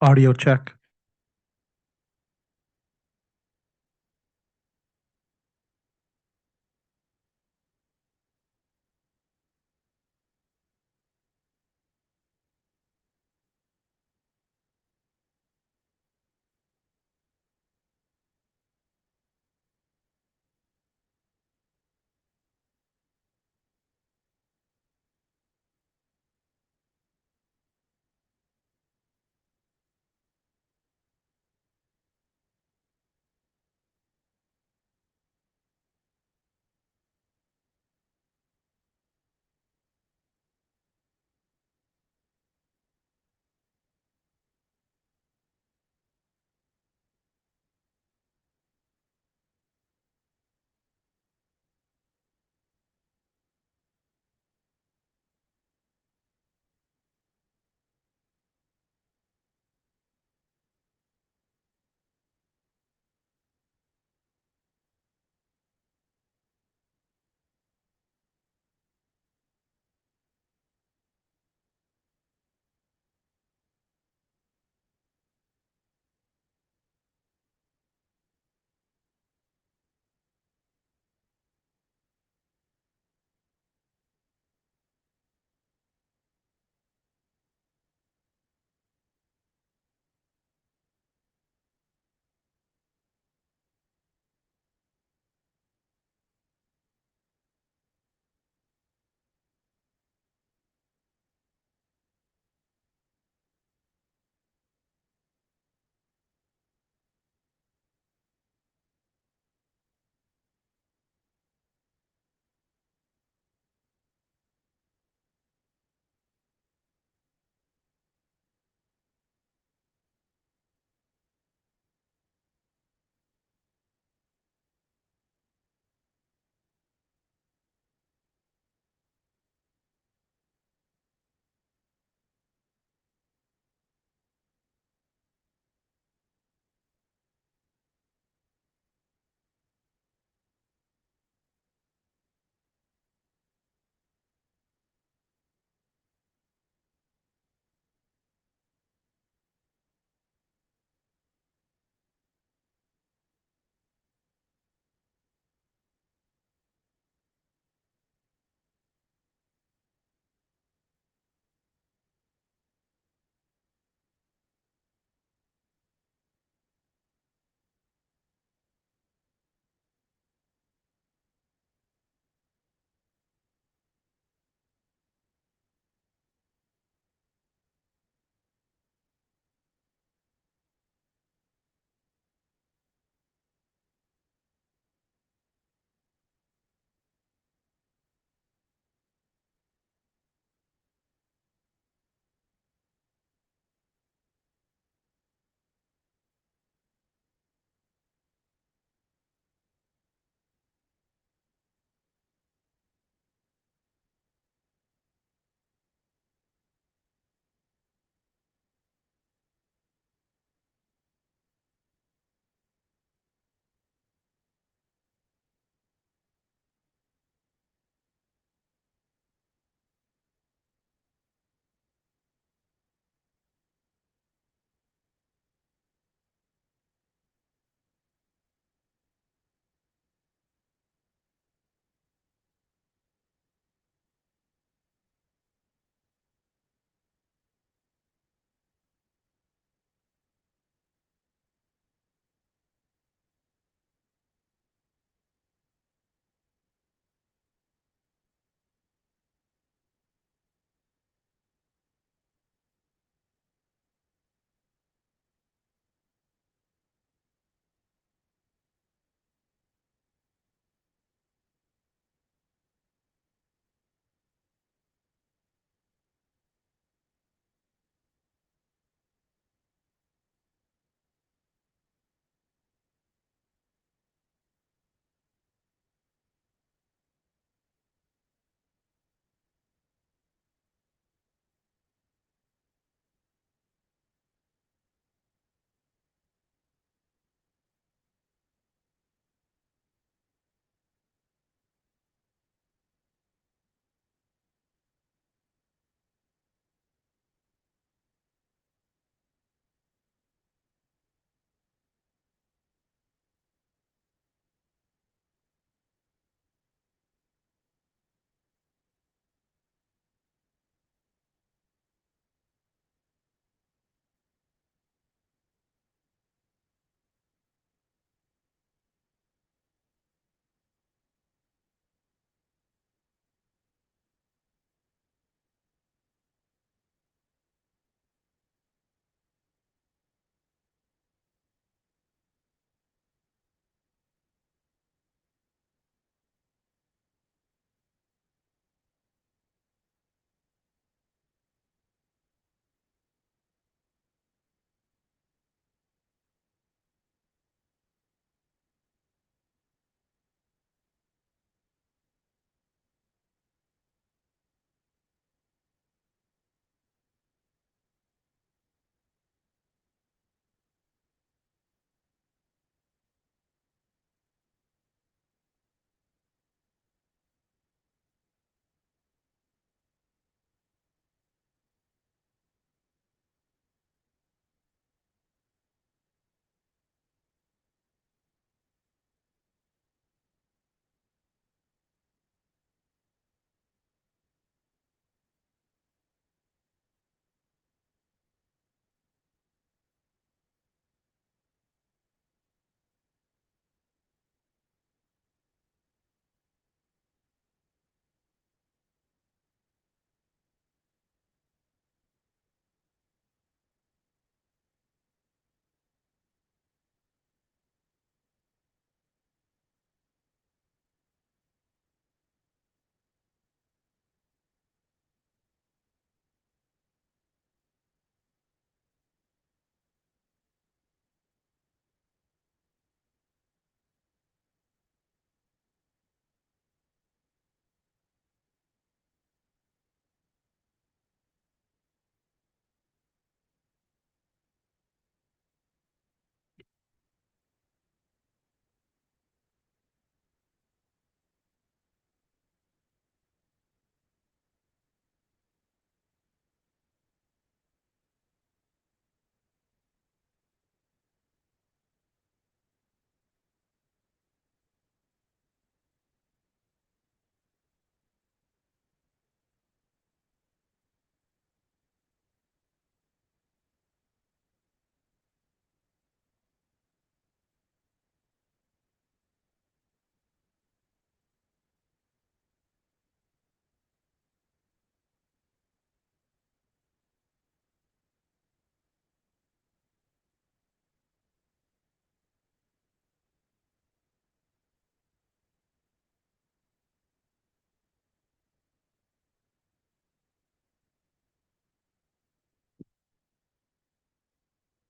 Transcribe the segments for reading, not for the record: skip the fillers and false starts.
Audio check.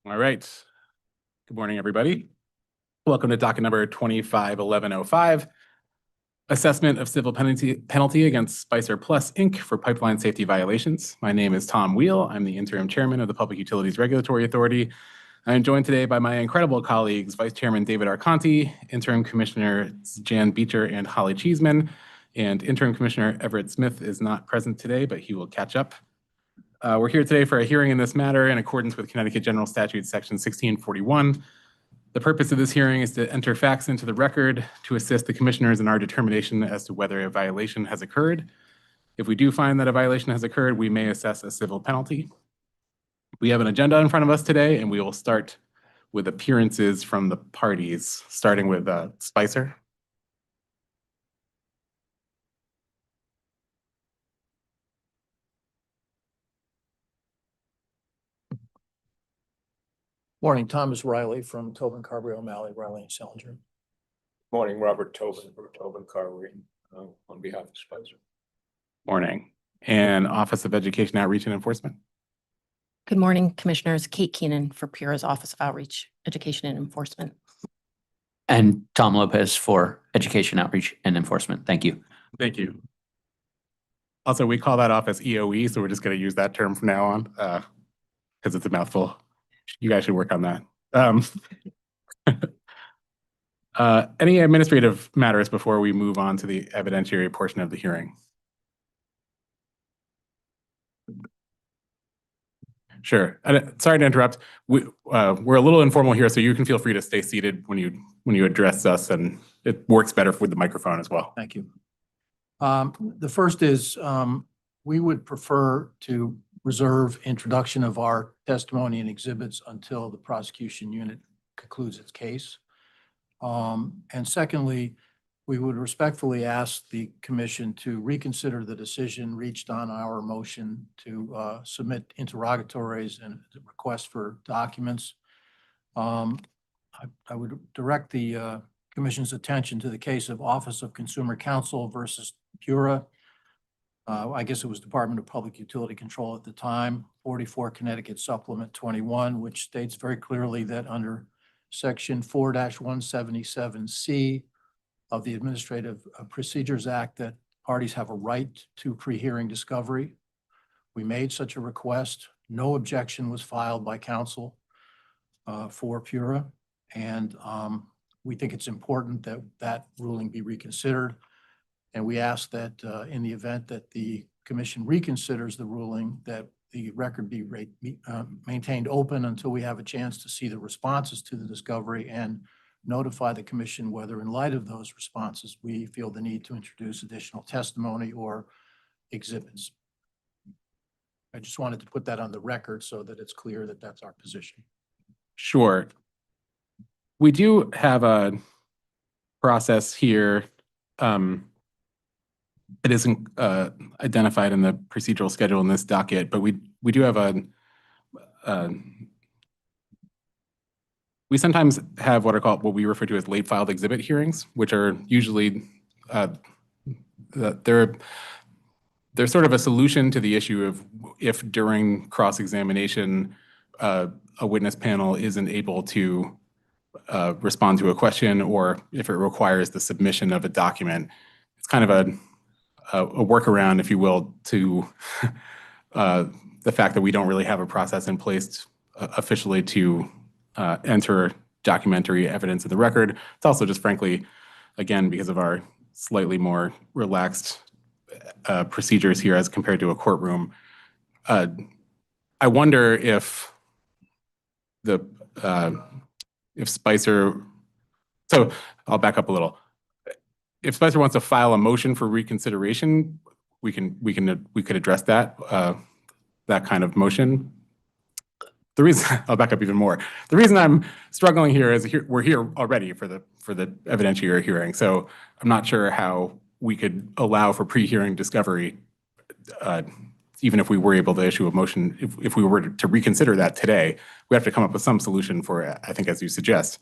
All right. Good morning, everybody. Welcome to docket number 251105, assessment of civil penalty against Spicer Plus Inc. for pipeline safety violations. My name is Tom Wheel. I'm the interim chairman of the Public Utilities Regulatory Authority. I am joined today by my incredible colleagues, Vice Chairman David Arconti, Interim Commissioner Jan Beecher and Holly Cheeseman, and Interim Commissioner Everett Smith is not present today, but he will catch up. We're here today for a hearing in this matter in accordance with Connecticut General Statute Section 1641. The purpose of this hearing is to enter facts into the record to assist the commissioners in our determination as to whether a violation has occurred. If we do find that a violation has occurred, we may assess a civil penalty. We have an agenda in front of us today, and we will start with appearances from the parties, starting with Spicer. Morning, Thomas Riley from Tobin, Carberry, O'Malley, Riley and Sellinger. Morning, Robert Tobin from Tobin Carberry, on behalf of Spicer. Morning. And Office of Education Outreach and Enforcement. Good morning, Commissioners. Kate Keenan for PURA's Office of Outreach, Education and Enforcement. And Tom Lopez for Education Outreach and Enforcement. Thank you. Thank you. Also, we call that office EOE, so we're just going to use that term from now on because it's a mouthful. You guys should work on that. Any administrative matters before we move on to the evidentiary portion of the hearing? Sure. Sorry to interrupt. We're a little informal here, so you can feel free to stay seated when you address us, and it works better with the microphone as well. Thank you. The first is we would prefer to reserve introduction of our testimony and exhibits until the prosecution unit concludes its case. And secondly, we would respectfully ask the commission to reconsider the decision reached on our motion to submit interrogatories and requests for documents. I would direct the commission's attention to the case of Office of Consumer Counsel versus PURA. I guess it was Department of Public Utility Control at the time, 44 Connecticut Supplement 21, which states very clearly that under Section 4-177C of the Administrative Procedures Act, that parties have a right to pre-hearing discovery. We made such a request. No objection was filed by counsel for PURA, and we think it's important that that ruling be reconsidered. And we ask that in the event that the commission reconsiders the ruling, that the record be maintained open until we have a chance to see the responses to the discovery and notify the commission whether in light of those responses, we feel the need to introduce additional testimony or exhibits. I just wanted to put that on the record so that it's clear that that's our position. Sure. We do have a process here. It isn't identified in the procedural schedule in this docket, but we do have we sometimes have what we refer to as late filed exhibit hearings, which are usually they're sort of a solution to the issue of if during cross-examination a witness panel isn't able to respond to a question, or if it requires the submission of a document. It's kind of a workaround, if you will, to the fact that we don't really have a process in place officially to enter documentary evidence in the record. It's also just frankly, again, because of our slightly more relaxed procedures here as compared to a courtroom. I wonder if Spicer, so I'll back up a little. If Spicer wants to file a motion for reconsideration, we could address that kind of motion. The reason I'll back up even more. The reason I'm struggling here is we're here already for the evidentiary hearing, so I'm not sure how we could allow for pre-hearing discovery, even if we were able to issue a motion. If we were to reconsider that today, we have to come up with some solution for it. I think, as you suggest,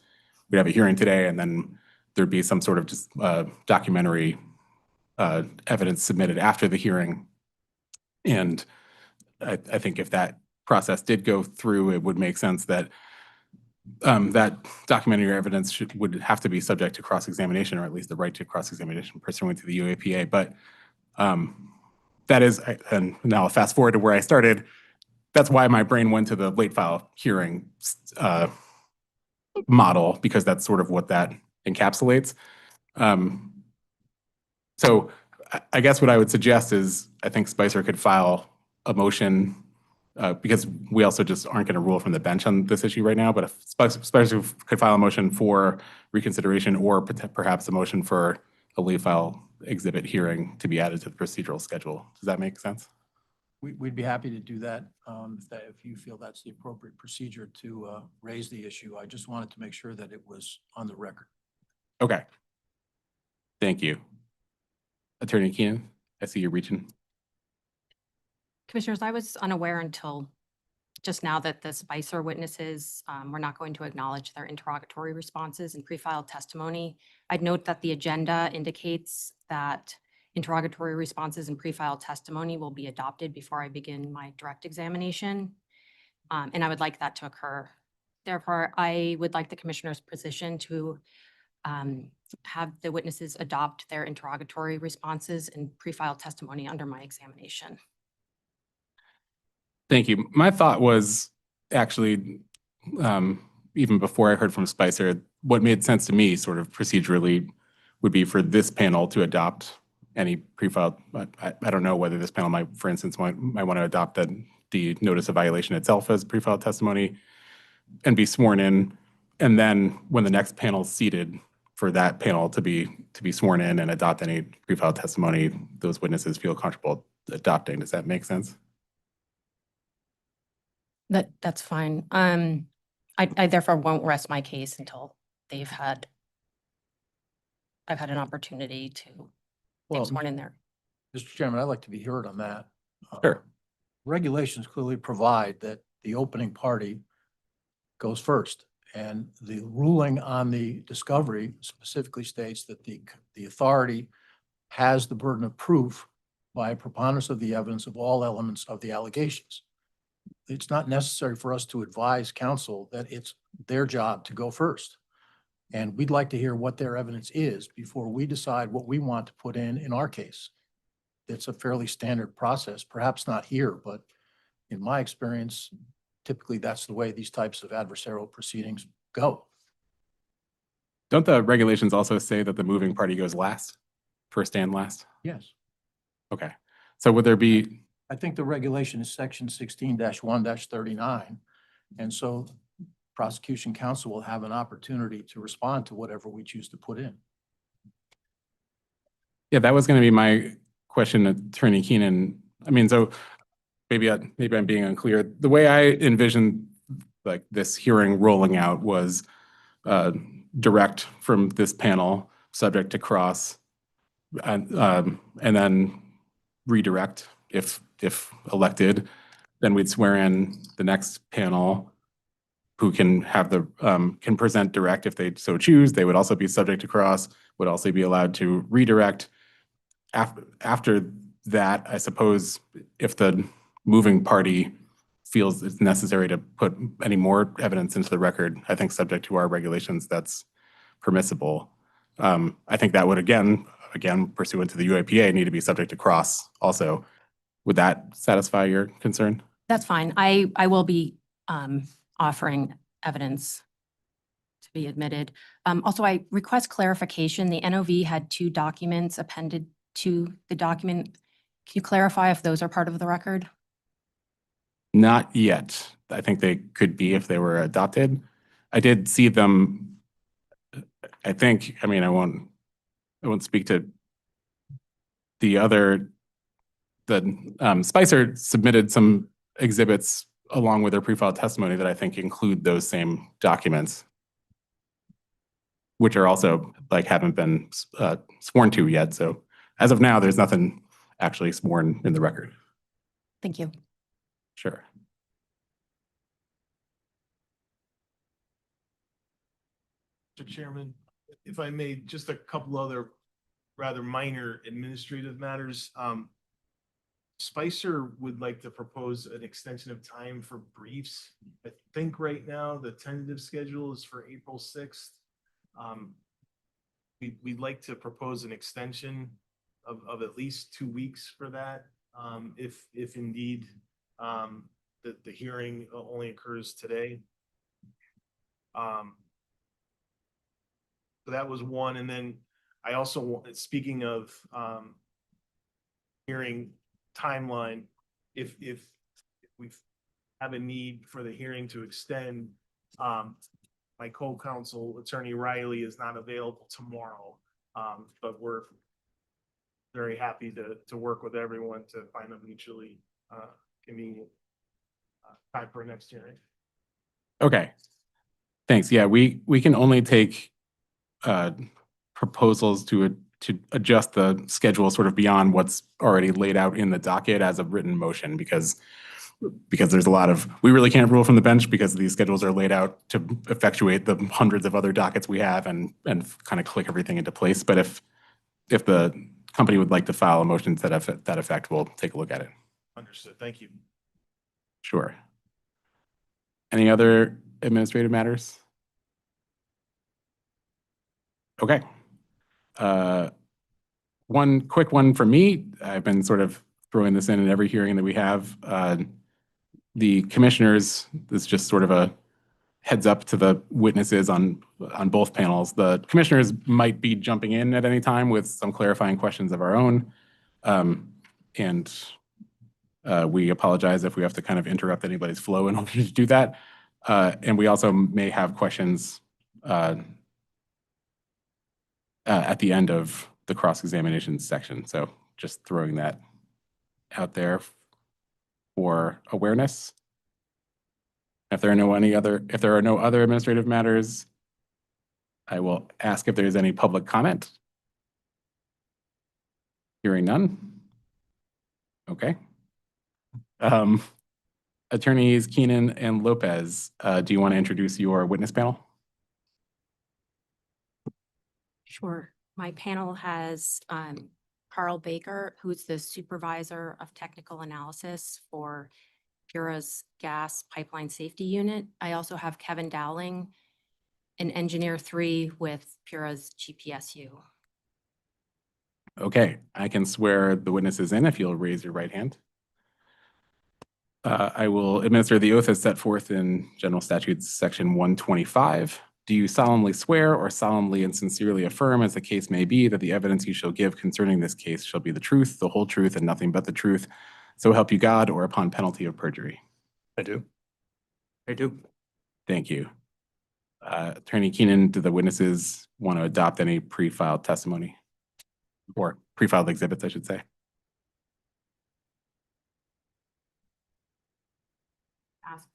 we'd have a hearing today, and then there'd be some sort of just documentary evidence submitted after the hearing. And I think if that process did go through, it would make sense that that documentary evidence would have to be subject to cross-examination, or at least the right to cross-examination pursuant to the UAPA. But that is, and now I'll fast forward to where I started. That's why my brain went to the late file hearing model, because that's sort of what that encapsulates. So I guess what I would suggest is I think Spicer could file a motion, because we also just aren't going to rule from the bench on this issue right now. But if Spicer could file a motion for reconsideration, or perhaps a motion for a late file exhibit hearing to be added to the procedural schedule. Does that make sense? We'd be happy to do that, if you feel that's the appropriate procedure to raise the issue. I just wanted to make sure that it was on the record. Okay. Thank you. Attorney Keenan, I see you're reaching. Commissioners, I was unaware until just now that the Spicer witnesses were not going to acknowledge their interrogatory responses and pre-filed testimony. I'd note that the agenda indicates that interrogatory responses and pre-filed testimony will be adopted before I begin my direct examination. And I would like that to occur. Therefore, I would like the commissioner's position to have the witnesses adopt their interrogatory responses and pre-filed testimony under my examination. Thank you. My thought was actually, even before I heard from Spicer, what made sense to me sort of procedurally would be for this panel to adopt any pre-filed. I don't know whether this panel might, for instance, might want to adopt the notice of violation itself as pre-filed testimony and be sworn in. And then when the next panel is seated, for that panel to be sworn in and adopt any pre-filed testimony those witnesses feel comfortable adopting. Does that make sense? That's fine. I therefore won't rest my case until I've had an opportunity to Well, get sworn in there. Mr. Chairman, I'd like to be heard on that. Sure. Regulations clearly provide that the opening party goes first. And the ruling on the discovery specifically states that the authority has the burden of proof by a preponderance of the evidence of all elements of the allegations. It's not necessary for us to advise counsel that it's their job to go first. And we'd like to hear what their evidence is before we decide what we want to put in our case. It's a fairly standard process, perhaps not here, but in my experience, typically that's the way these types of adversarial proceedings go. Don't the regulations also say that the moving party goes last, first and last? Yes. Okay. So would there be, I think the regulation is section 16-1-39. And so prosecution counsel will have an opportunity to respond to whatever we choose to put in. yeah, that was going to be my question, Attorney Keenan. I mean, so maybe I'm being unclear. The way I envisioned like this hearing rolling out was direct from this panel, subject to cross, and then redirect if elected. Then we'd swear in the next panel, who can have the can present direct if they so choose. They would also be subject to cross, would also be allowed to redirect. After that, I suppose if the moving party feels it's necessary to put any more evidence into the record, I think subject to our regulations, that's permissible. I think that would again pursuant to the UAPA need to be subject to cross also. Would that satisfy your concern? That's fine. I will be offering evidence to be admitted. Also, I request clarification. The NOV had 2 documents appended to the document. Can you clarify if those are part of the record? Not yet. I think they could be if they were adopted. I did see them. I think, I mean, I won't speak to the other, Spicer submitted some exhibits along with their pre-filed testimony that I think include those same documents, which are also like haven't been sworn to yet. So as of now, there's nothing actually sworn in the record. Thank you. Sure. Mr. Chairman, if I may, just a couple other rather minor administrative matters. Spicer would like to propose an extension of time for briefs. I think right now the tentative schedule is for April 6th. We'd like to propose an extension of at least 2 weeks for that. If indeed, the hearing only occurs today. So that was one, and then I also want, speaking of, hearing timeline, if we have a need for the hearing to extend, my co-counsel, Attorney Riley, is not available tomorrow. But we're very happy to work with everyone to find a mutually, convenient, time for next hearing. Okay. Thanks. Yeah, we can only take proposals to adjust the schedule sort of beyond what's already laid out in the docket as a written motion because there's a lot of, we really can't rule from the bench because these schedules are laid out to effectuate the hundreds of other dockets we have and kind of click everything into place. But if the company would like to file a motion to that effect, we'll take a look at it. Understood. Thank you. Sure. Any other administrative matters? Okay. One quick one for me. I've been sort of throwing this in every hearing that we have. The commissioners, this is just sort of a heads up to the witnesses on both panels. The commissioners might be jumping in at any time with some clarifying questions of our own. And we apologize if we have to kind of interrupt anybody's flow in order to do that. And we also may have questions at the end of the cross-examination section. So just throwing that out there for awareness. If there are no other administrative matters, I will ask if there's any public comment. Hearing none. Okay. Attorneys Keenan and Lopez, do you want to introduce your witness panel? Sure. My panel has Carl Baker, who's the supervisor of technical analysis for Pura's gas pipeline safety unit. I also have Kevin Dowling, an engineer 3 with Pura's GPSU. Okay, I can swear the witnesses in if you'll raise your right hand. I will administer the oath as set forth in General Statutes Section 125. Do you solemnly swear or solemnly and sincerely affirm, as the case may be, that the evidence you shall give concerning this case shall be the truth, the whole truth, and nothing but the truth, so help you God, or upon penalty of perjury? I do. I do. Thank you. Attorney Keenan, do the witnesses want to adopt any pre-filed testimony? Or pre-filed exhibits, I should say. Ask.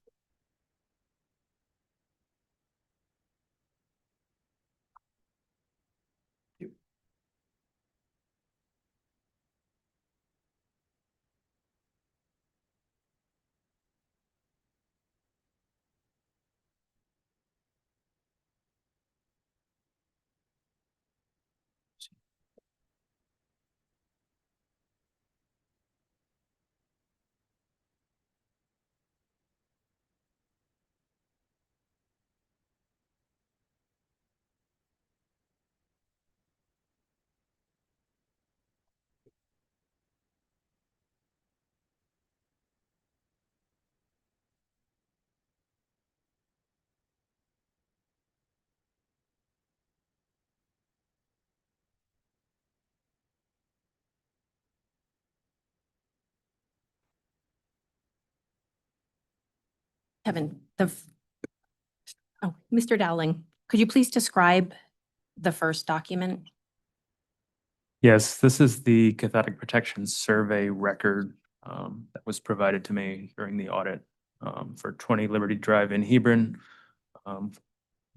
Kevin, Mr. Dowling, could you please describe the first document? Yes, this is the cathodic protection survey record that was provided to me during the audit for 20 Liberty Drive in Hebron. And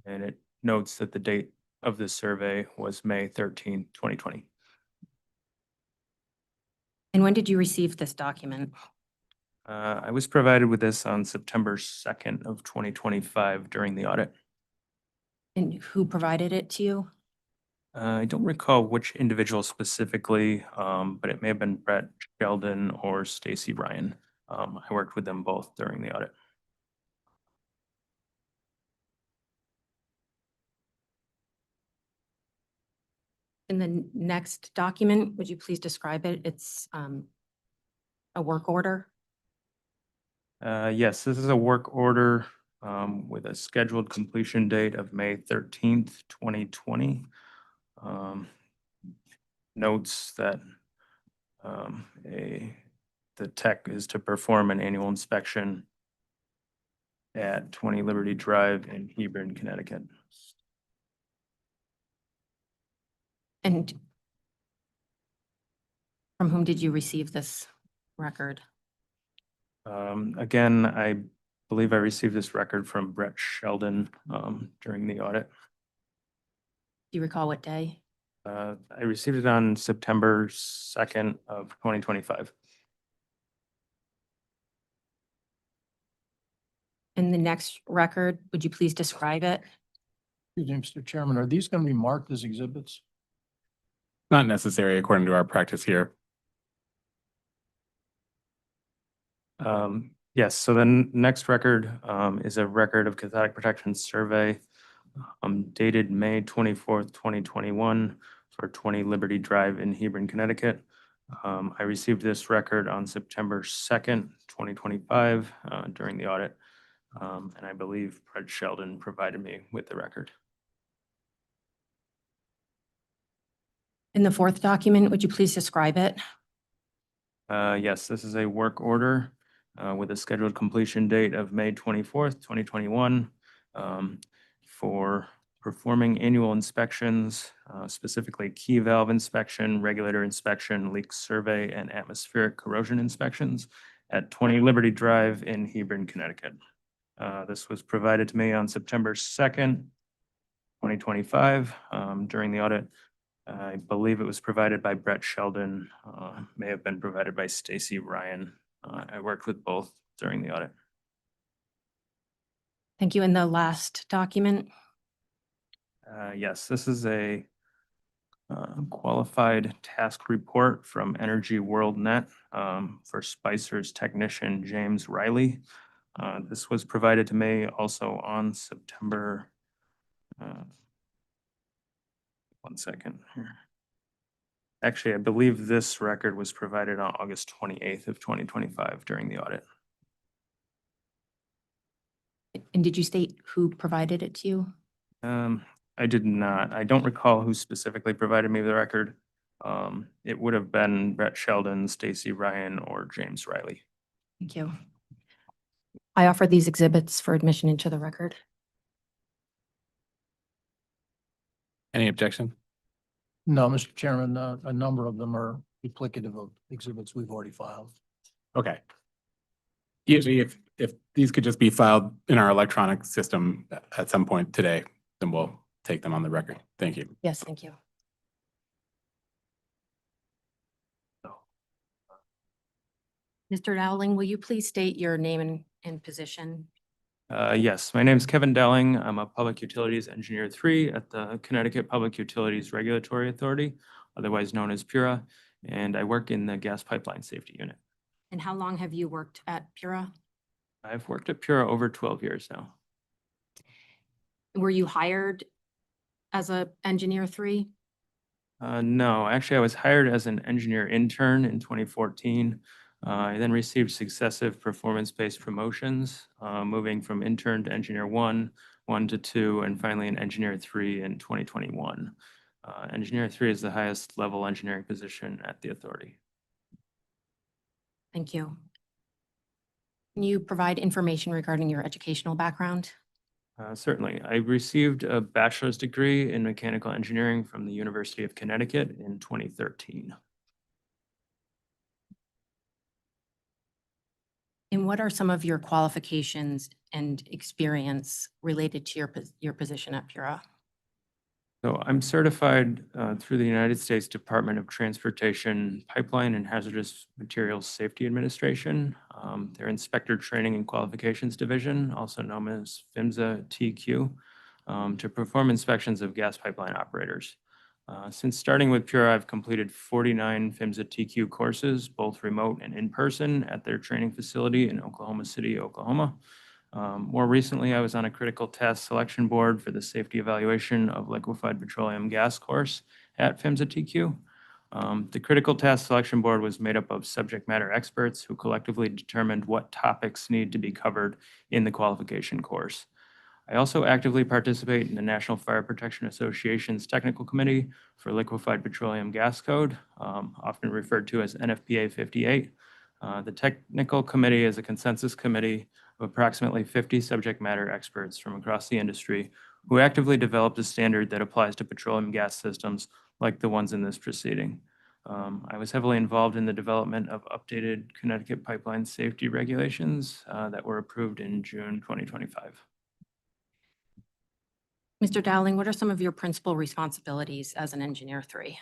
it notes that the date of this survey was May 13, 2020. And when did you receive this document? I was provided with this on September 2nd of 2025 during the audit. And who provided it to you? I don't recall which individual specifically, but it may have been Brett Sheldon or Stacy Ryan. I worked with them both during the audit. In the next document, would you please describe it? It's a work order. Yes, this is a work order with a scheduled completion date of May 13th, 2020. Notes that the tech is to perform an annual inspection at 20 Liberty Drive in Hebron, Connecticut. And from whom did you receive this record? Again, I believe I received this record from Brett Sheldon during the audit. Do you recall what day? I received it on September 2nd of 2025. In the next record, would you please describe it? Excuse me, Mr. Chairman, are these going to be marked as exhibits? Not necessary according to our practice here. Yes, so the next record is a record of cathodic protection survey dated May 24th, 2021 for 20 Liberty Drive in Hebron, Connecticut. I received this record on September 2nd, 2025 during the audit. And I believe Brett Sheldon provided me with the record. In the fourth document, would you please describe it? Yes, this is a work order with a scheduled completion date of May 24th, 2021 for performing annual inspections, specifically key valve inspection, regulator inspection, leak survey, and atmospheric corrosion inspections at 20 Liberty Drive in Hebron, Connecticut. This was provided to me on September 2nd, 2025 during the audit. I believe it was provided by Brett Sheldon, may have been provided by Stacy Ryan. I worked with both during the audit. Thank you. In the last document, Yes, this is a qualified task report from Energy World Net for Spicer's technician, James Riley. This was provided to me also on September, one second here. Actually, I believe this record was provided on August 28th of 2025 during the audit. and did you state who provided it to you? I did not. I don't recall who specifically provided me the record. It would have been Brett Sheldon, Stacy Ryan, or James Riley. Thank you. I offer these exhibits for admission into the record. Any objection? No, Mr. Chairman, a number of them are duplicative of exhibits we've already filed. Okay. Usually if these could just be filed in our electronic system at some point today, then we'll take them on the record. Thank you. Yes, thank you. Mr. Dowling, will you please state your name and position? Yes, my name is Kevin Dowling. I'm a Public Utilities Engineer 3 at the Connecticut Public Utilities Regulatory Authority, otherwise known as PURA, and I work in the Gas Pipeline Safety Unit. And how long have you worked at PURA? I've worked at PURA over 12 years now. Were you hired as a engineer 3? No, actually, I was hired as an engineer intern in 2014. I then received successive performance-based promotions, moving from intern to engineer 1, 1 to 2, and finally an engineer 3 in 2021. Engineer 3 is the highest level engineering position at the authority. Thank you. Can you provide information regarding your educational background? Certainly. I received a bachelor's degree in mechanical engineering from the University of Connecticut in 2013. And what are some of your qualifications and experience related to your position at PURA? So I'm certified through the United States Department of Transportation Pipeline and Hazardous Materials Safety Administration, their Inspector Training and Qualifications Division, also known as PHMSA TQ, to perform inspections of gas pipeline operators. Since starting with Pura, I've completed 49 PHMSA TQ courses, both remote and in person at their training facility in Oklahoma City, Oklahoma. More recently, I was on a critical task selection board for the safety evaluation of liquefied petroleum gas course at PHMSA TQ. The critical task selection board was made up of subject matter experts who collectively determined what topics need to be covered in the qualification course. I also actively participate in the National Fire Protection Association's Technical Committee for Liquefied Petroleum Gas Code, often referred to as NFPA 58. The Technical Committee is a consensus committee of approximately 50 subject matter experts from across the industry who actively developed a standard that applies to petroleum gas systems like the ones in this proceeding. I was heavily involved in the development of updated Connecticut pipeline safety regulations that were approved in June 2025. Mr. Dowling, what are some of your principal responsibilities as an engineer 3?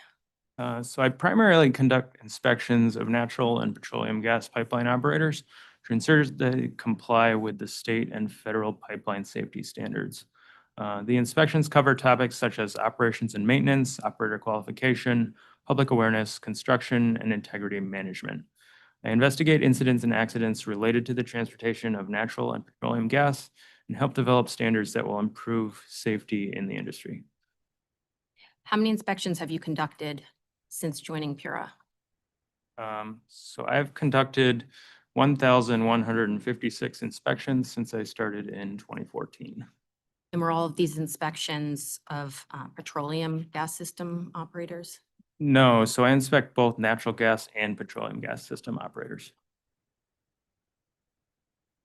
So I primarily conduct inspections of natural and petroleum gas pipeline operators to ensure they comply with the state and federal pipeline safety standards. The inspections cover topics such as operations and maintenance, operator qualification, public awareness, construction, and integrity management. I investigate incidents and accidents related to the transportation of natural and petroleum gas and help develop standards that will improve safety in the industry. How many inspections have you conducted since joining Pura? So I've conducted 1,156 inspections since I started in 2014. And were all of these inspections of petroleum gas system operators? No, so I inspect both natural gas and petroleum gas system operators.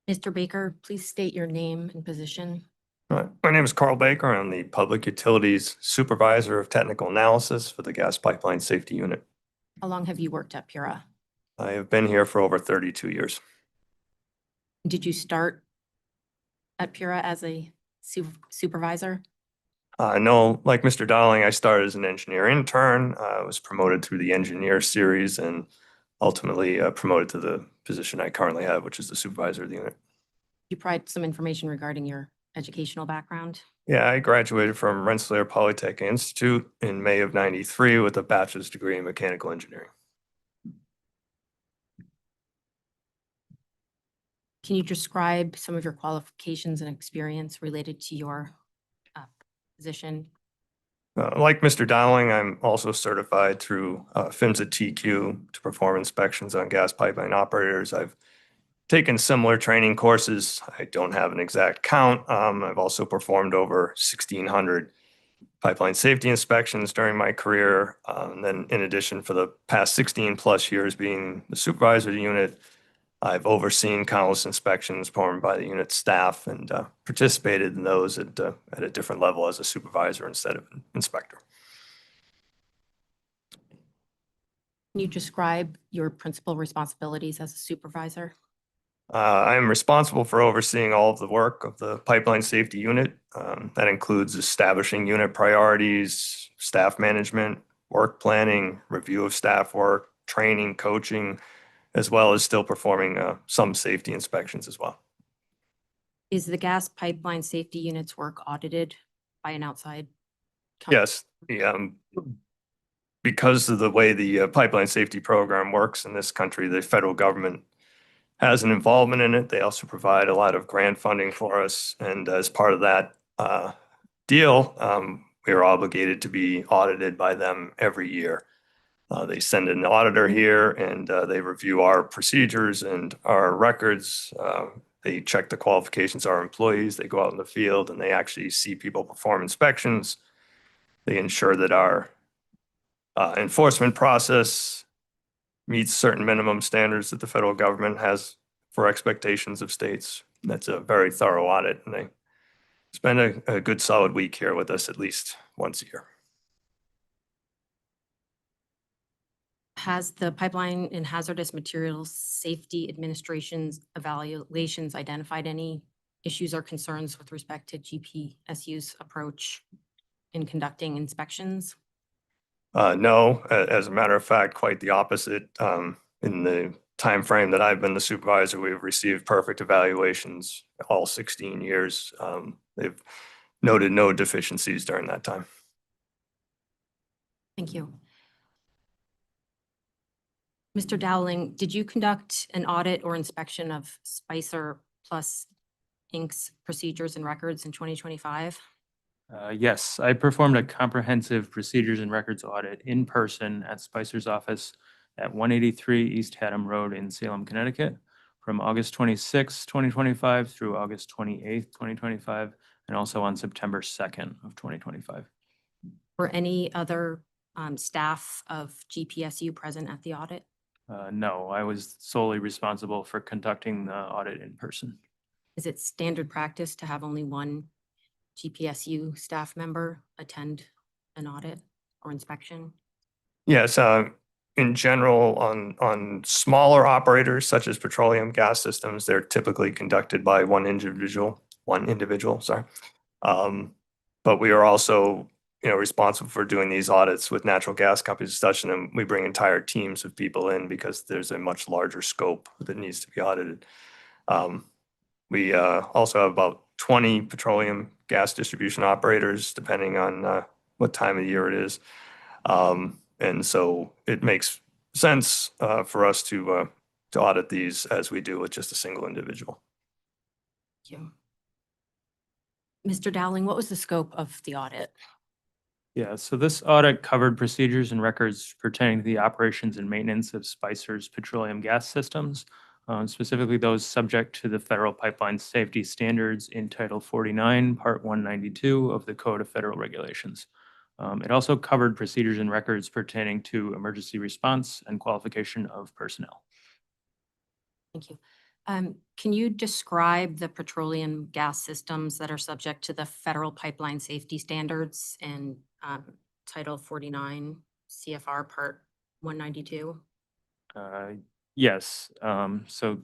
Mr. Baker, please state your name and position. My name is Carl Baker. I'm the Public Utilities Supervisor of Technical Analysis for the Gas Pipeline Safety Unit. How long have you worked at Pura? I have been here for over 32 years. Did you start at Pura as a supervisor? No, like Mr. Dowling, I started as an engineer intern. I was promoted through the engineer series and ultimately promoted to the position I currently have, which is the supervisor of the unit. You provide some information regarding your educational background. Yeah, I graduated from Rensselaer Polytechnic Institute in May of '93 with a bachelor's degree in mechanical engineering. Can you describe some of your qualifications and experience related to your position? Like Mr. Dowling, I'm also certified through PHMSA TQ to perform inspections on gas pipeline operators. I've taken similar training courses. I don't have an exact count. I've also performed over 1,600 pipeline safety inspections during my career. And then in addition, for the past 16 plus years being the supervisor of the unit, I've overseen countless inspections performed by the unit staff and participated in those at a different level as a supervisor instead of an inspector. Can you describe your principal responsibilities as a supervisor? I am responsible for overseeing all of the work of the pipeline safety unit. That includes establishing unit priorities, staff management, work planning, review of staff work, training, coaching, as well as still performing some safety inspections as well. Is the gas pipeline safety unit's work audited by an outside company? Yes, because of the way the pipeline safety program works in this country, the federal government has an involvement in it. They also provide a lot of grant funding for us. And as part of that deal, we are obligated to be audited by them every year. They send an auditor here and they review our procedures and our records. They check the qualifications of our employees. They go out in the field and they actually see people perform inspections. They ensure that our enforcement process meets certain minimum standards that the federal government has for expectations of states. That's a very thorough audit, and they spend a good solid week here with us at least once a year. Has the Pipeline and Hazardous Materials Safety Administration's evaluations identified any issues or concerns with respect to GPSU's approach in conducting inspections? No, as a matter of fact, quite the opposite. In the time frame that I've been the supervisor, we've received perfect evaluations all 16 years. They've noted no deficiencies during that time. Thank you. Mr. Dowling, did you conduct an audit or inspection of Spicer Plus Inc.'s procedures and records in 2025? Yes, I performed a comprehensive procedures and records audit in person at Spicer's office at 183 East Haddam Road in Salem, Connecticut, from August 26, 2025 through August 28th, 2025, and also on September 2nd of 2025. Were any other staff of GPSU present at the audit? No, I was solely responsible for conducting the audit in person. Is it standard practice to have only one GPSU staff member attend an audit or inspection? Yes, in general, on smaller operators such as petroleum gas systems, they're typically conducted by one individual, sorry. But we are also, responsible for doing these audits with natural gas companies and such, and we bring entire teams of people in because there's a much larger scope that needs to be audited. We also have about 20 petroleum gas distribution operators, depending on what time of year it is. And so it makes sense for us to audit these as we do with just a single individual. Thank you. Mr. Dowling, what was the scope of the audit? Yeah, so this audit covered procedures and records pertaining to the operations and maintenance of Spicer's petroleum gas systems, specifically those subject to the federal pipeline safety standards in Title 49, Part 192 of the Code of Federal Regulations. It also covered procedures and records pertaining to emergency response and qualification of personnel. Thank you. Can you describe the petroleum gas systems that are subject to the federal pipeline safety standards in Title 49 CFR Part 192? Yes, so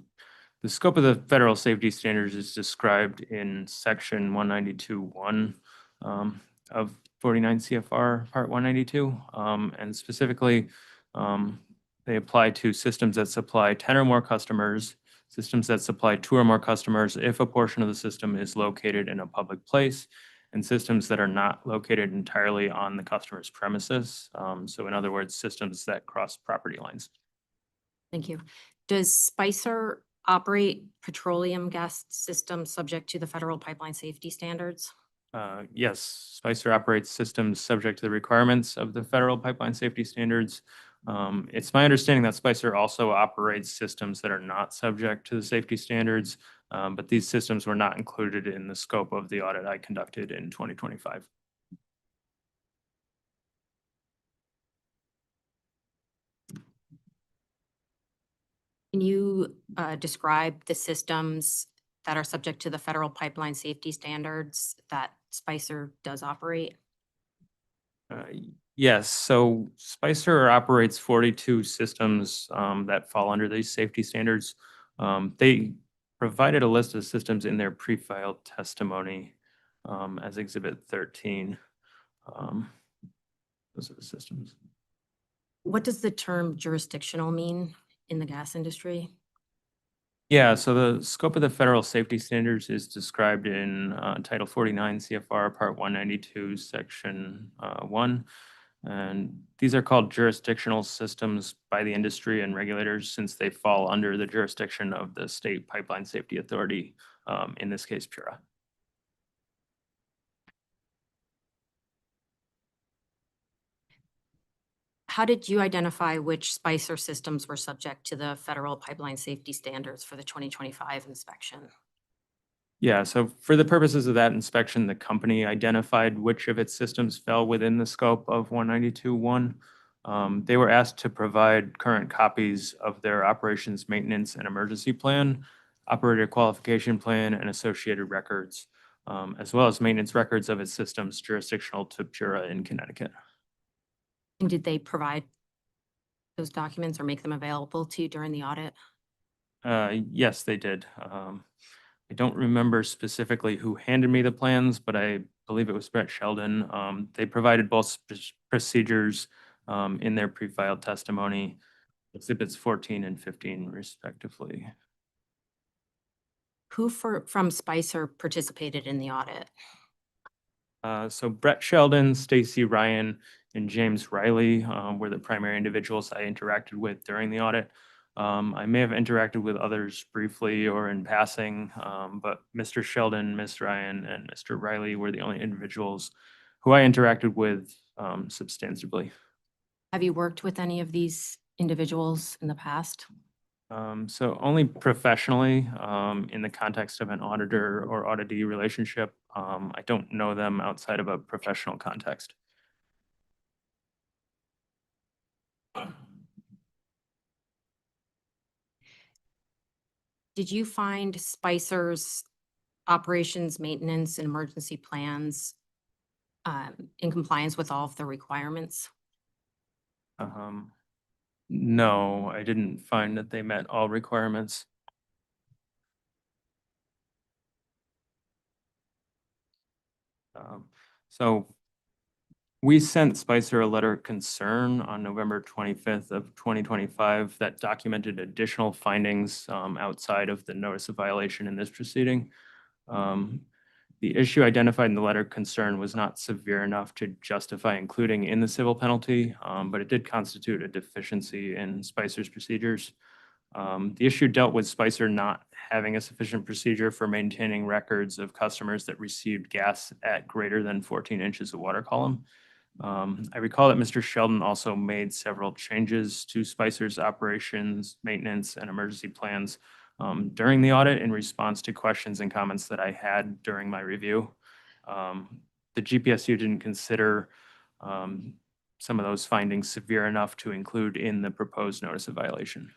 the scope of the federal safety standards is described in section 192.1 of 49 CFR Part 192. And specifically, they apply to systems that supply 10 or more customers, systems that supply 2 or more customers if a portion of the system is located in a public place, and systems that are not located entirely on the customer's premises. So in other words, systems that cross property lines. Thank you. Does Spicer operate petroleum gas systems subject to the federal pipeline safety standards? Yes, Spicer operates systems subject to the requirements of the federal pipeline safety standards. It's my understanding that Spicer also operates systems that are not subject to the safety standards, but these systems were not included in the scope of the audit I conducted in 2025. Can you describe the systems that are subject to the federal pipeline safety standards that Spicer does operate? Yes, so Spicer operates 42 systems that fall under these safety standards. They provided a list of systems in their pre-filed testimony as Exhibit 13. Those are the systems. What does the term jurisdictional mean in the gas industry? Yeah, so the scope of the federal safety standards is described in Title 49 CFR Part 192, Section 1. And these are called jurisdictional systems by the industry and regulators since they fall under the jurisdiction of the State Pipeline Safety Authority, in this case, PURA. How did you identify which Spicer systems were subject to the federal pipeline safety standards for the 2025 inspection? Yeah, so for the purposes of that inspection, the company identified which of its systems fell within the scope of 192.1. They were asked to provide current copies of their operations maintenance and emergency plan, operator qualification plan, and associated records, as well as maintenance records of its systems jurisdictional to PURA in Connecticut. And did they provide those documents or make them available to you during the audit? Yes, they did. I don't remember specifically who handed me the plans, but I believe it was Brett Sheldon. They provided both procedures in their pre-filed testimony, Exhibits 14 and 15 respectively. Who from Spicer participated in the audit? So Brett Sheldon, Stacy Ryan, and James Riley were the primary individuals I interacted with during the audit. I may have interacted with others briefly or in passing, but Mr. Sheldon, Ms. Ryan, and Mr. Riley were the only individuals who I interacted with substantively. Have you worked with any of these individuals in the past? So only professionally, in the context of an auditor or auditee relationship. I don't know them outside of a professional context. Did you find Spicer's operations, maintenance, and emergency plans in compliance with all of the requirements? No, I didn't find that they met all requirements. So we sent Spicer a letter of concern on November 25th of 2025 that documented additional findings outside of the notice of violation in this proceeding. The issue identified in the letter of concern was not severe enough to justify including in the civil penalty, but it did constitute a deficiency in Spicer's procedures. The issue dealt with Spicer not having a sufficient procedure for maintaining records of customers that received gas at greater than 14 inches of water column. I recall that Mr. Sheldon also made several changes to Spicer's operations, maintenance, and emergency plans during the audit in response to questions and comments that I had during my review. The GPSU didn't consider some of those findings severe enough to include in the proposed notice of violation.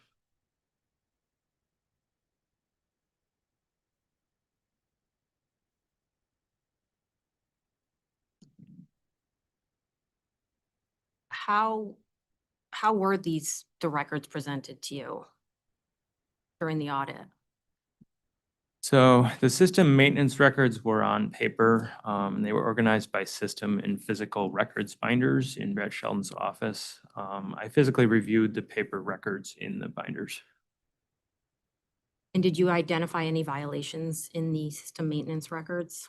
How were the records presented to you during the audit? So the system maintenance records were on paper. They were organized by system in physical records binders in Brett Sheldon's office. I physically reviewed the paper records in the binders. And did you identify any violations in the system maintenance records?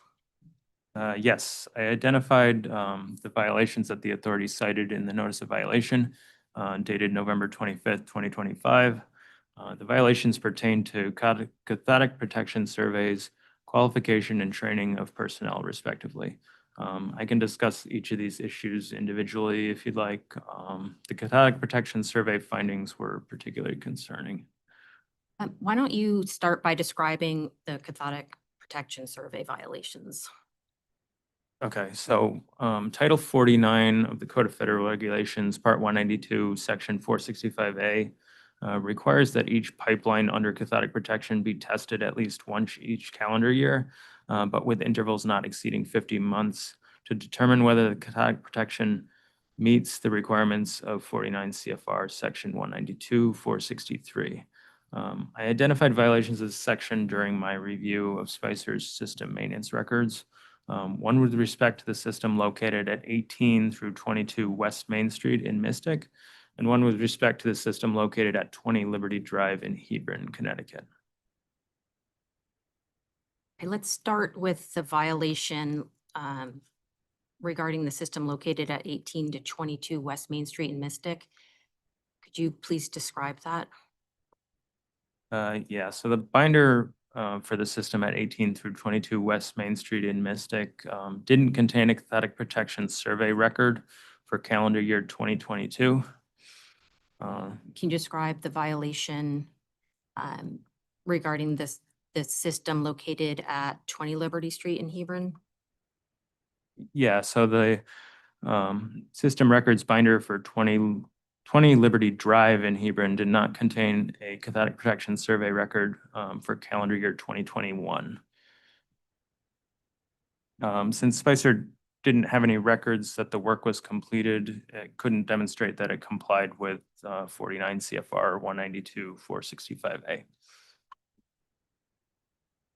Yes, I identified the violations that the authority cited in the notice of violation dated November 25th, 2025. The violations pertain to cathodic protection surveys, qualification and training of personnel respectively. I can discuss each of these issues individually if you'd like. The cathodic protection survey findings were particularly concerning. Why don't you start by describing the cathodic protection survey violations? Okay, so Title 49 of the Code of Federal Regulations, Part 192, Section 465A, requires that each pipeline under cathodic protection be tested at least once each calendar year, but with intervals not exceeding 50 months to determine whether the cathodic protection meets the requirements of 49 CFR Section 192, 463. I identified violations of this section during my review of Spicer's system maintenance records. One with respect to the system located at 18 through 22 West Main Street in Mystic, and one with respect to the system located at 20 Liberty Drive in Hebron, Connecticut. Okay, let's start with the violation regarding the system located at 18 to 22 West Main Street in Mystic. Could you please describe that? Yeah, so the binder for the system at 18 through 22 West Main Street in Mystic didn't contain a cathodic protection survey record for calendar year 2022. Can you describe the violation regarding this system located at 20 Liberty Street in Hebron? Yeah, so the system records binder for 20 Liberty Drive in Hebron did not contain a cathodic protection survey record for calendar year 2021. Since Spicer didn't have any records that the work was completed, it couldn't demonstrate that it complied with 49 CFR 192 465A.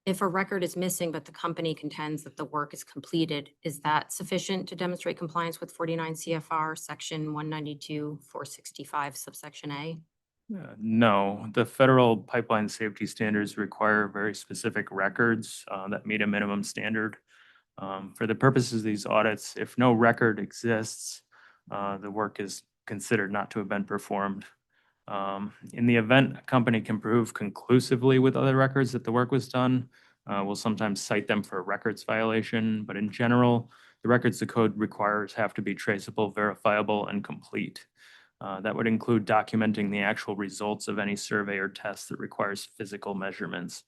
If a record is missing, but the company contends that the work is completed, is that sufficient to demonstrate compliance with 49 CFR Section 192 465 subsection A? No, the federal pipeline safety standards require very specific records that meet a minimum standard. For the purposes of these audits, if no record exists, the work is considered not to have been performed. In the event a company can prove conclusively with other records that the work was done, we'll sometimes cite them for a records violation, but in general, the records the code requires have to be traceable, verifiable, and complete. That would include documenting the actual results of any survey or test that requires physical measurements.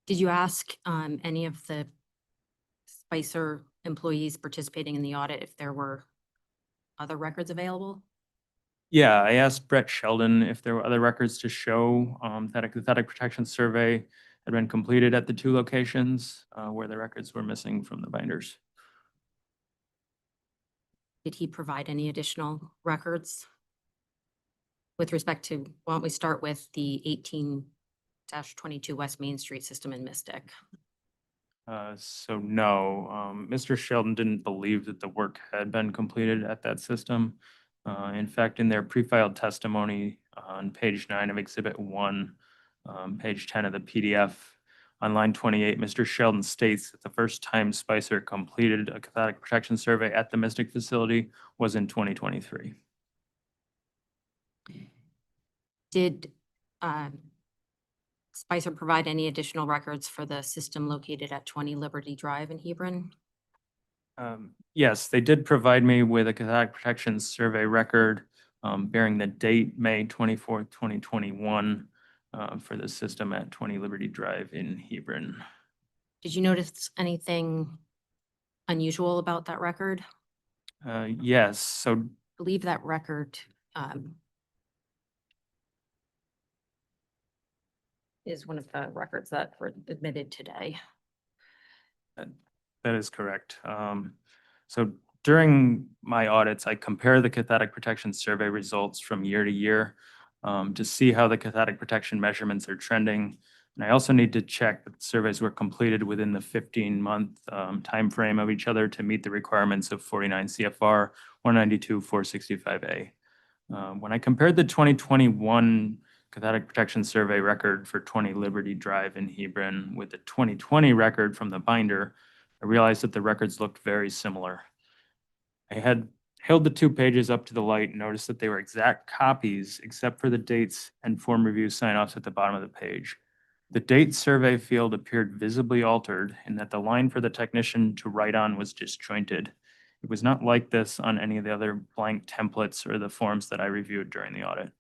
Did you ask any of the Spicer employees participating in the audit if there were other records available? Yeah, I asked Brett Sheldon if there were other records to show that a cathodic protection survey had been completed at the two locations where the records were missing from the binders. Did he provide any additional records? With respect to, why don't we start with the 18-22 West Main Street system in Mystic? So no, Mr. Sheldon didn't believe that the work had been completed at that system. In fact, in their pre-filed testimony on page 9 of Exhibit 1, page 10 of the PDF, on line 28, Mr. Sheldon states that the first time Spicer completed a cathodic protection survey at the Mystic facility was in 2023. Did Spicer provide any additional records for the system located at 20 Liberty Drive in Hebron? Yes, they did provide me with a cathodic protection survey record bearing the date May 24th, 2021 for the system at 20 Liberty Drive in Hebron. Did you notice anything unusual about that record? Yes, so I believe that record is one of the records that were admitted today. that is correct. So during my audits, I compare the cathodic protection survey results from year to year to see how the cathodic protection measurements are trending. And I also need to check that the surveys were completed within the 15-month timeframe of each other to meet the requirements of 49 CFR 192-465A. When I compared the 2021 cathodic protection survey record for 20 Liberty Drive in Hebron with the 2020 record from the binder, I realized that the records looked very similar. I had held the two pages up to the light and noticed that they were exact copies except for the dates and form review sign-offs at the bottom of the page. The date survey field appeared visibly altered in that the line for the technician to write on was disjointed. It was not like this on any of the other blank templates or the forms that I reviewed during the audit.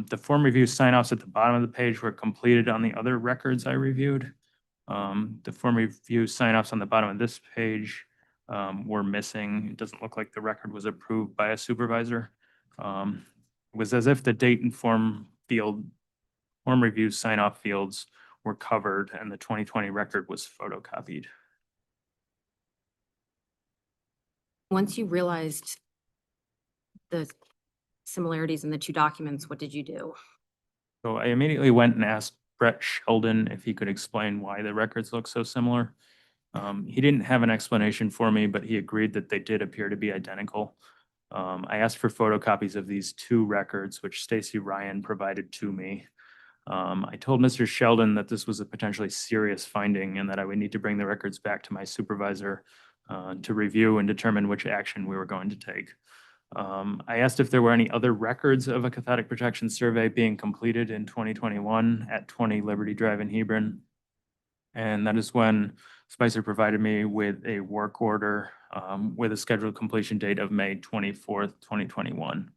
The form review sign-offs at the bottom of the page were completed on the other records I reviewed. The form review sign-offs on the bottom of this page were missing. It doesn't look like the record was approved by a supervisor. It was as if the date and form review sign-off fields were covered and the 2020 record was photocopied. Once you realized the similarities in the two documents, what did you do? So I immediately went and asked Brett Sheldon if he could explain why the records look so similar. He didn't have an explanation for me, but he agreed that they did appear to be identical. I asked for photocopies of these two records, which Stacy Ryan provided to me. I told Mr. Sheldon that this was a potentially serious finding and that I would need to bring the records back to my supervisor to review and determine which action we were going to take. I asked if there were any other records of a cathodic protection survey being completed in 2021 at 20 Liberty Drive in Hebron. And that is when Spicer provided me with a work order with a scheduled completion date of May 24th, 2021.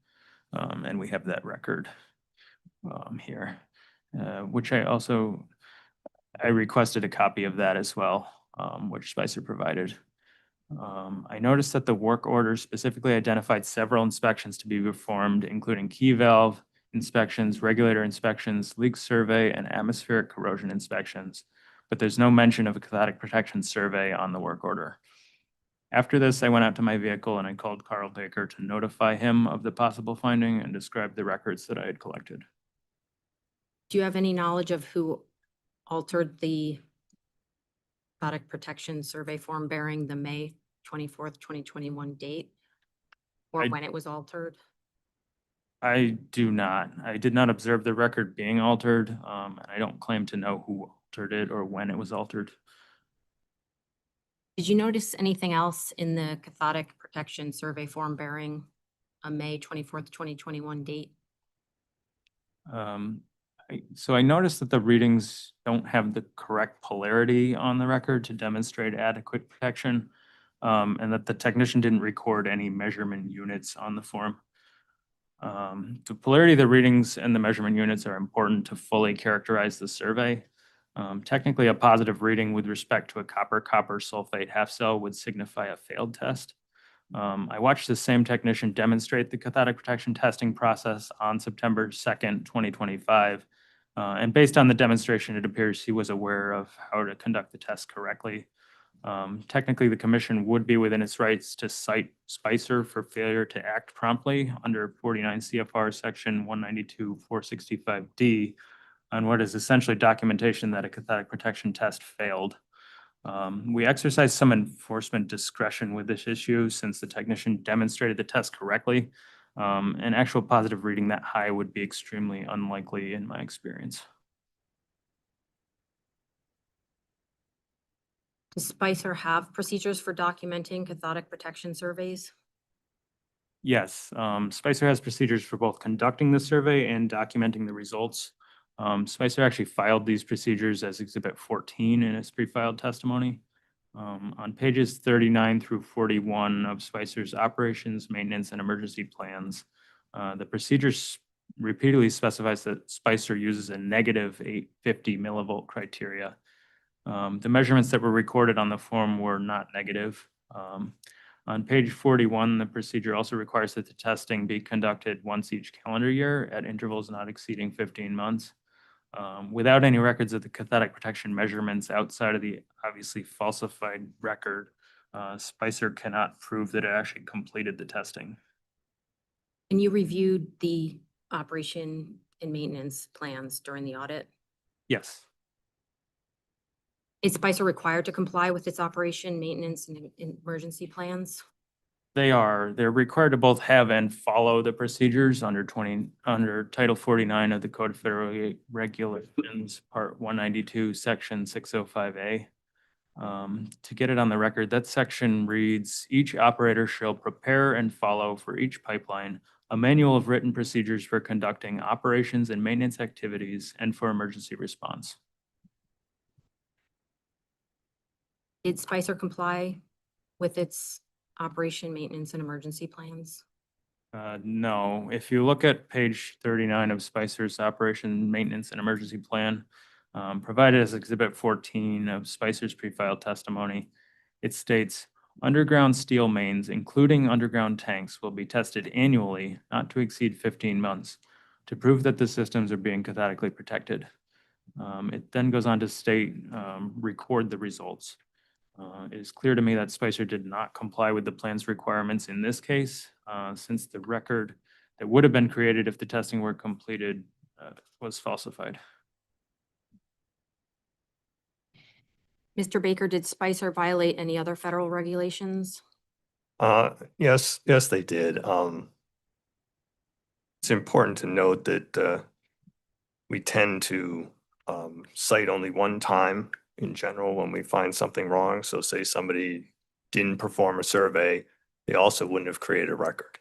And we have that record here, which I requested a copy of that as well, which Spicer provided. I noticed that the work order specifically identified several inspections to be performed, including key valve inspections, regulator inspections, leak survey, and atmospheric corrosion inspections, but there's no mention of a cathodic protection survey on the work order. After this, I went out to my vehicle and I called Carl Baker to notify him of the possible finding and describe the records that I had collected. Do you have any knowledge of who altered the cathodic protection survey form bearing the May 24th, 2021 date? Or when it was altered? I do not. I did not observe the record being altered, and I don't claim to know who altered it or when it was altered. Did you notice anything else in the cathodic protection survey form bearing a May 24th, 2021 date? So I noticed that the readings don't have the correct polarity on the record to demonstrate adequate protection, and that the technician didn't record any measurement units on the form. The polarity of the readings and the measurement units are important to fully characterize the survey. Technically, a positive reading with respect to a copper sulfate half cell would signify a failed test. I watched the same technician demonstrate the cathodic protection testing process on September 2nd, 2025. And based on the demonstration, it appears he was aware of how to conduct the test correctly. Technically, the commission would be within its rights to cite Spicer for failure to act promptly under 49 CFR section 192-465D on what is essentially documentation that a cathodic protection test failed. We exercised some enforcement discretion with this issue since the technician demonstrated the test correctly. An actual positive reading that high would be extremely unlikely in my experience. Does Spicer have procedures for documenting cathodic protection surveys? Yes, Spicer has procedures for both conducting the survey and documenting the results. Spicer actually filed these procedures as Exhibit 14 in its pre-filed testimony. On pages 39 through 41 of Spicer's operations, maintenance, and emergency plans, the procedures repeatedly specifies that Spicer uses a negative 850 millivolt criteria. The measurements that were recorded on the form were not negative. On page 41, the procedure also requires that the testing be conducted once each calendar year at intervals not exceeding 15 months. Without any records of the cathodic protection measurements outside of the obviously falsified record, Spicer cannot prove that it actually completed the testing. And you reviewed the operation and maintenance plans during the audit? Yes, Is Spicer required to comply with its operation, maintenance, and emergency plans? they're required to both have and follow the procedures under Title 49 of the Code of Federal Regulations, Part 192, Section 605A. To get it on the record, that section reads, each operator shall prepare and follow for each pipeline a manual of written procedures for conducting operations and maintenance activities and for emergency response. Did Spicer comply with its operation, maintenance, and emergency plans? No, if you look at page 39 of Spicer's operation, maintenance, and emergency plan, provided as Exhibit 14 of Spicer's pre-filed testimony, it states, underground steel mains, including underground tanks, will be tested annually, not to exceed 15 months, to prove that the systems are being cathodically protected. It then goes on to state, record the results. It is clear to me that Spicer did not comply with the plan's requirements in this case, since the record that would have been created if the testing were completed was falsified. Mr. Baker, did Spicer violate any other federal regulations? Yes, they did. It's important to note that we tend to cite only one time in general when we find something wrong. So say somebody didn't perform a survey, they also wouldn't have created a record.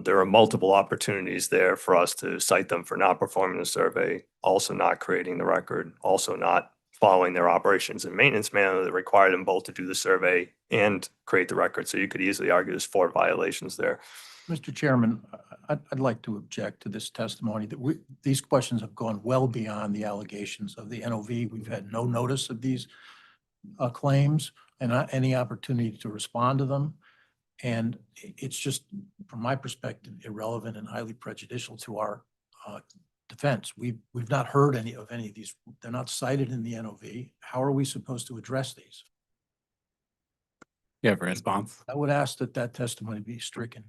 There are multiple opportunities there for us to cite them for not performing the survey, also not creating the record, also not following their operations and maintenance manual that require them both to do the survey and create the record. So you could easily argue there's 4 violations there. Mr. Chairman, I'd like to object to this testimony that these questions have gone well beyond the allegations of the NOV. We've had no notice of these claims and not any opportunity to respond to them. And it's just, from my perspective, irrelevant and highly prejudicial to our defense. We've not heard any of these. They're not cited in the NOV. How are we supposed to address these? You have a response? I would ask that that testimony be stricken.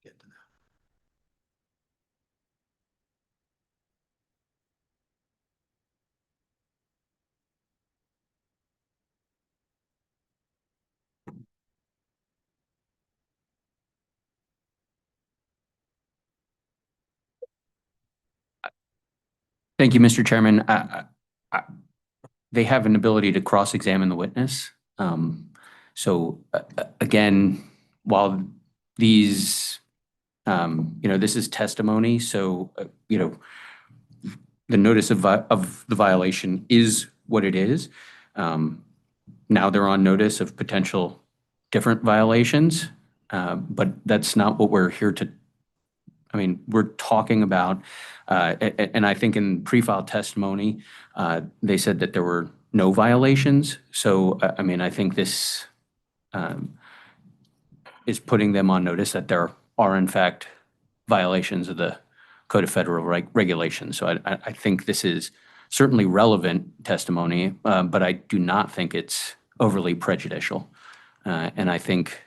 Get to that. Thank you, Mr. Chairman. They have an ability to cross-examine the witness. So again, while these, this is testimony, so, the notice of the violation is what it is. Now they're on notice of potential different violations, but that's not what we're here to, we're talking about, and I think in pre-file testimony, they said that there were no violations. So, I think this is putting them on notice that there are in fact violations of the Code of Federal Regulations. So I think this is certainly relevant testimony, but I do not think it's overly prejudicial. And I think,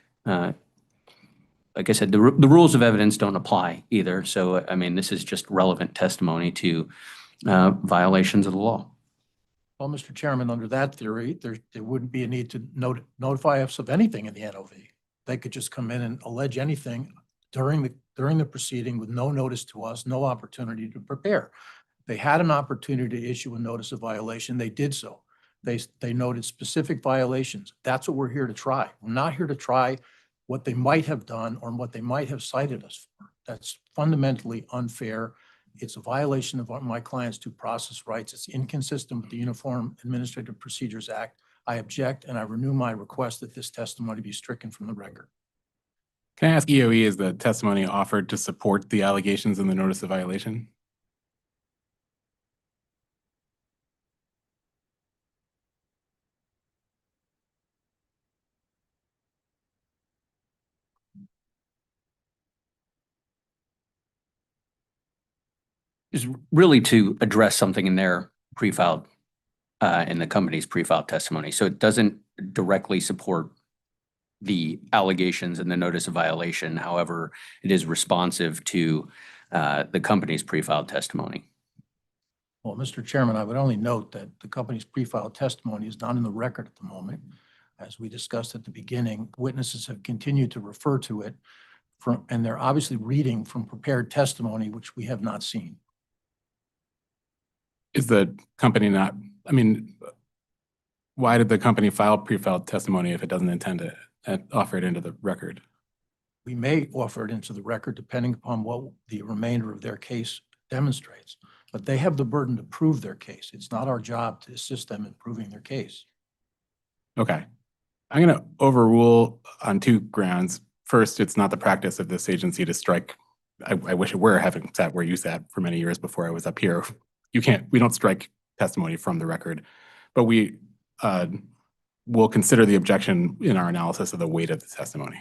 like I said, the rules of evidence don't apply either. So, this is just relevant testimony to violations of the law. Well, Mr. Chairman, under that theory, there wouldn't be a need to notify us of anything in the NOV. They could just come in and allege anything during the proceeding with no notice to us, no opportunity to prepare. They had an opportunity to issue a notice of violation. They did so. They noted specific violations. That's what we're here to try. We're not here to try what they might have done or what they might have cited us for. That's fundamentally unfair. It's a violation of my client's due process rights. It's inconsistent with the Uniform Administrative Procedures Act. I object and I renew my request that this testimony be stricken from the record. Can I ask EOE, is the testimony offered to support the allegations in the notice of violation? Is really to address something in their pre-filed, in the company's pre-filed testimony. So it doesn't directly support the allegations in the notice of violation. However, it is responsive to the company's pre-filed testimony. Well, Mr. Chairman, I would only note that the company's pre-filed testimony is not in the record at the moment. As we discussed at the beginning, witnesses have continued to refer to it and they're obviously reading from prepared testimony, which we have not seen. Is the company not, why did the company file pre-filed testimony if it doesn't intend to offer it into the record? We may offer it into the record depending upon what the remainder of their case demonstrates, but they have the burden to prove their case. It's not our job to assist them in proving their case. Okay. I'm going to overrule on two grounds. First, it's not the practice of this agency to strike. I wish it were, having sat where you sat for many years before I was up here. We don't strike testimony from the record, but we will consider the objection in our analysis of the weight of the testimony.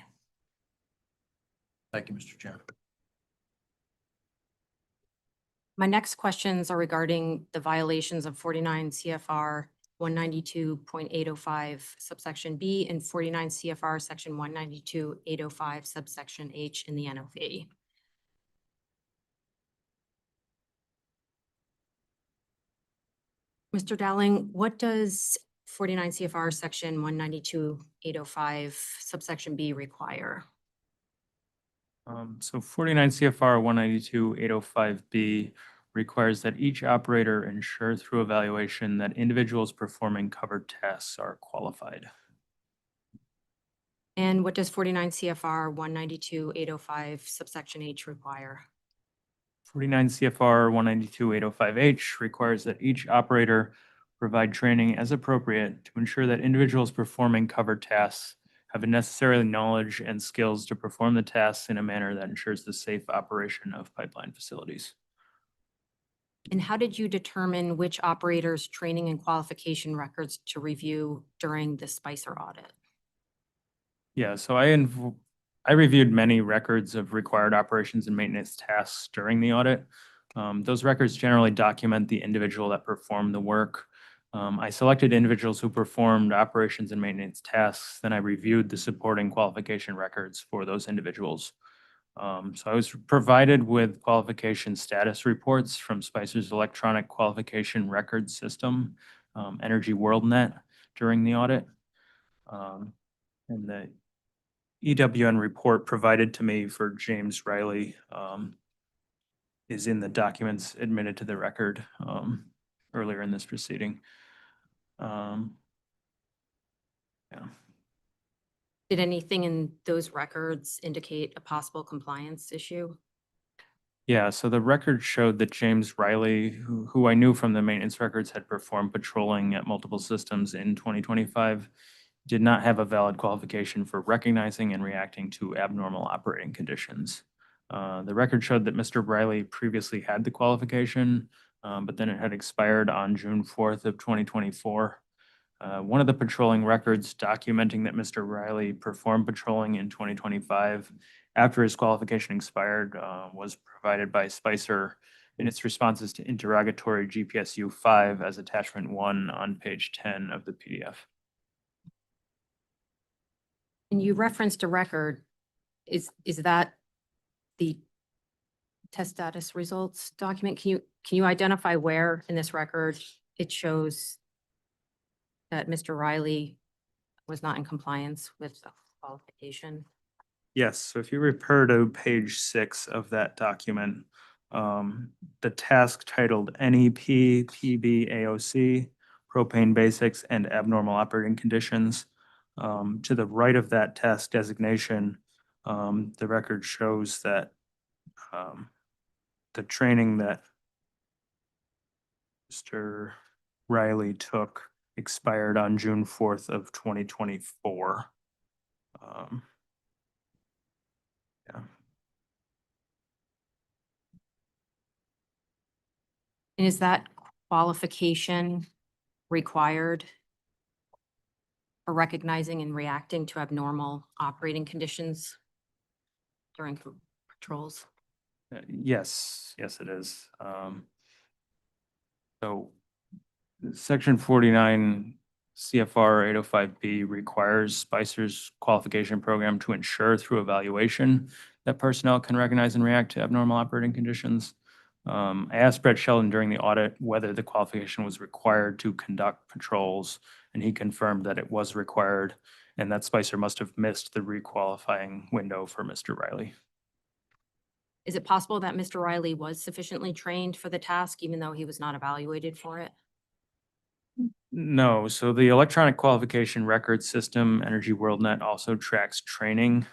Thank you, Mr. Chairman. My next questions are regarding the violations of 49 CFR 192.805 subsection B and 49 CFR section 192.805 subsection H in the NOV. Mr. Dowling, what does 49 CFR section 192.805 subsection B require? So 49 CFR 192.805B requires that each operator ensure through evaluation that individuals performing covered tasks are qualified. And what does 49 CFR 192.805 subsection H require? 49 CFR 192.805H requires that each operator provide training as appropriate to ensure that individuals performing covered tasks have the necessary knowledge and skills to perform the tasks in a manner that ensures the safe operation of pipeline facilities. And how did you determine which operators' training and qualification records to review during the Spicer audit? Yeah, so I reviewed many records of required operations and maintenance tasks during the audit. Those records generally document the individual that performed the work. I selected individuals who performed operations and maintenance tasks, then I reviewed the supporting qualification records for those individuals. So I was provided with qualification status reports from Spicer's electronic qualification record system, Energy WorldNet, during the audit. And the EWN report provided to me for James Riley is in the documents admitted to the record earlier in this proceeding. Yeah. Did anything in those records indicate a possible compliance issue? Yeah, so the record showed that James Riley, who I knew from the maintenance records had performed patrolling at multiple systems in 2025, did not have a valid qualification for recognizing and reacting to abnormal operating conditions. The record showed that Mr. Riley previously had the qualification, but then it had expired on June 4th of 2024. One of the patrolling records documenting that Mr. Riley performed patrolling in 2025 after his qualification expired was provided by Spicer in its responses to interrogatory GPSU 5 as attachment 1 on page 10 of the PDF. And you referenced a record. Is that the test status results document? Can you identify where in this record it shows that Mr. Riley was not in compliance with the qualification? Yes, so if you refer to page 6 of that document, the task titled NEP PBAOC, propane basics and abnormal operating conditions. To the right of that task designation, the record shows that the training that Mr. Riley took expired on June 4th of 2024. Yeah. And is that qualification required for recognizing and reacting to abnormal operating conditions during patrols? Yes, it is. So section 49 CFR 805B requires Spicer's qualification program to ensure through evaluation that personnel can recognize and react to abnormal operating conditions. I asked Brett Sheldon during the audit whether the qualification was required to conduct patrols, and he confirmed that it was required and that Spicer must have missed the requalifying window for Mr. Riley. Is it possible that Mr. Riley was sufficiently trained for the task, even though he was not evaluated for it? No, so the electronic qualification record system, Energy WorldNet, also tracks training.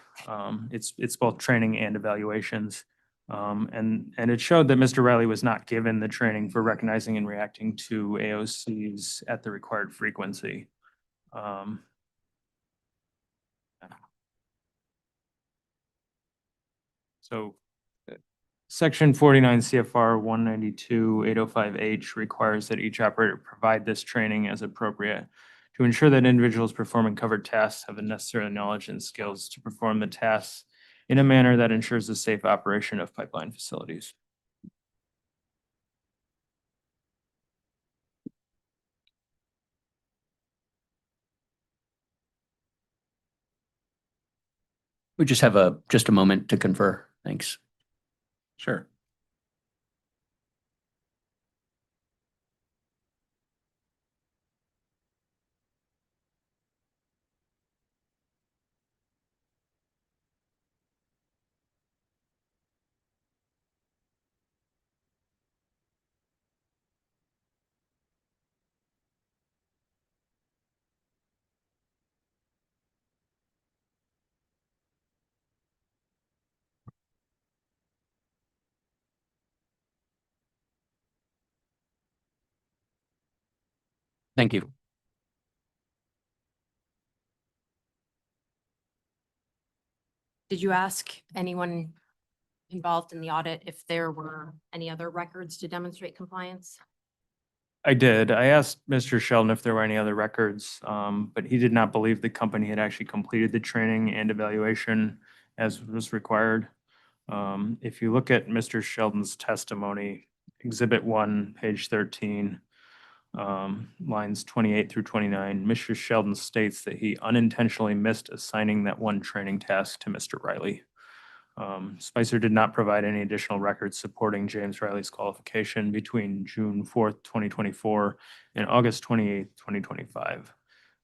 It's both training and evaluations. And it showed that Mr. Riley was not given the training for recognizing and reacting to AOCs at the required frequency. So Section 49 CFR 192-805H requires that each operator provide this training as appropriate to ensure that individuals performing covered tasks have the necessary knowledge and skills to perform the tasks in a manner that ensures the safe operation of pipeline facilities. We just have just a moment to confer. Thanks. Sure. Thank you. Did you ask anyone involved in the audit if there were any other records to demonstrate compliance? I did. I asked Mr. Sheldon if there were any other records, but he did not believe the company had actually completed the training and evaluation as was required. If you look at Mr. Sheldon's testimony, Exhibit 1, page 13, lines 28 through 29, Mr. Sheldon states that he unintentionally missed assigning that one training task to Mr. Riley. Spicer did not provide any additional records supporting James Riley's qualification between June 4th, 2024 and August 28th, 2025.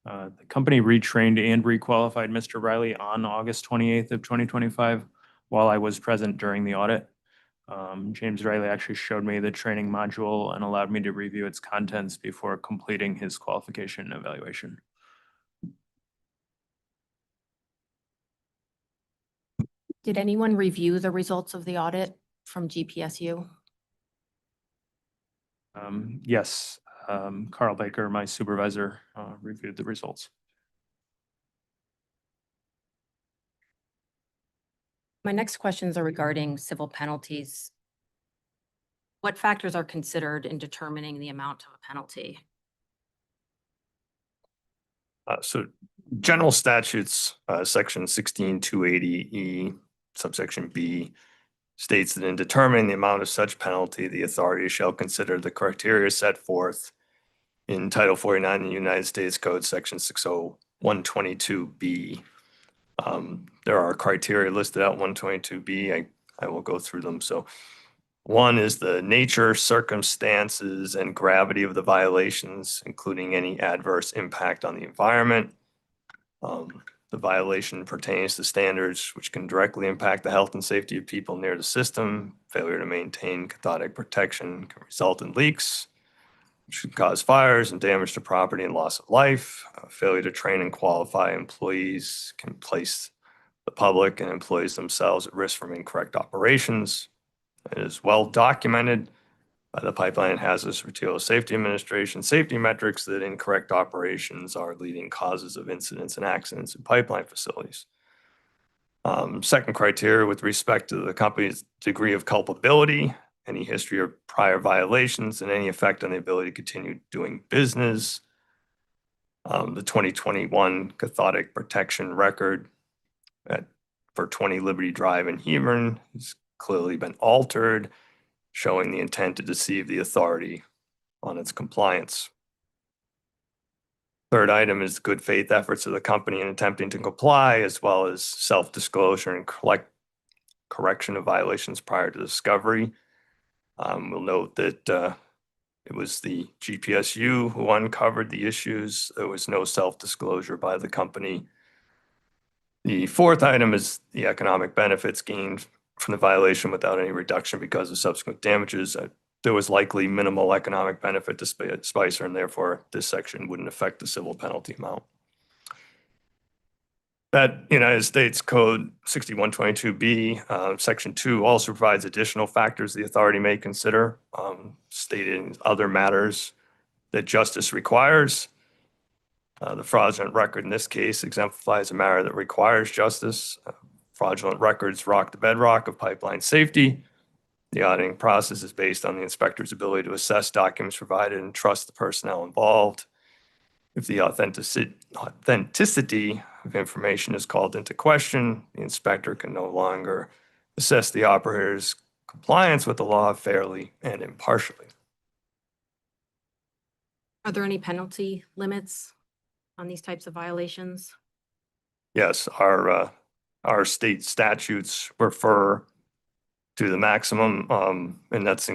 The company retrained and requalified Mr. Riley on August 28th of 2025 while I was present during the audit. James Riley actually showed me the training module and allowed me to review its contents before completing his qualification evaluation. Did anyone review the results of the audit from GPSU? Yes, Carl Baker, my supervisor, reviewed the results. My next questions are regarding civil penalties. What factors are considered in determining the amount of a penalty? So general statutes, section 16280E, subsection B, states that in determining the amount of such penalty, the authority shall consider the criteria set forth in Title 49 of the United States Code, section 60122B. There are criteria listed out 122B. I will go through them. So one is the nature, circumstances, and gravity of the violations, including any adverse impact on the environment. The violation pertains to standards which can directly impact the health and safety of people near the system. Failure to maintain cathodic protection can result in leaks, which could cause fires and damage to property and loss of life. Failure to train and qualify employees can place the public and employees themselves at risk from incorrect operations. It is well documented by the Pipeline and Hazardous Materials Safety Administration safety metrics that incorrect operations are leading causes of incidents and accidents in pipeline facilities. Second criteria with respect to the company's degree of culpability, any history of prior violations, and any effect on the ability to continue doing business. The 2021 cathodic protection record for 20 Liberty Drive in Hebron has clearly been altered, showing the intent to deceive the authority on its compliance. Third item is good faith efforts of the company in attempting to comply, as well as self-disclosure and correction of violations prior to discovery. We'll note that it was the GPSU who uncovered the issues. There was no self-disclosure by the company. The fourth item is the economic benefits gained from the violation without any reduction because of subsequent damages. There was likely minimal economic benefit to Spicer, and therefore this section wouldn't affect the civil penalty amount. That United States Code 6122B, Section 2 also provides additional factors the authority may consider, stated in other matters that justice requires. The fraudulent record in this case exemplifies a matter that requires justice. Fraudulent records rock the bedrock of pipeline safety. The auditing process is based on the inspector's ability to assess documents provided and trust the personnel involved. If the authenticity of information is called into question, the inspector can no longer assess the operator's compliance with the law fairly and impartially. Are there any penalty limits on these types of violations? Yes, our state statutes refer to the maximum, and that's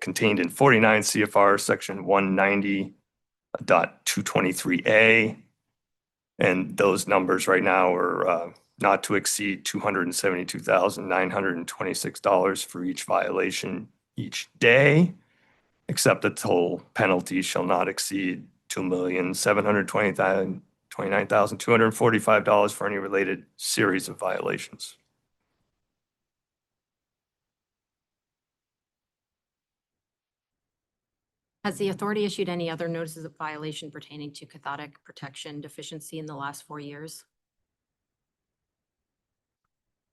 contained in 49 CFR section 190.223A. And those numbers right now are not to exceed $272,926 for each violation each day, except the total penalty shall not exceed $2,729,245 for any related series of violations. Has the authority issued any other notices of violation pertaining to cathodic protection deficiency in the last 4 years?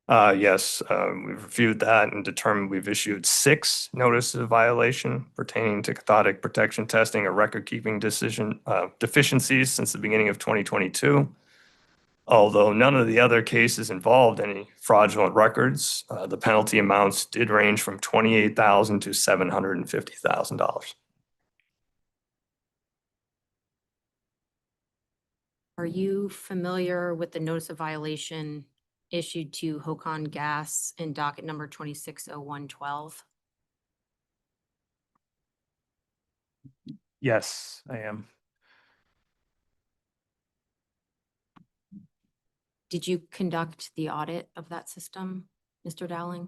Yes, we've reviewed that and determined we've issued 6 notices of violation pertaining to cathodic protection testing or record-keeping deficiencies since the beginning of 2022. Although none of the other cases involved any fraudulent records, the penalty amounts did range from $28,000 to $750,000. Are you familiar with the notice of violation issued to Hocon Gas in docket number 260112? Yes, I am. Did you conduct the audit of that system, Mr. Dowling?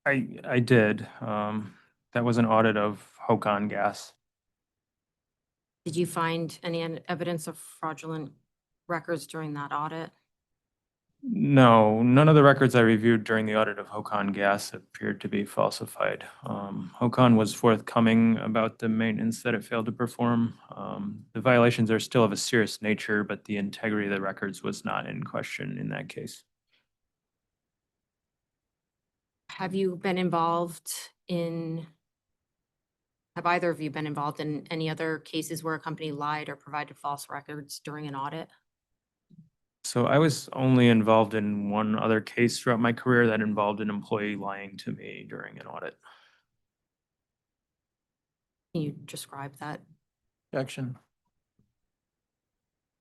I did. That was an audit of Hokan Gas. Did you find any evidence of fraudulent records during that audit? No, none of the records I reviewed during the audit of Hokan Gas appeared to be falsified. Hokan was forthcoming about the maintenance that it failed to perform. The violations are still of a serious nature, but the integrity of the records was not in question in that case. Have either of you been involved in any other cases where a company lied or provided false records during an audit? So I was only involved in one other case throughout my career that involved an employee lying to me during an audit. Can you describe that? Objection.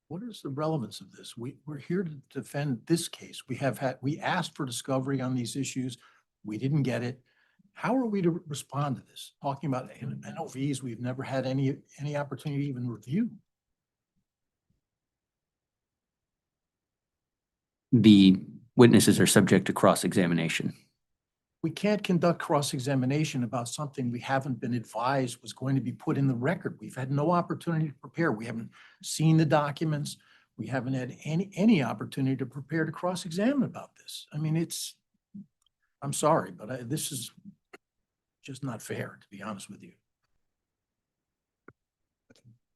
What is the relevance of this? We're here to defend this case. We asked for discovery on these issues. We didn't get it. How are we to respond to this? Talking about NOVs we've never had any opportunity to even review. The witnesses are subject to cross-examination. We can't conduct cross-examination about something we haven't been advised was going to be put in the record. We've had no opportunity to prepare. We haven't seen the documents. We haven't had any opportunity to prepare to cross-examine about this. I mean, I'm sorry, but this is just not fair, to be honest with you.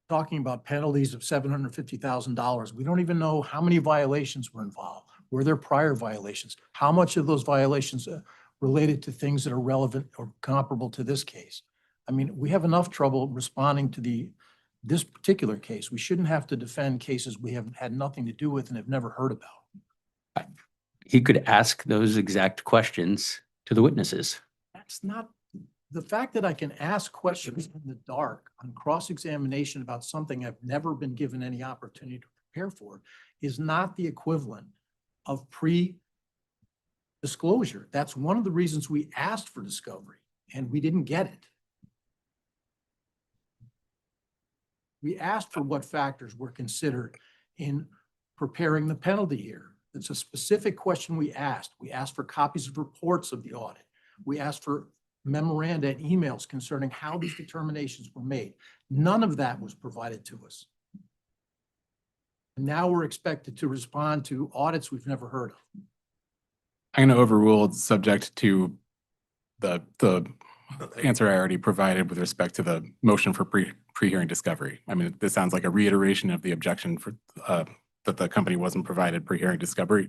Talking about penalties of $750,000. We don't even know how many violations were involved. Were there prior violations? How much of those violations related to things that are relevant or comparable to this case? I mean, we have enough trouble responding to this particular case. We shouldn't have to defend cases we have had nothing to do with and have never heard about. He could ask those exact questions to the witnesses. That's not, the fact that I can ask questions in the dark on cross-examination about something I've never been given any opportunity to prepare for is not the equivalent of pre-disclosure. That's one of the reasons we asked for discovery and we didn't get it. We asked for what factors were considered in preparing the penalty here. It's a specific question we asked. We asked for copies of reports of the audit. We asked for memoranda and emails concerning how these determinations were made. None of that was provided to us. And now we're expected to respond to audits we've never heard of. I'm going to overrule subject to the answer I already provided with respect to the motion for pre-hearing discovery. I mean, this sounds like a reiteration of the objection for that the company wasn't provided pre-hearing discovery.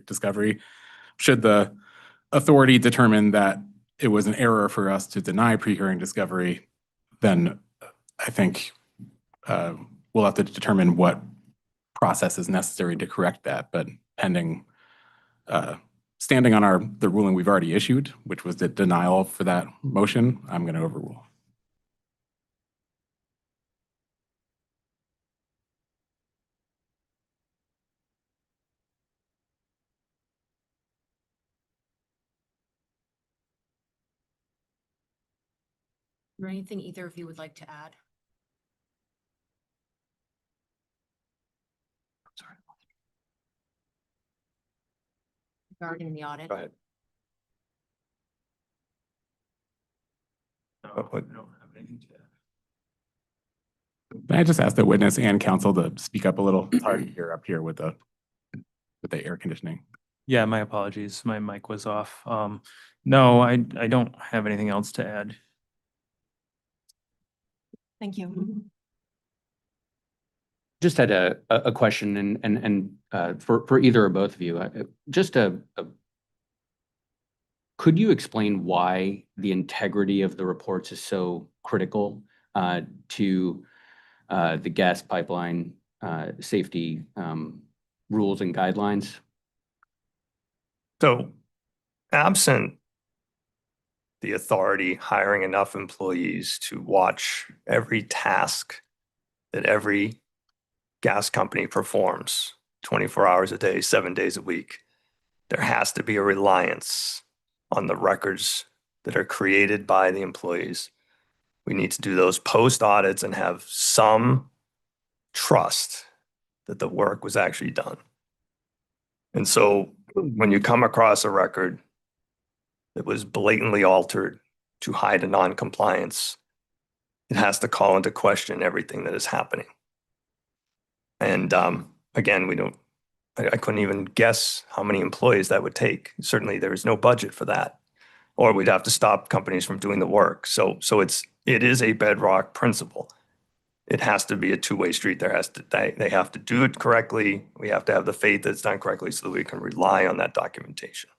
Should the authority determine that it was an error for us to deny pre-hearing discovery, then I think we'll have to determine what process is necessary to correct that. But pending standing on the ruling we've already issued, which was the denial for that motion, I'm going to overrule. Is there anything either of you would like to add? Regarding the audit? Go ahead. No, what- I don't have anything to add. May I just ask the witness and counsel to speak up a little? It's hard to hear up here with the air conditioning. Yeah, my apologies. My mic was off. No, I don't have anything else to add. Thank you. Just had a question and for either or both of you, could you explain why the integrity of the reports is so critical to the gas pipeline safety rules and guidelines? So absent the authority hiring enough employees to watch every task that every gas company performs 24 hours a day, 7 days a week, there has to be a reliance on the records that are created by the employees. We need to do those post audits and have some trust that the work was actually done. And so when you come across a record that was blatantly altered to hide a non-compliance, it has to call into question everything that is happening. And again, I couldn't even guess how many employees that would take. Certainly, there is no budget for that, or we'd have to stop companies from doing the work. So it is a bedrock principle. It has to be a two-way street. They have to do it correctly. We have to have the faith that it's done correctly so that we can rely on that documentation.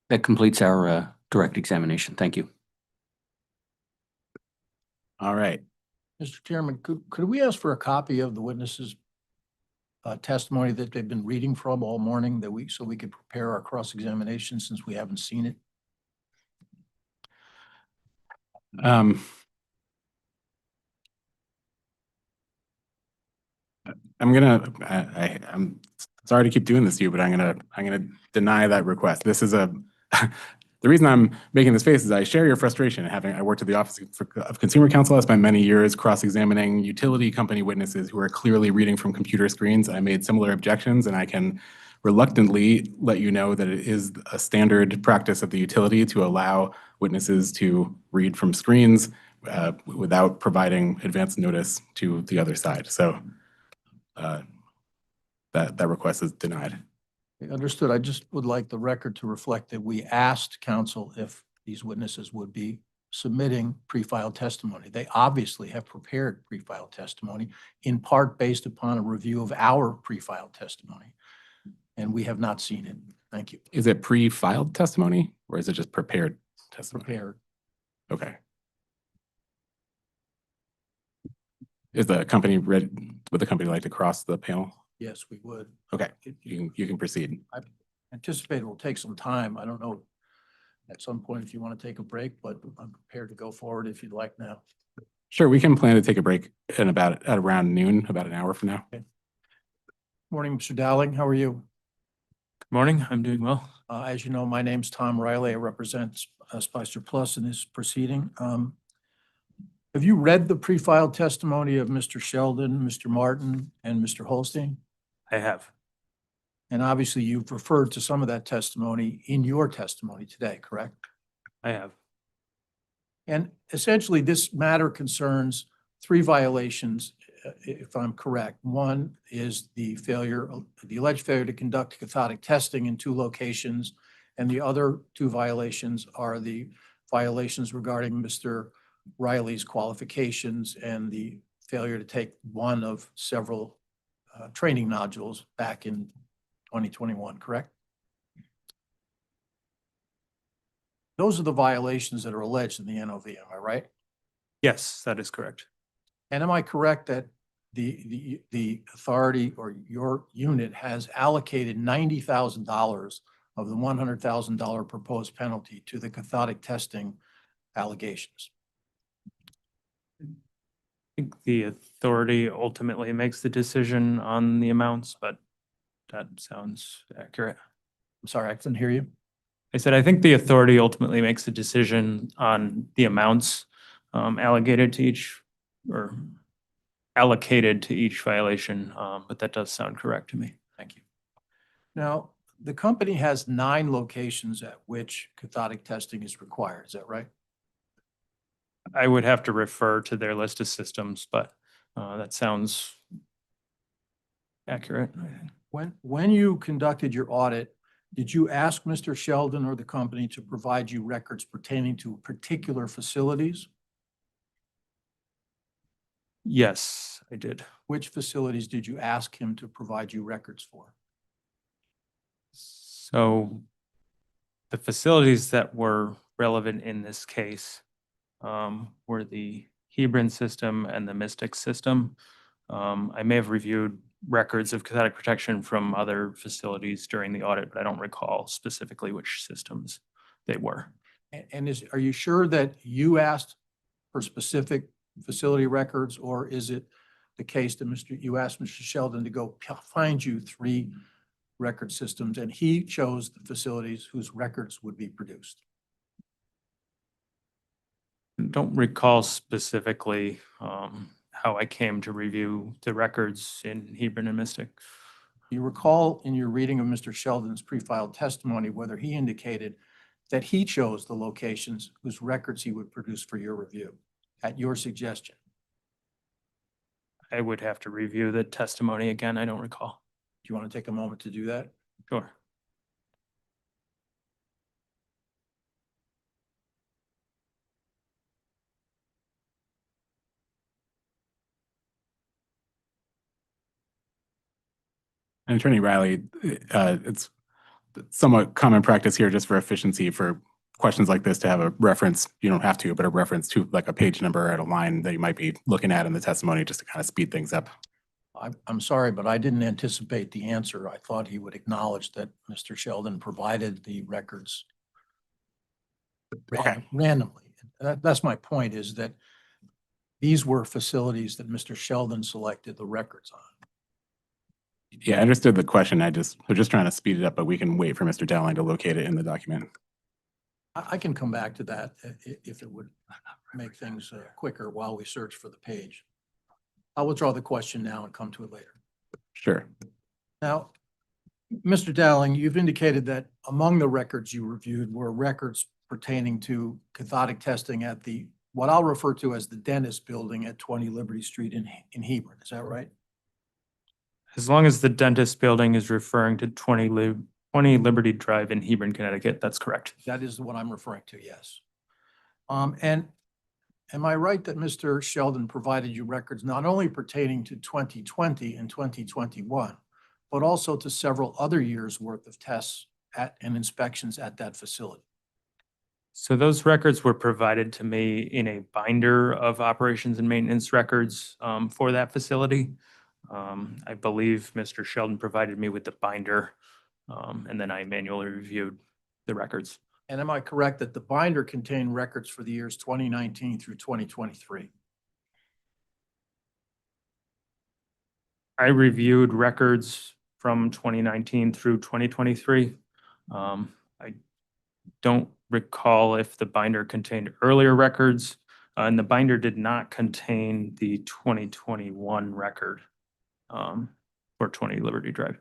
That completes our direct examination. Thank you. All right. Mr. Chairman, could we ask for a copy of the witnesses' testimony that they've been reading from all morning so we could prepare our cross-examination since we haven't seen it? I'm sorry to keep doing this to you, but I'm gonna deny that request. This is the reason I'm making this face is I share your frustration. I worked at the Office of Consumer Counsel. I spent many years cross-examining utility company witnesses who are clearly reading from computer screens. I made similar objections, and I can reluctantly let you know that it is a standard practice of the utility to allow witnesses to read from screens without providing advance notice to the other side. So that request is denied. Understood. I just would like the record to reflect that we asked counsel if these witnesses would be submitting pre-filed testimony. They obviously have prepared pre-filed testimony, in part based upon a review of our pre-filed testimony, and we have not seen it. Thank you. Is it pre-filed testimony or is it just prepared testimony? Prepared. Okay. Is the company ready? Would the company like to cross the panel? Yes, we would. Okay, you can proceed. I anticipate it will take some time. I don't know at some point if you want to take a break, but I'm prepared to go forward if you'd like now. Sure, we can plan to take a break at around noon, about an hour from now. Morning, Mr. Dowling. How are you? Good morning. I'm doing well. As you know, my name's Tom Riley. I represent Spicer Plus in this proceeding. Have you read the pre-filed testimony of Mr. Sheldon, Mr. Martin, and Mr. Holstein? I have. And obviously you've referred to some of that testimony in your testimony today, correct? I have. And essentially this matter concerns three violations, if I'm correct. One is the alleged failure to conduct cathodic testing in 2 locations. And the other 2 violations are the violations regarding Mr. Riley's qualifications and the failure to take one of several training nodules back in 2021, correct? Those are the violations that are alleged in the NOV, am I right? Yes, that is correct. And am I correct that the authority or your unit has allocated $90,000 of the $100,000 proposed penalty to the cathodic testing allegations? I think the authority ultimately makes the decision on the amounts, but that sounds accurate. I'm sorry, I couldn't hear you. I said, I think the authority ultimately makes the decision on the amounts allocated to each violation, but that does sound correct to me. Thank you. Now, the company has 9 locations at which cathodic testing is required. Is that right? I would have to refer to their list of systems, but that sounds accurate. When you conducted your audit, did you ask Mr. Sheldon or the company to provide you records pertaining to particular facilities? Yes, I did. Which facilities did you ask him to provide you records for? So the facilities that were relevant in this case were the Hebron system and the Mystic system. I may have reviewed records of cathodic protection from other facilities during the audit, but I don't recall specifically which systems they were. And are you sure that you asked for specific facility records, or is it the case that you asked Mr. Sheldon to go find you 3 record systems and he chose the facilities whose records would be produced? Don't recall specifically how I came to review the records in Hebron and Mystic. You recall in your reading of Mr. Sheldon's pre-filed testimony, whether he indicated that he chose the locations whose records he would produce for your review at your suggestion? I would have to review the testimony again. I don't recall. Do you want to take a moment to do that? Sure. And Attorney Riley, it's somewhat common practice here just for efficiency for questions like this to have a reference. You don't have to, but a reference to like a page number at a line that you might be looking at in the testimony just to kind of speed things up. I'm sorry, but I didn't anticipate the answer. I thought he would acknowledge that Mr. Sheldon provided the records Okay. randomly. That's my point, is that these were facilities that Mr. Sheldon selected the records on. Yeah, I understood the question. We're just trying to speed it up, but we can wait for Mr. Dowling to locate it in the document. I can come back to that if it would make things quicker while we search for the page. I'll withdraw the question now and come to it later. Sure. Now, Mr. Dowling, you've indicated that among the records you reviewed were records pertaining to cathodic testing at what I'll refer to as the dentist building at 20 Liberty Street in Hebron. Is that right? As long as the dentist building is referring to 20 Liberty Drive in Hebron, Connecticut, that's correct. That is what I'm referring to, yes. And am I right that Mr. Sheldon provided you records not only pertaining to 2020 and 2021, but also to several other years' worth of tests and inspections at that facility? So those records were provided to me in a binder of operations and maintenance records for that facility. I believe Mr. Sheldon provided me with the binder, and then I manually reviewed the records. And am I correct that the binder contained records for the years 2019 through 2023? I reviewed records from 2019 through 2023. I don't recall if the binder contained earlier records, and the binder did not contain the 2021 record for 20 Liberty Drive.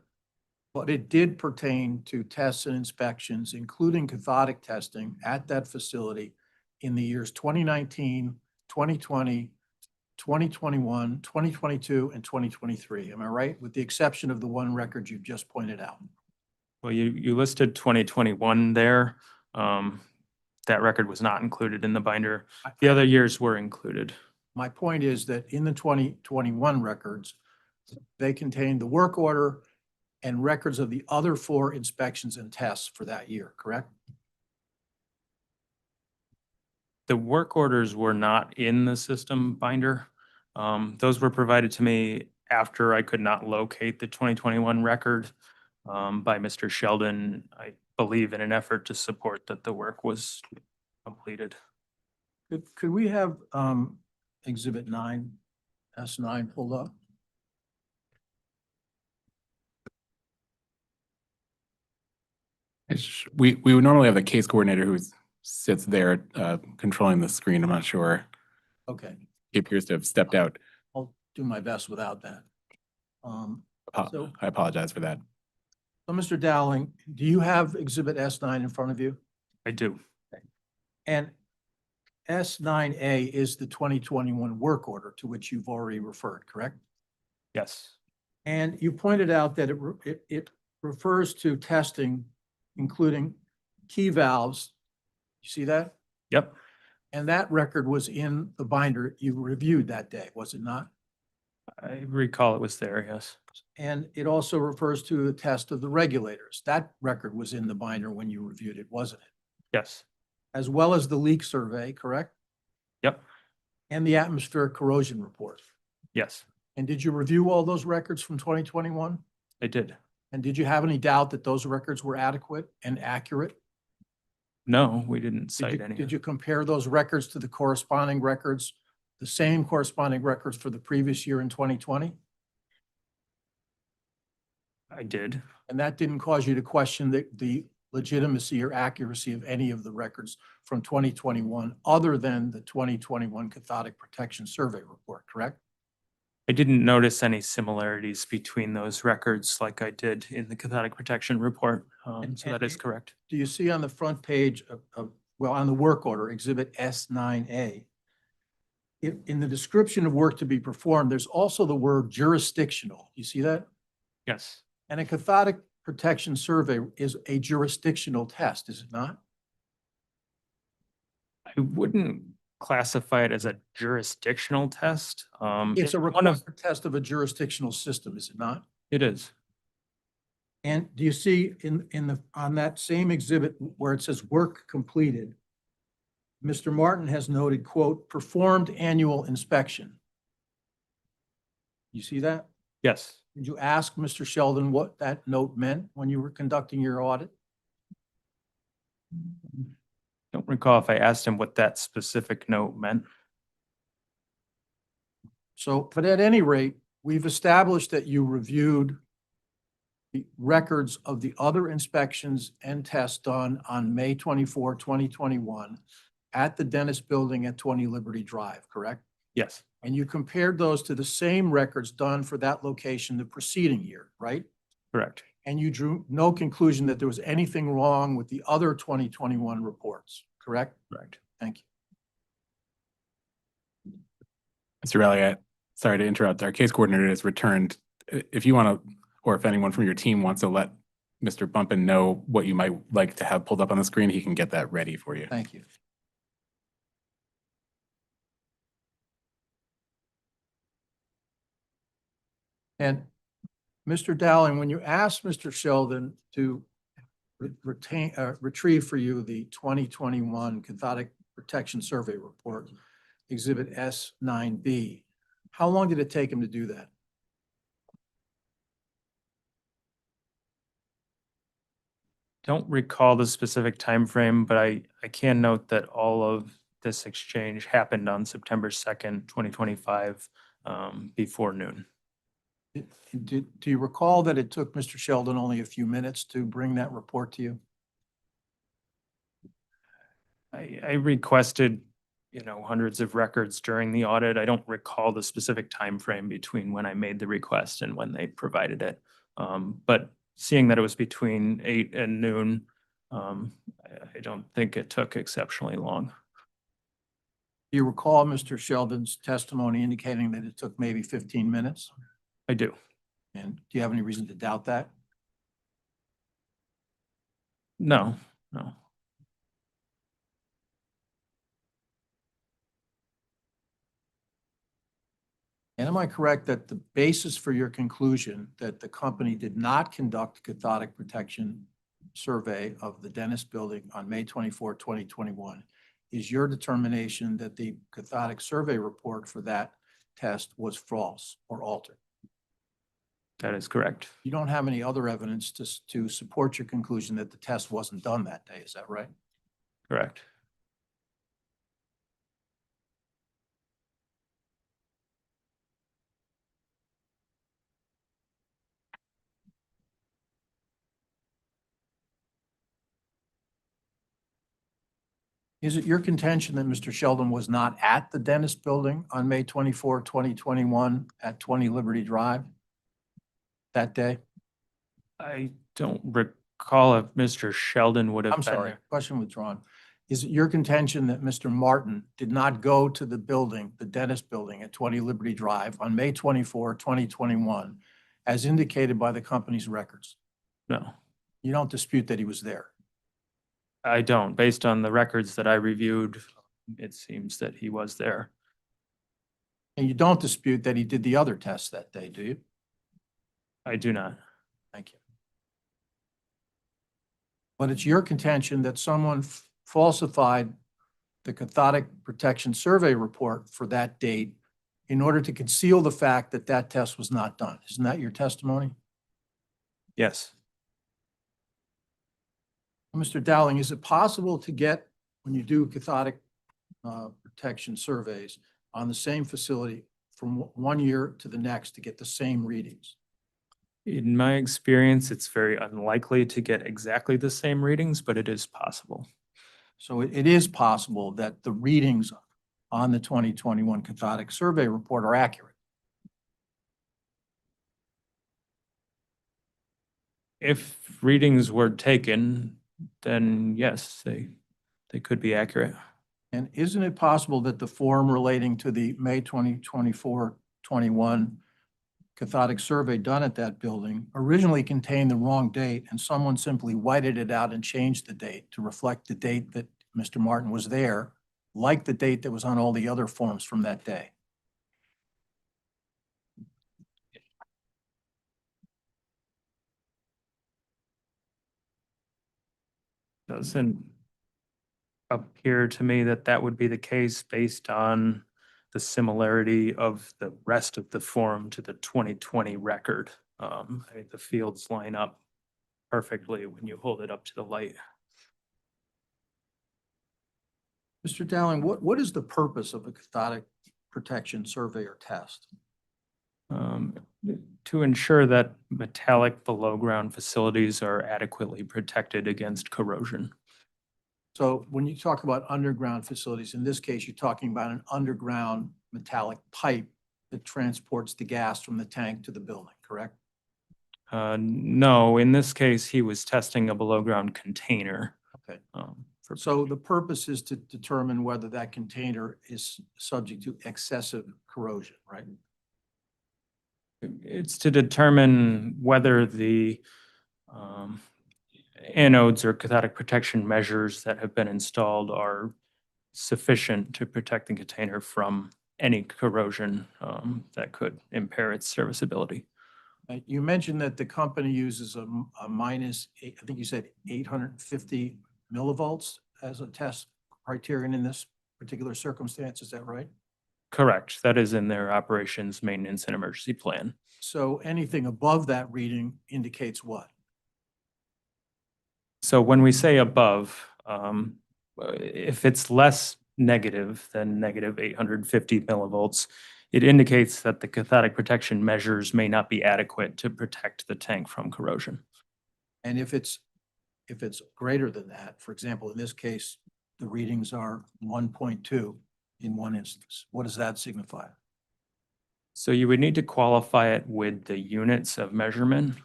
But it did pertain to tests and inspections, including cathodic testing at that facility in the years 2019, 2020, 2021, 2022, and 2023. Am I right? With the exception of the one record you've just pointed out. Well, you listed 2021 there. That record was not included in the binder. The other years were included. My point is that in the 2021 records, they contained the work order and records of the other 4 inspections and tests for that year, correct? The work orders were not in the system binder. Those were provided to me after I could not locate the 2021 record by Mr. Sheldon, I believe, in an effort to support that the work was completed. Could we have Exhibit 9, S9 pulled up? We would normally have the case coordinator who sits there controlling the screen. I'm not sure. Okay, He appears to have stepped out. I'll do my best without that. So- I apologize for that. So, Mr. Dowling, do you have Exhibit S9 in front of you? I do. And S9A is the 2021 work order to which you've already referred, correct? Yes. And you pointed out that it refers to testing, including key valves. You see that? Yep. And that record was in the binder you reviewed that day, was it not? I recall it was there, yes. And it also refers to the test of the regulators. That record was in the binder when you reviewed it, wasn't it? Yes. As well as the leak survey, correct? Yep. And the atmospheric corrosion report. Yes, And did you review all those records from 2021? I did. And did you have any doubt that those records were adequate and accurate? No, we didn't cite any. Did you compare those records to the corresponding records, the same corresponding records for the previous year in 2020? I did. And that didn't cause you to question the legitimacy or accuracy of any of the records from 2021 other than the 2021 Cathodic Protection Survey report, correct? I didn't notice any similarities between those records like I did in the cathodic protection report. So that is correct. Do you see on the front page well, on the work order, Exhibit S9A, in the description of work to be performed, there's also the word jurisdictional. You see that? Yes, And a cathodic protection survey is a jurisdictional test, is it not? I wouldn't classify it as a jurisdictional test. It's a one of, required test of a jurisdictional system, is it not? it is. And do you see on that same exhibit where it says work completed, Mr. Martin has noted, quote, performed annual inspection. You see that? Yes. Did you ask Mr. Sheldon what that note meant when you were conducting your audit? Don't recall if I asked him what that specific note meant. So, but at any rate, we've established that you reviewed the records of the other inspections and tests done on May 24, 2021 at the Dennis Building at 20 Liberty Drive, correct? Yes, And you compared those to the same records done for that location the preceding year, right? correct. And you drew no conclusion that there was anything wrong with the other 2021 reports, correct? Correct. Thank you. Mr. Elliott, sorry to interrupt. Our case coordinator has returned. If you want to, or if anyone from your team wants to let Mr. Bumpin know what you might like to have pulled up on the screen, he can get that ready for you. Thank you. And Mr. Dowling, when you asked Mr. Sheldon to retrieve for you the 2021 Cathodic Protection Survey Report, Exhibit S9B, how long did it take him to do that? Don't recall the specific time frame, but I can note that all of this exchange happened on September 2nd, 2025, before noon. Do you recall that it took Mr. Sheldon only a few minutes to bring that report to you? I requested, hundreds of records during the audit. I don't recall the specific time frame between when I made the request and when they provided it. But seeing that it was between 8 and noon, I don't think it took exceptionally long. Do you recall Mr. Sheldon's testimony indicating that it took maybe 15 minutes? I do. And do you have any reason to doubt that? No. And am I correct that the basis for your conclusion that the company did not conduct cathodic protection survey of the Dennis Building on May 24, 2021 is your determination that the cathodic survey report for that test was false or altered? That is correct. You don't have any other evidence to support your conclusion that the test wasn't done that day, is that right? Correct. Is it your contention that Mr. Sheldon was not at the Dennis Building on May 24, 2021 at 20 Liberty Drive that day? I don't recall if Mr. Sheldon would have I'm been sorry, there. question withdrawn. Is it your contention that Mr. Martin did not go to the building, the Dennis Building at 20 Liberty Drive on May 24, 2021, as indicated by the company's records? No, You don't dispute that he was there? I don't. Based on the records that I reviewed, it seems that he was there. And you don't dispute that he did the other tests that day, do you? I do not. Thank you. But it's your contention that someone falsified the cathodic protection survey report for that date in order to conceal the fact that that test was not done. Isn't that your testimony? Yes. Mr. Dowling, is it possible to get, when you do cathodic protection surveys on the same facility from one year to the next to get the same readings? In my experience, it's very unlikely to get exactly the same readings, but it is possible. So it is possible that the readings on the 2021 cathodic survey report are accurate. If readings were taken, then yes, they could be accurate. And isn't it possible that the form relating to the May 2024-21 cathodic survey done at that building originally contained the wrong date and someone simply whited it out and changed the date to reflect the date that Mr. Martin was there, like the date that was on all the other forms from that day? Doesn't appear to me that that would be the case based on the similarity of the rest of the form to the 2020 record. I think the fields line up perfectly when you hold it up to the light. Mr. Dowling, what is the purpose of a cathodic protection survey or test? To ensure that metallic below-ground facilities are adequately protected against corrosion. So when you talk about underground facilities, in this case, you're talking about an underground metallic pipe that transports the gas from the tank to the building, correct? No, in this case, he was testing a below-ground container. Okay. For So the purpose is to determine whether that container is subject to excessive corrosion, right? It's to determine whether the anodes or cathodic protection measures that have been installed are sufficient to protect the container from any corrosion that could impair its serviceability. You mentioned that the company uses a minus, I think you said 850 millivolts as a test criterion in this particular circumstance. Is that right? Correct. That is in their operations, maintenance, and emergency plan. So anything above that reading indicates what? So when we say above, if it's less negative than negative 850 millivolts, it indicates that the cathodic protection measures may not be adequate to protect the tank from corrosion. And if it's greater than that, for example, in this case, the readings are 1.2 in one instance, what does that signify? So you would need to qualify it with the units of measurement.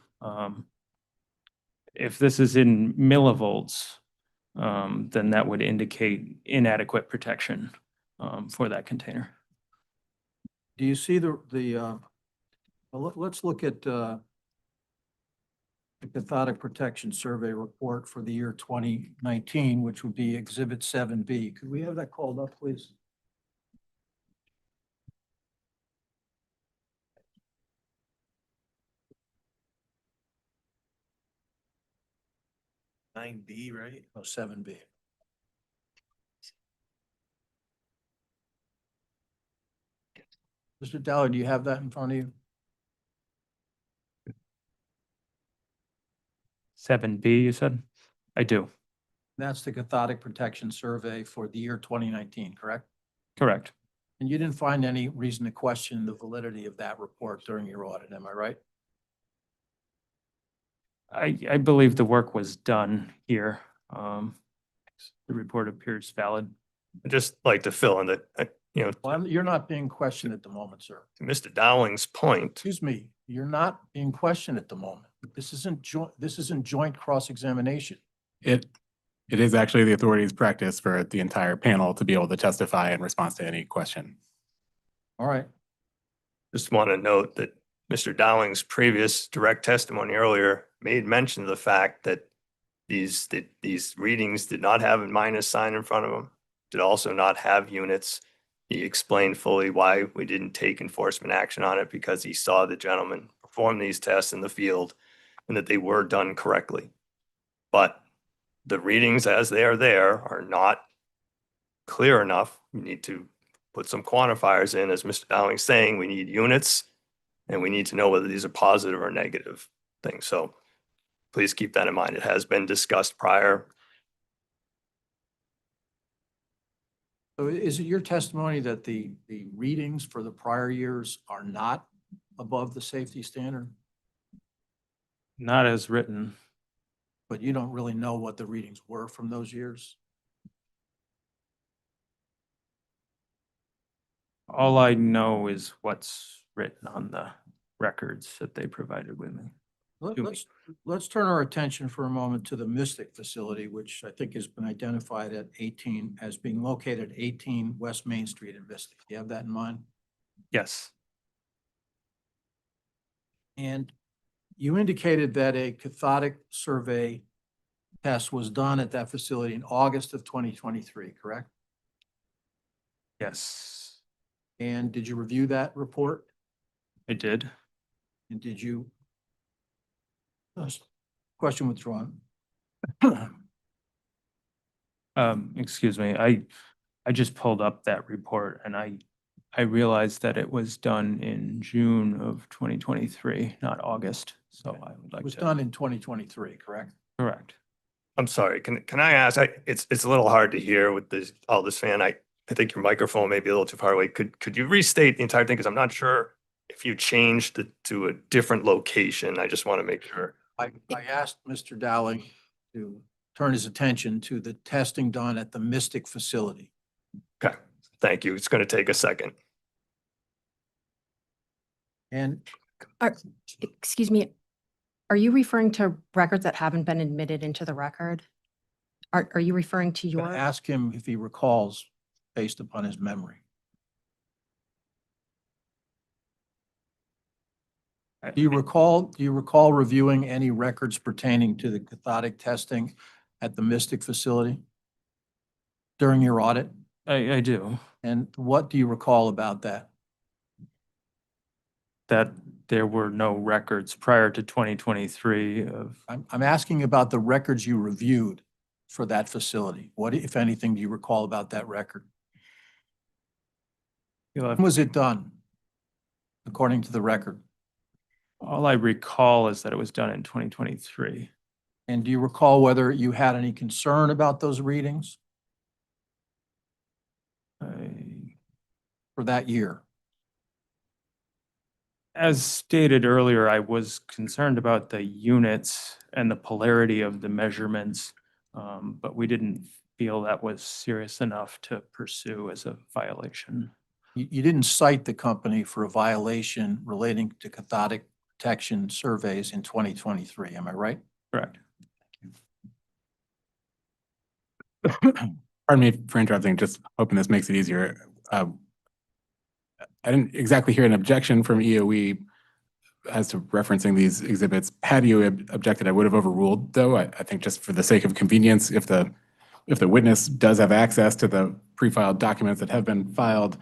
If this is in millivolts, then that would indicate inadequate protection for that container. Do you see well, let's look at the cathodic protection survey report for the year 2019, which would be Exhibit 7B. Could we have that called up, please? Nine B, right? Oh, 7B. Mr. Dowler, do you have that in front of you? 7B, you said? I do. That's the cathodic protection survey for the year 2019, correct? Correct. And you didn't find any reason to question the validity of that report during your audit, am I right? I believe the work was done here. The report appears valid. I'd just like to fill in that, Well, you're not being questioned at the moment, sir. to Mr. Dowling's point, Excuse me, you're not being questioned at the moment. This isn't joint cross-examination. It is actually the authority's practice for the entire panel to be able to testify in response to any question. All right. just want to note that Mr. Dowling's previous direct testimony earlier made mention of the fact that these readings did not have a minus sign in front of them, did also not have units. He explained fully why we didn't take enforcement action on it, because he saw the gentleman perform these tests in the field and that they were done correctly. But the readings as they are there are not clear enough. We need to put some quantifiers in, as Mr. Dowling's saying. We need units, and we need to know whether these are positive or negative things. So please keep that in mind. It has been discussed prior. So is it your testimony that the readings for the prior years are not above the safety standard? Not as written. but you don't really know what the readings were from those years? All I know is what's written on the records that they provided with me. Let- To me. Let's turn our attention for a moment to the Mystic facility, which I think has been identified at 18 as being located at 18 West Main Street in Mystic. Do you have that in mind? Yes, And you indicated that a cathodic survey test was done at that facility in August of 2023, correct? yes, And did you review that report? I did. And did you? Question withdrawn. Excuse me, I just pulled up that report and I realized that it was done in June of 2023, not August. So I would It like was to. done in 2023, correct? Correct. I'm sorry, can I ask, it's a little hard to hear with this, all this fan. I think your microphone may be a little too far away. Could you restate the entire thing? Because I'm not sure if you changed it to a different location. I just want to make sure. I asked Mr. Dowling to turn his attention to the testing done at the Mystic facility. Okay, thank you. It's going to take a second. And Excuse me, are you referring to records that haven't been admitted into the record? Are you referring to I'm your? gonna ask him if he recalls based upon his memory. Do you recall reviewing any records pertaining to the cathodic testing at the Mystic facility during your audit? I do. And what do you recall about that? That there were no records prior to 2023 of, I'm asking about the records you reviewed for that facility. What, if anything, do you recall about that record? When was it done? According to the record? all I recall is that it was done in 2023. And do you recall whether you had any concern about those readings for that year? As stated earlier, I was concerned about the units and the polarity of the measurements, but we didn't feel that was serious enough to pursue as a violation. You didn't cite the company for a violation relating to cathodic protection surveys in 2023, am I right? Correct. Pardon me for interrupting, just hoping this makes it easier. I didn't exactly hear an objection from EOE as to referencing these exhibits. Had you objected, I would have overruled, though. I think just for the sake of convenience, if the witness does have access to the pre-filed documents that have been filed,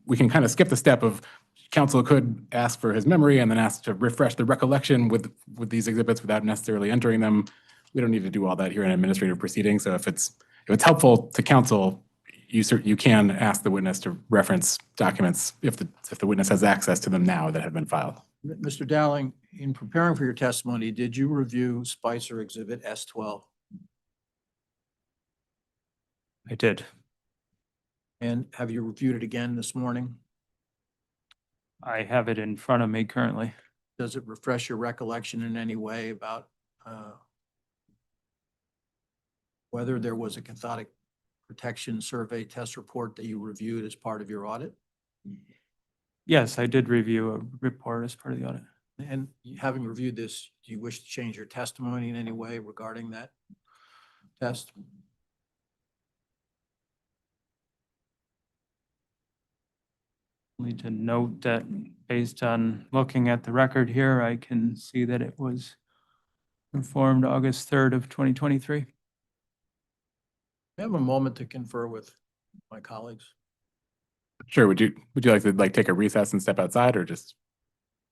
we can kind of skip the step of counsel could ask for his memory and then ask to refresh the recollection with these exhibits without necessarily entering them. We don't need to do all that here in administrative proceedings. So if it's helpful to counsel, you can ask the witness to reference documents if the witness has access to them now that have been filed. Mr. Dowling, in preparing for your testimony, did you review Spicer Exhibit S12? I did. And have you reviewed it again this morning? I have it in front of me currently. Does it refresh your recollection in any way about whether there was a cathodic protection survey test report that you reviewed as part of your audit? Yes, I did review a report as part of the audit. And having reviewed this, do you wish to change your testimony in any way regarding that test? Only to note that based on looking at the record here, I can see that it was performed August 3rd of 2023. I have a moment to confer with my colleagues. Sure. Would you like to take a recess and step outside, or just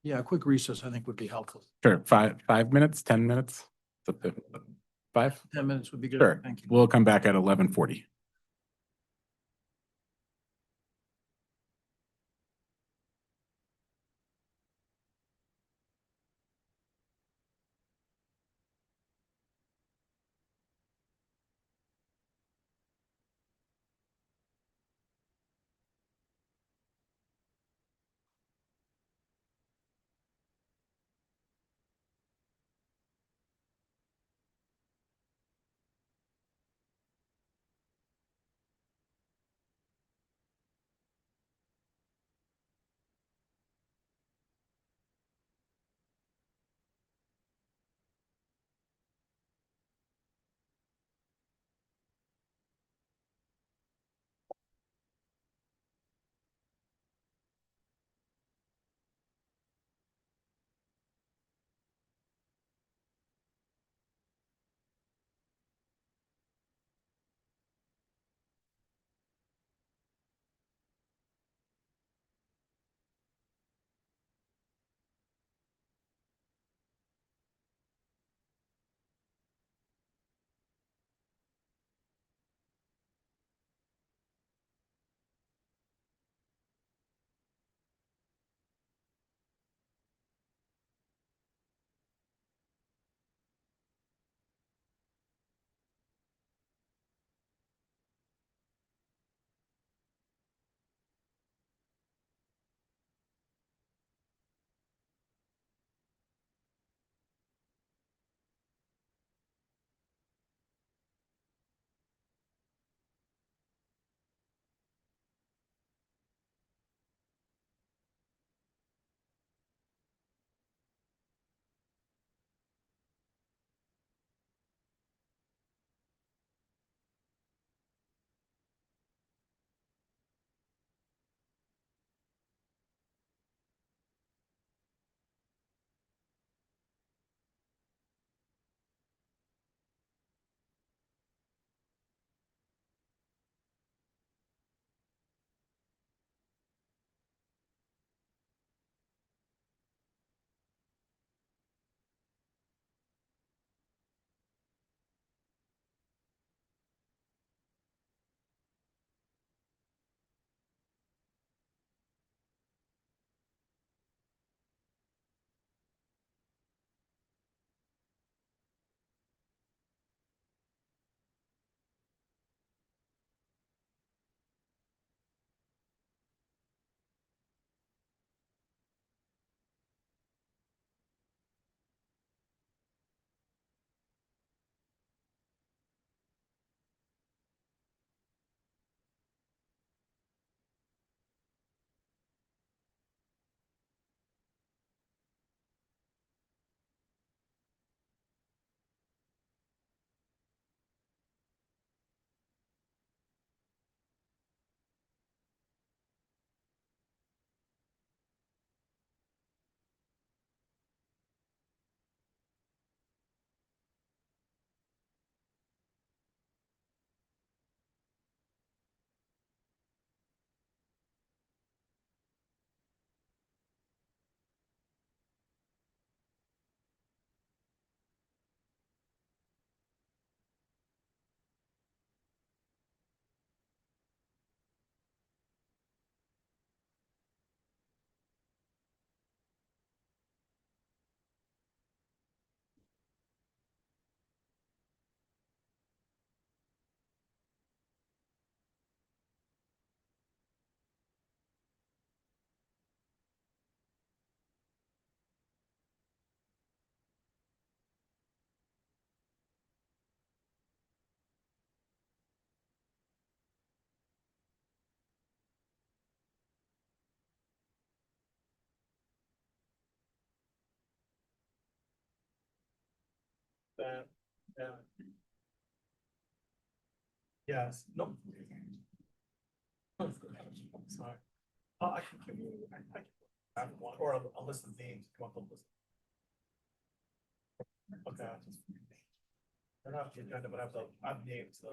Yeah, a quick recess, I think, would be helpful. sure 5 minutes, 10 minutes? It's up to 5. 10 minutes would be good. Sure. Thank you. We'll come back at 11:40. Yeah, yeah. Yes, no. Sorry. I can give you, I have one, or a list of names, come up with a list. Okay. I don't have the agenda, but I have names, so.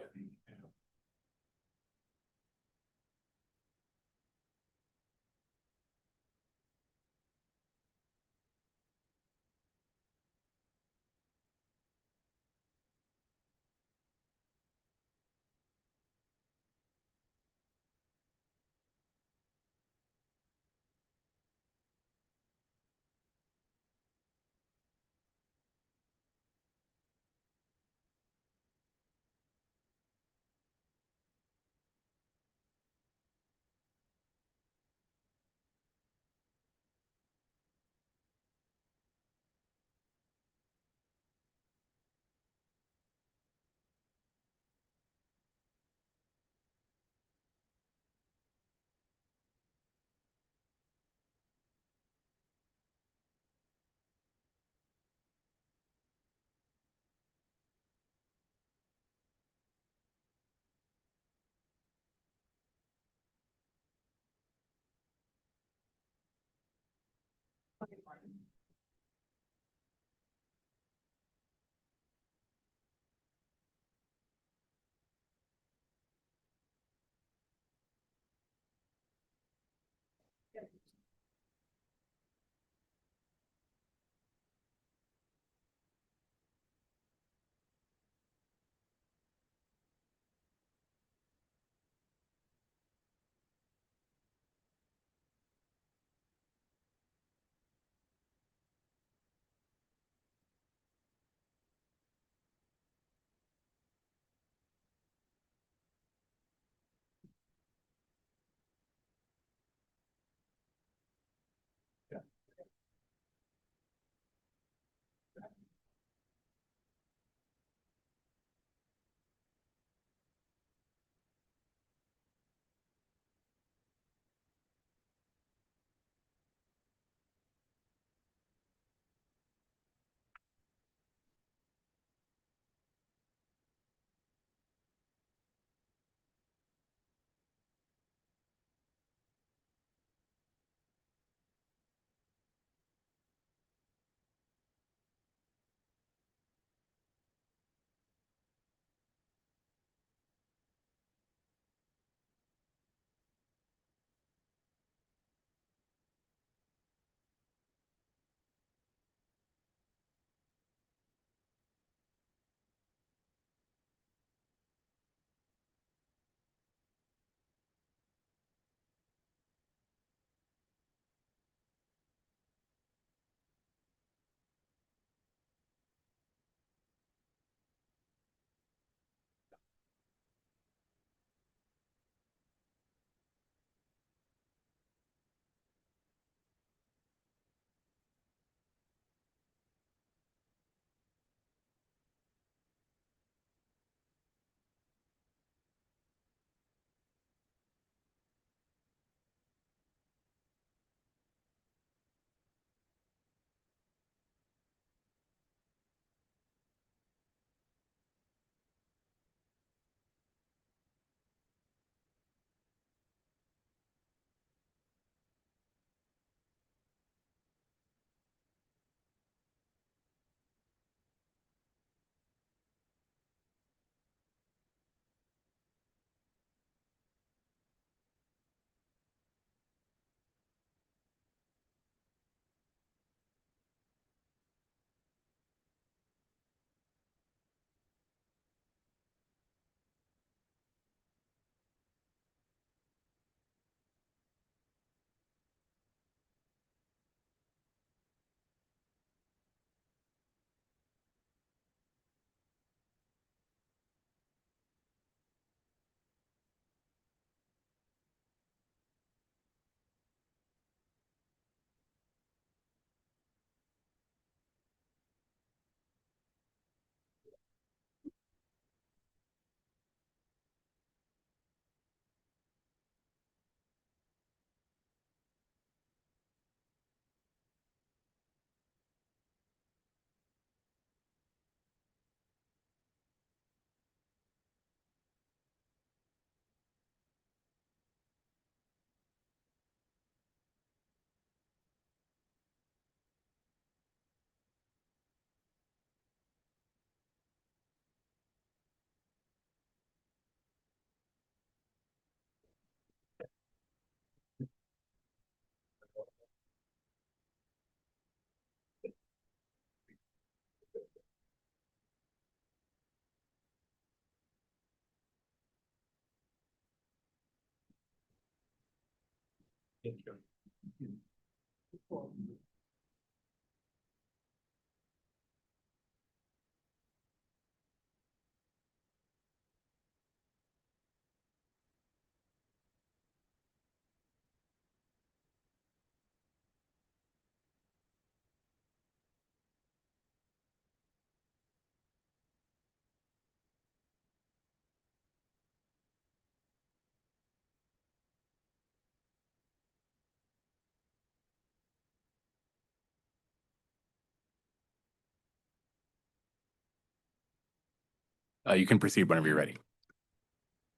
You can proceed whenever you're ready.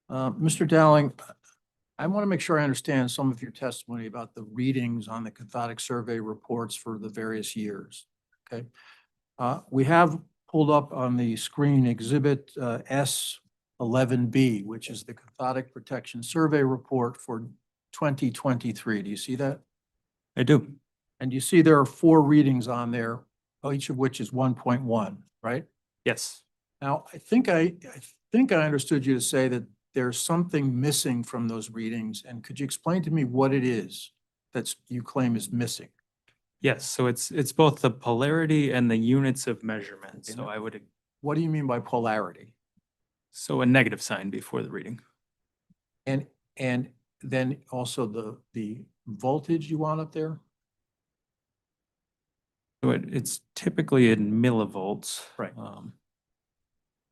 Mr. Dowling, I want to make sure I understand some of your testimony about the readings on the cathodic survey reports for the various years. Okay. We have pulled up on the screen Exhibit S11B, which is the cathodic protection survey report for 2023. Do you see that? I do. And you see there are 4 readings on there, each of which is 1.1, right? Yes. Now, I think I understood you to say that there's something missing from those readings, and could you explain to me what it is that you claim is missing? Yes, so it's both the polarity and the units of measurement. Okay, So now- I would, What do you mean by polarity? so a negative sign before the reading. And then also the voltage you want up there? So it's typically in millivolts. Right.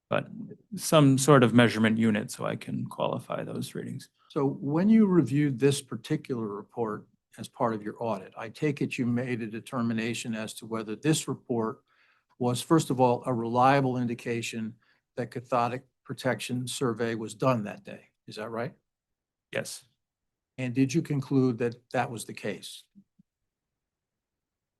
But some sort of measurement unit so I can qualify those readings. So when you reviewed this particular report as part of your audit, I take it you made a determination as to whether this report was, first of all, a reliable indication that cathodic protection survey was done that day. Is that right? Yes, And did you conclude that that was the case?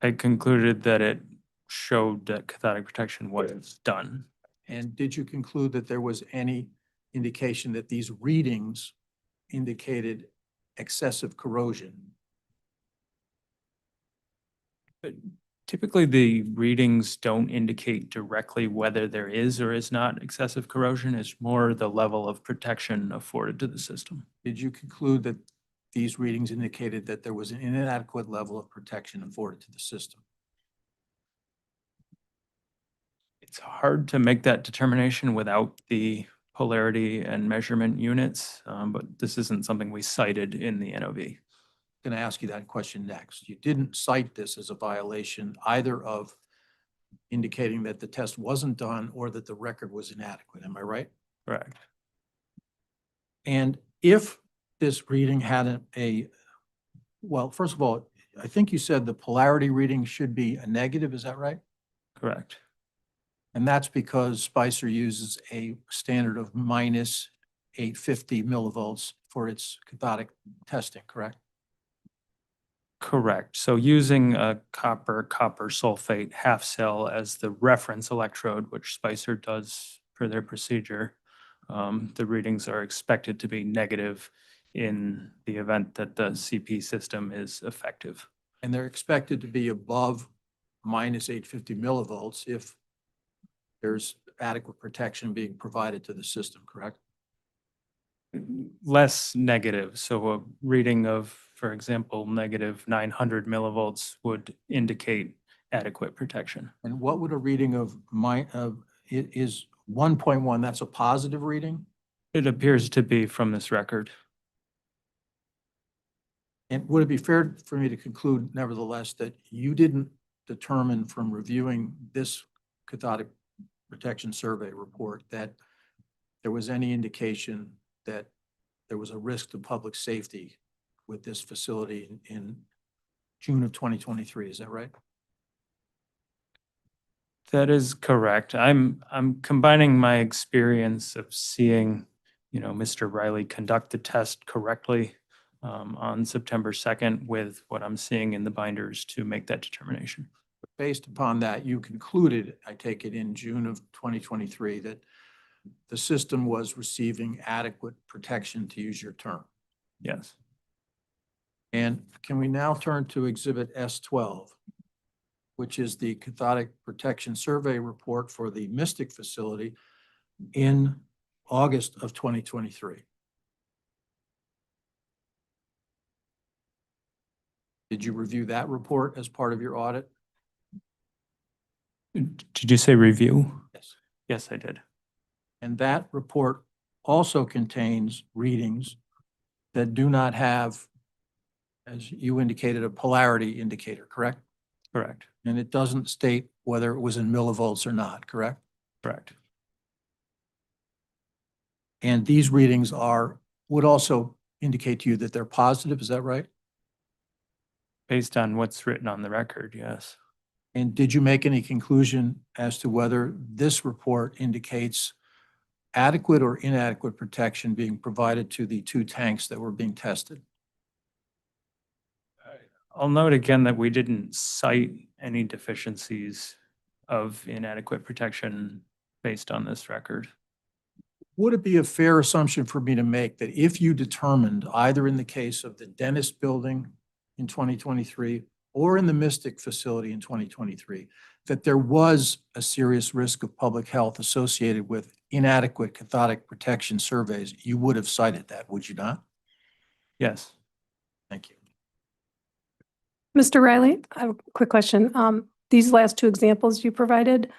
I concluded that it showed that cathodic protection was done. And did you conclude that there was any indication that these readings indicated excessive corrosion? But typically, the readings don't indicate directly whether there is or is not excessive corrosion. It's more the level of protection afforded to the system. Did you conclude that these readings indicated that there was an inadequate level of protection afforded to the system? It's hard to make that determination without the polarity and measurement units, but this isn't something we cited in the NOV. Going to ask you that question next. You didn't cite this as a violation either of indicating that the test wasn't done or that the record was inadequate. Am I right? Correct. And if this reading had well, first of all, I think you said the polarity reading should be a negative. Is that right? Correct. And that's because Spicer uses a standard of minus 850 millivolts for its cathodic testing, correct? Correct. So using a copper sulfate half cell as the reference electrode, which Spicer does per their procedure, the readings are expected to be negative in the event that the CP system is effective. And they're expected to be above minus 850 millivolts if there's adequate protection being provided to the system, correct? Less negative. So a reading of, for example, negative 900 millivolts would indicate adequate protection. And what would a reading of it is 1.1, that's a positive reading? It appears to be from this record. And would it be fair for me to conclude nevertheless that you didn't determine from reviewing this cathodic protection survey report that there was any indication that there was a risk to public safety with this facility in June of 2023? Is that right? That is correct. I'm combining my experience of seeing, Mr. Riley conduct the test correctly on September 2nd with what I'm seeing in the binders to make that determination. Based upon that, you concluded, I take it in June of 2023, that the system was receiving adequate protection, to use your term. Yes. And can we now turn to Exhibit S12, which is the cathodic protection survey report for the Mystic facility in August of 2023? Did you review that report as part of your audit? Did you say review? Yes. Yes, I did. And that report also contains readings that do not have, as you indicated, a polarity indicator, correct? Correct. And it doesn't state whether it was in millivolts or not, correct? Correct. And these readings would also indicate to you that they're positive, is that right? Based on what's written on the record, yes. And did you make any conclusion as to whether this report indicates adequate or inadequate protection being provided to the two tanks that were being tested? I'll note again that we didn't cite any deficiencies of inadequate protection based on this record. Would it be a fair assumption for me to make that if you determined, either in the case of the Dentist Building in 2023 or in the Mystic facility in 2023, that there was a serious risk of public health associated with inadequate cathodic protection surveys, you would have cited that, would you not? Yes. Thank you. Mr. Riley, I have a quick question. These last two examples you provided,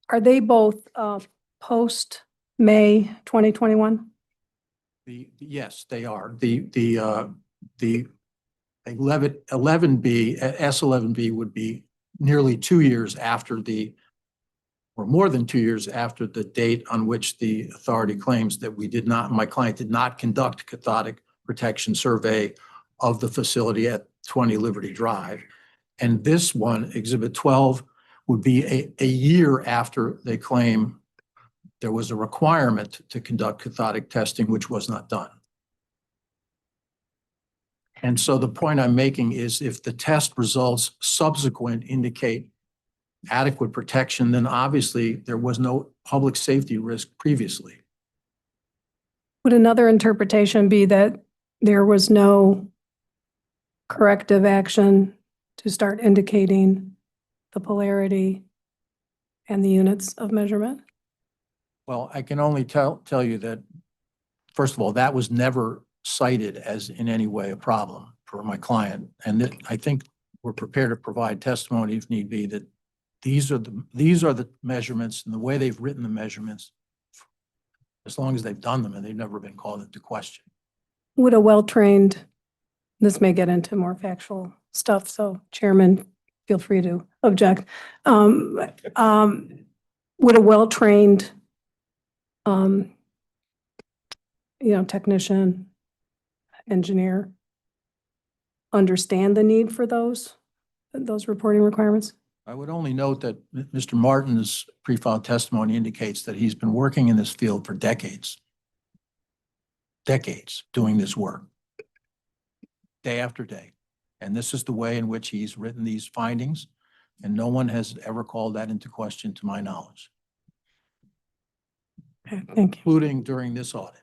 are they both post-May 2021? Yes, they are. The 11B, S11B would be nearly 2 years after or more than 2 years after the date on which the authority claims that my client did not conduct cathodic protection survey of the facility at 20 Liberty Drive. And this one, Exhibit 12, would be a year after they claim there was a requirement to conduct cathodic testing, which was not done. And so the point I'm making is if the test results subsequent indicate adequate protection, then obviously there was no public safety risk previously. Would another interpretation be that there was no corrective action to start indicating the polarity and the units of measurement? Well, I can only tell you that, first of all, that was never cited as in any way a problem for my client. And that I think we're prepared to provide testimony if need be that these are the measurements and the way they've written the measurements, as long as they've done them and they've never been called into question. Would a well-trained, this may get into more factual stuff, so Chairman, feel free to object. Would a well-trained, technician, engineer understand the need for those reporting requirements? I would only note that Mr. Martin's pre-filed testimony indicates that he's been working in this field for decades doing this work, day after day. And this is the way in which he's written these findings, and no one has ever called that into question to my knowledge, Okay, thank you. including during this audit.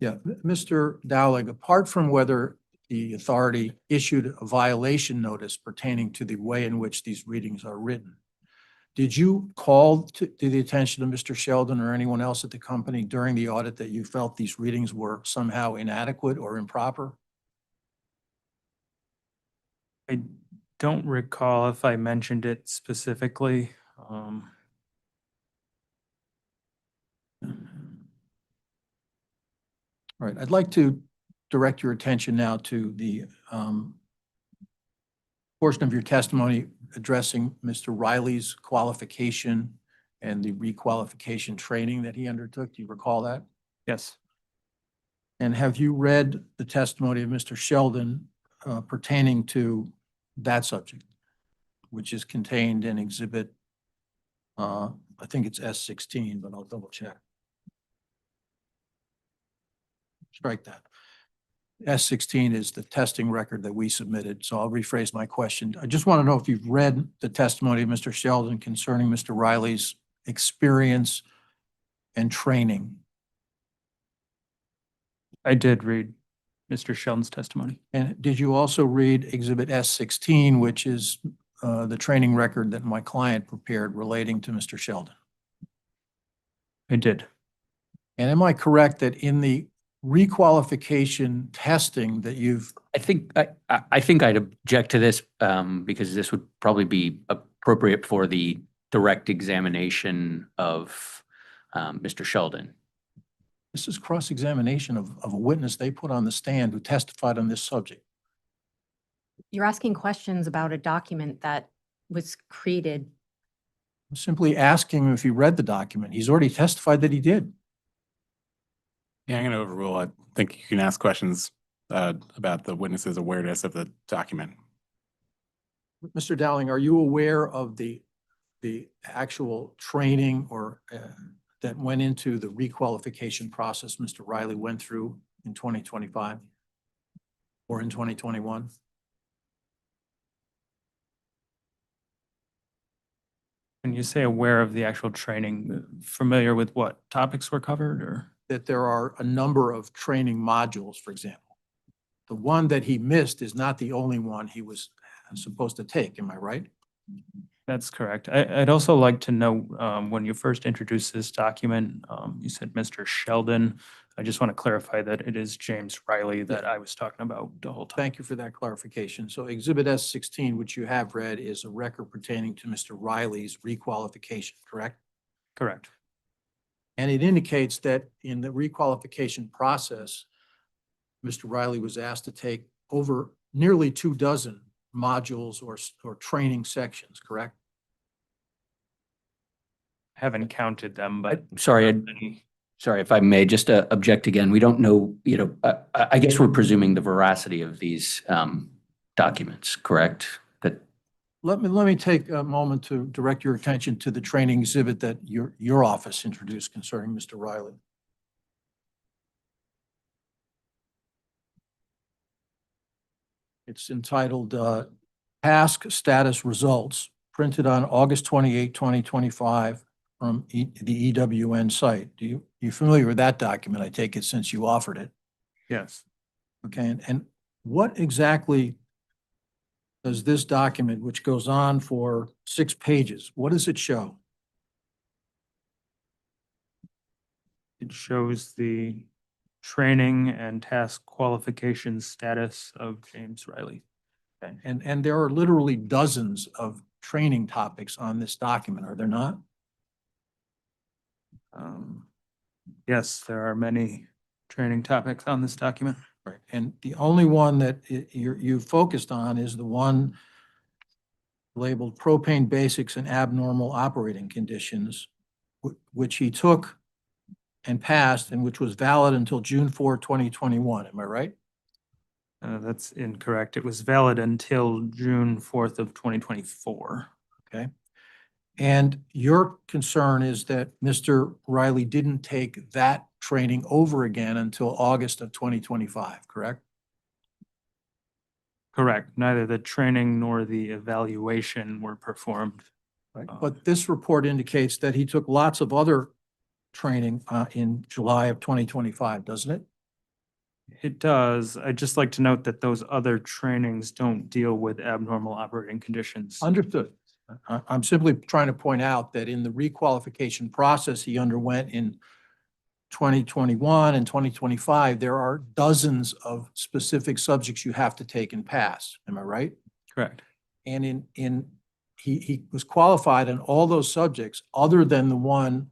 Yeah, Mr. Dowling, apart from whether the authority issued a violation notice pertaining to the way in which these readings are written, did you call to the attention of Mr. Sheldon or anyone else at the company during the audit that you felt these readings were somehow inadequate or improper? I don't recall if I mentioned it specifically. All right, I'd like to direct your attention now to the portion of your testimony addressing Mr. Riley's qualification and the requalification training that he undertook. Do you recall that? Yes, And have you read the testimony of Mr. Sheldon pertaining to that subject, which is contained in Exhibit, I think it's S16, but I'll double check. Strike that. S16 is the testing record that we submitted, so I'll rephrase my question. I just want to know if you've read the testimony of Mr. Sheldon concerning Mr. Riley's experience and training. I did read Mr. Sheldon's testimony. And did you also read Exhibit S16, which is the training record that my client prepared relating to Mr. Sheldon? I did. And am I correct that in the requalification testing that you've, I think I'd object to this, because this would probably be appropriate for the direct examination of, Mr. Sheldon. this is cross-examination of a witness they put on the stand who testified on this subject? You're asking questions about a document that was created. I'm simply asking him if he read the document. He's already testified that he did. Yeah, I'm going to overrule. I think you can ask questions about the witness's awareness of the document. Mr. Dowling, are you aware of the actual training or that went into the requalification process Mr. Riley went through in 2025 or in 2021? When you say aware of the actual training, familiar with what topics were covered or? That there are a number of training modules, for example. The one that he missed is not the only one he was supposed to take. Am I right? That's correct. I'd also like to know, when you first introduced this document, you said Mr. Sheldon. I just want to clarify that it is James Riley that I was talking about the whole time. Thank you for that clarification. So Exhibit S16, which you have read, is a record pertaining to Mr. Riley's requalification, correct? Correct. And it indicates that in the requalification process, Mr. Riley was asked to take over nearly 24 modules or training sections, correct? Haven't counted them, but. Sorry, sorry, if I may just object again. We don't know, I guess we're presuming the veracity of these documents, correct? That Let me take a moment to direct your attention to the training exhibit that your office introduced concerning Mr. Riley. It's entitled Task Status Results, printed on August 28, 2025 from the EWN site. You familiar with that document? I take it since you offered it. Yes. Okay, and what exactly does this document, which goes on for 6 pages, what does it show? It shows the training and task qualification status of James Riley. Okay, and there are literally dozens of training topics on this document, are there not? Yes, there are many training topics on this document. Right, and the only one that you focused on is the one labeled propane basics and abnormal operating conditions, which he took and passed and which was valid until June 4, 2021. Am I right? That's incorrect. It was valid until June 4th of 2024. Okay. And your concern is that Mr. Riley didn't take that training over again until August of 2025, correct? Correct. Neither the training nor the evaluation were performed. Right. But this report indicates that he took lots of other training in July of 2025, doesn't it? It does. I'd just like to note that those other trainings don't deal with abnormal operating conditions. Understood. I'm simply trying to point out that in the requalification process he underwent in 2021 and 2025, there are dozens of specific subjects you have to take and pass. Am I right? Correct. And he was qualified in all those subjects other than the one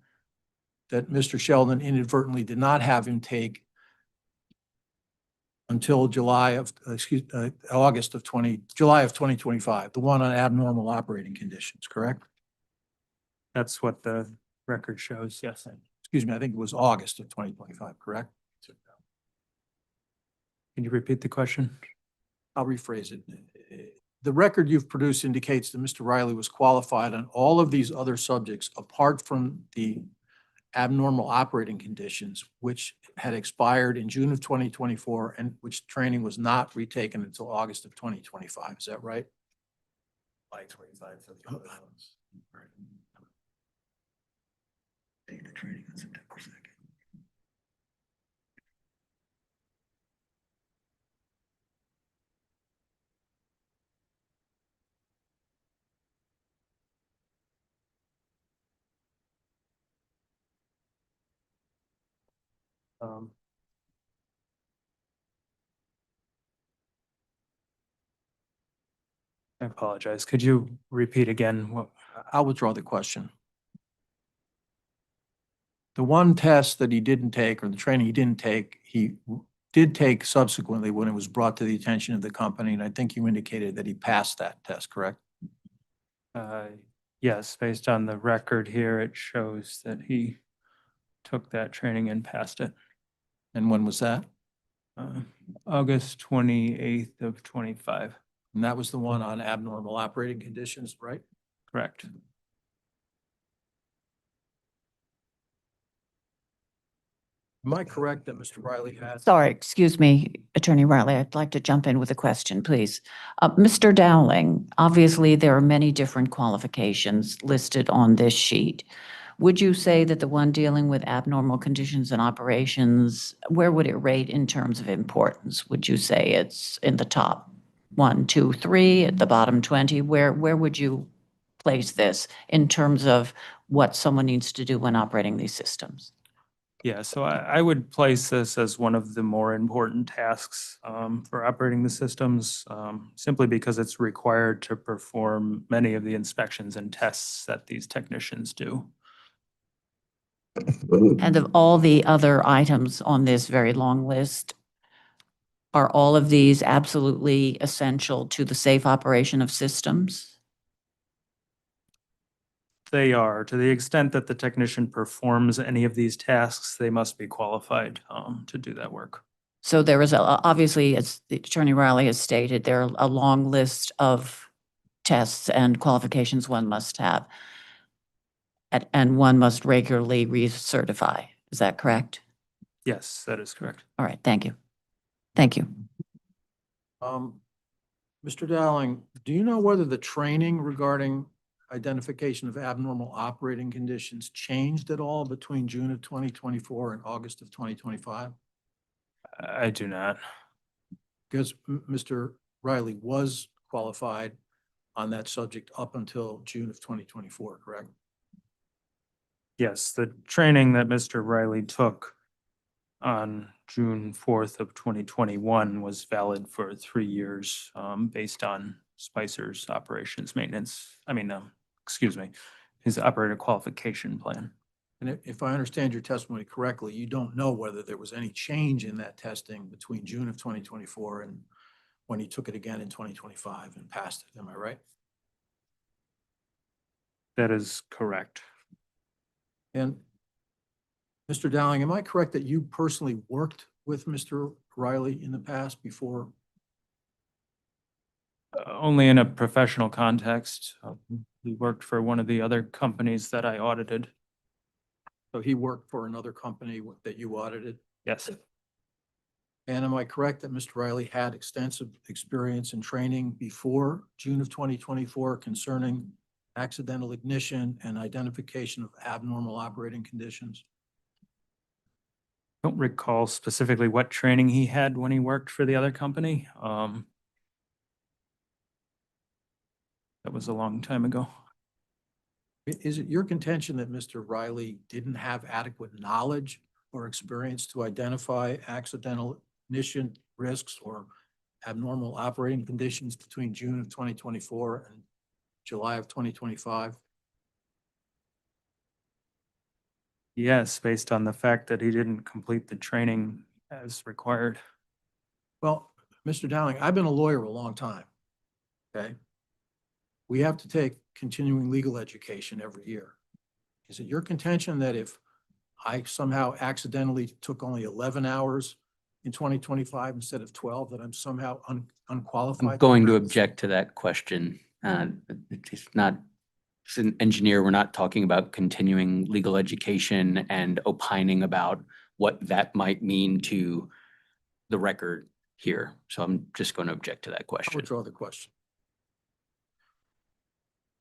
that Mr. Sheldon inadvertently did not have him take until July of 2025, the one on abnormal operating conditions, correct? That's what the record shows. Yes. Excuse me, I think it was August of 2025, correct? Can you repeat the question? I'll rephrase it. The record you've produced indicates that Mr. Riley was qualified on all of these other subjects apart from the abnormal operating conditions, which had expired in June of 2024 and which training was not retaken until August of 2025. Is that right? By 25 for the other ones. Take the training on September 2nd. Um, I apologize. Could you repeat again? What, I'll withdraw the question. The one test that he didn't take, or the training he didn't take, he did take subsequently when it was brought to the attention of the company, and I think you indicated that he passed that test, correct? yes, based on the record here, it shows that he took that training and passed it. And when was that? August 28th of 25, And that was the one on abnormal operating conditions, right? correct? Am I correct that Mr. Riley had? Sorry, excuse me, Attorney Riley, I'd like to jump in with a question, please. Mr. Dowling, obviously there are many different qualifications listed on this sheet. Would you say that the one dealing with abnormal conditions and operations, where would it rate in terms of importance? Would you say it's in the top 1, 2, 3, at the bottom 20? Where would you place this in terms of what someone needs to do when operating these systems? Yeah, so I would place this as one of the more important tasks for operating the systems, simply because it's required to perform many of the inspections and tests that these technicians do. And of all the other items on this very long list, are all of these absolutely essential to the safe operation of systems? They are, to the extent that the technician performs any of these tasks, they must be qualified to do that work. So there is obviously, as Attorney Riley has stated, there are a long list of tests and qualifications one must have. And one must regularly recertify. Is that correct? Yes, that is correct. All right, thank you. Thank you. Mr. Dowling, do you know whether the training regarding identification of abnormal operating conditions changed at all between June of 2024 and August of 2025? I do not. Because Mr. Riley was qualified on that subject up until June of 2024, correct? Yes, the training that Mr. Riley took on June 4th of 2021 was valid for 3 years, based on Spicer's operations maintenance. Excuse me, his operator qualification plan. And if I understand your testimony correctly, you don't know whether there was any change in that testing between June of 2024 and when he took it again in 2025 and passed it. Am I right? That is correct. And Mr. Dowling, am I correct that you personally worked with Mr. Riley in the past before? Only in a professional context. He worked for one of the other companies that I audited. So he worked for another company that you audited? Yes, And am I correct that Mr. Riley had extensive experience and training before June of 2024 concerning accidental ignition and identification of abnormal operating conditions? don't recall specifically what training he had when he worked for the other company. That was a long time ago. Is it your contention that Mr. Riley didn't have adequate knowledge or experience to identify accidental ignition risks or abnormal operating conditions between June of 2024 and July of 2025? Yes, based on the fact that he didn't complete the training as required. Well, Mr. Dowling, I've been a lawyer a long time, okay? We have to take continuing legal education every year. Is it your contention that if I somehow accidentally took only 11 hours in 2025 instead of 12, that I'm somehow unqualified? I'm going to object to that question. It's not, as an engineer, we're not talking about continuing legal education and opining about what that might mean to the record here. So I'm just going to object to that I'll question. withdraw the question.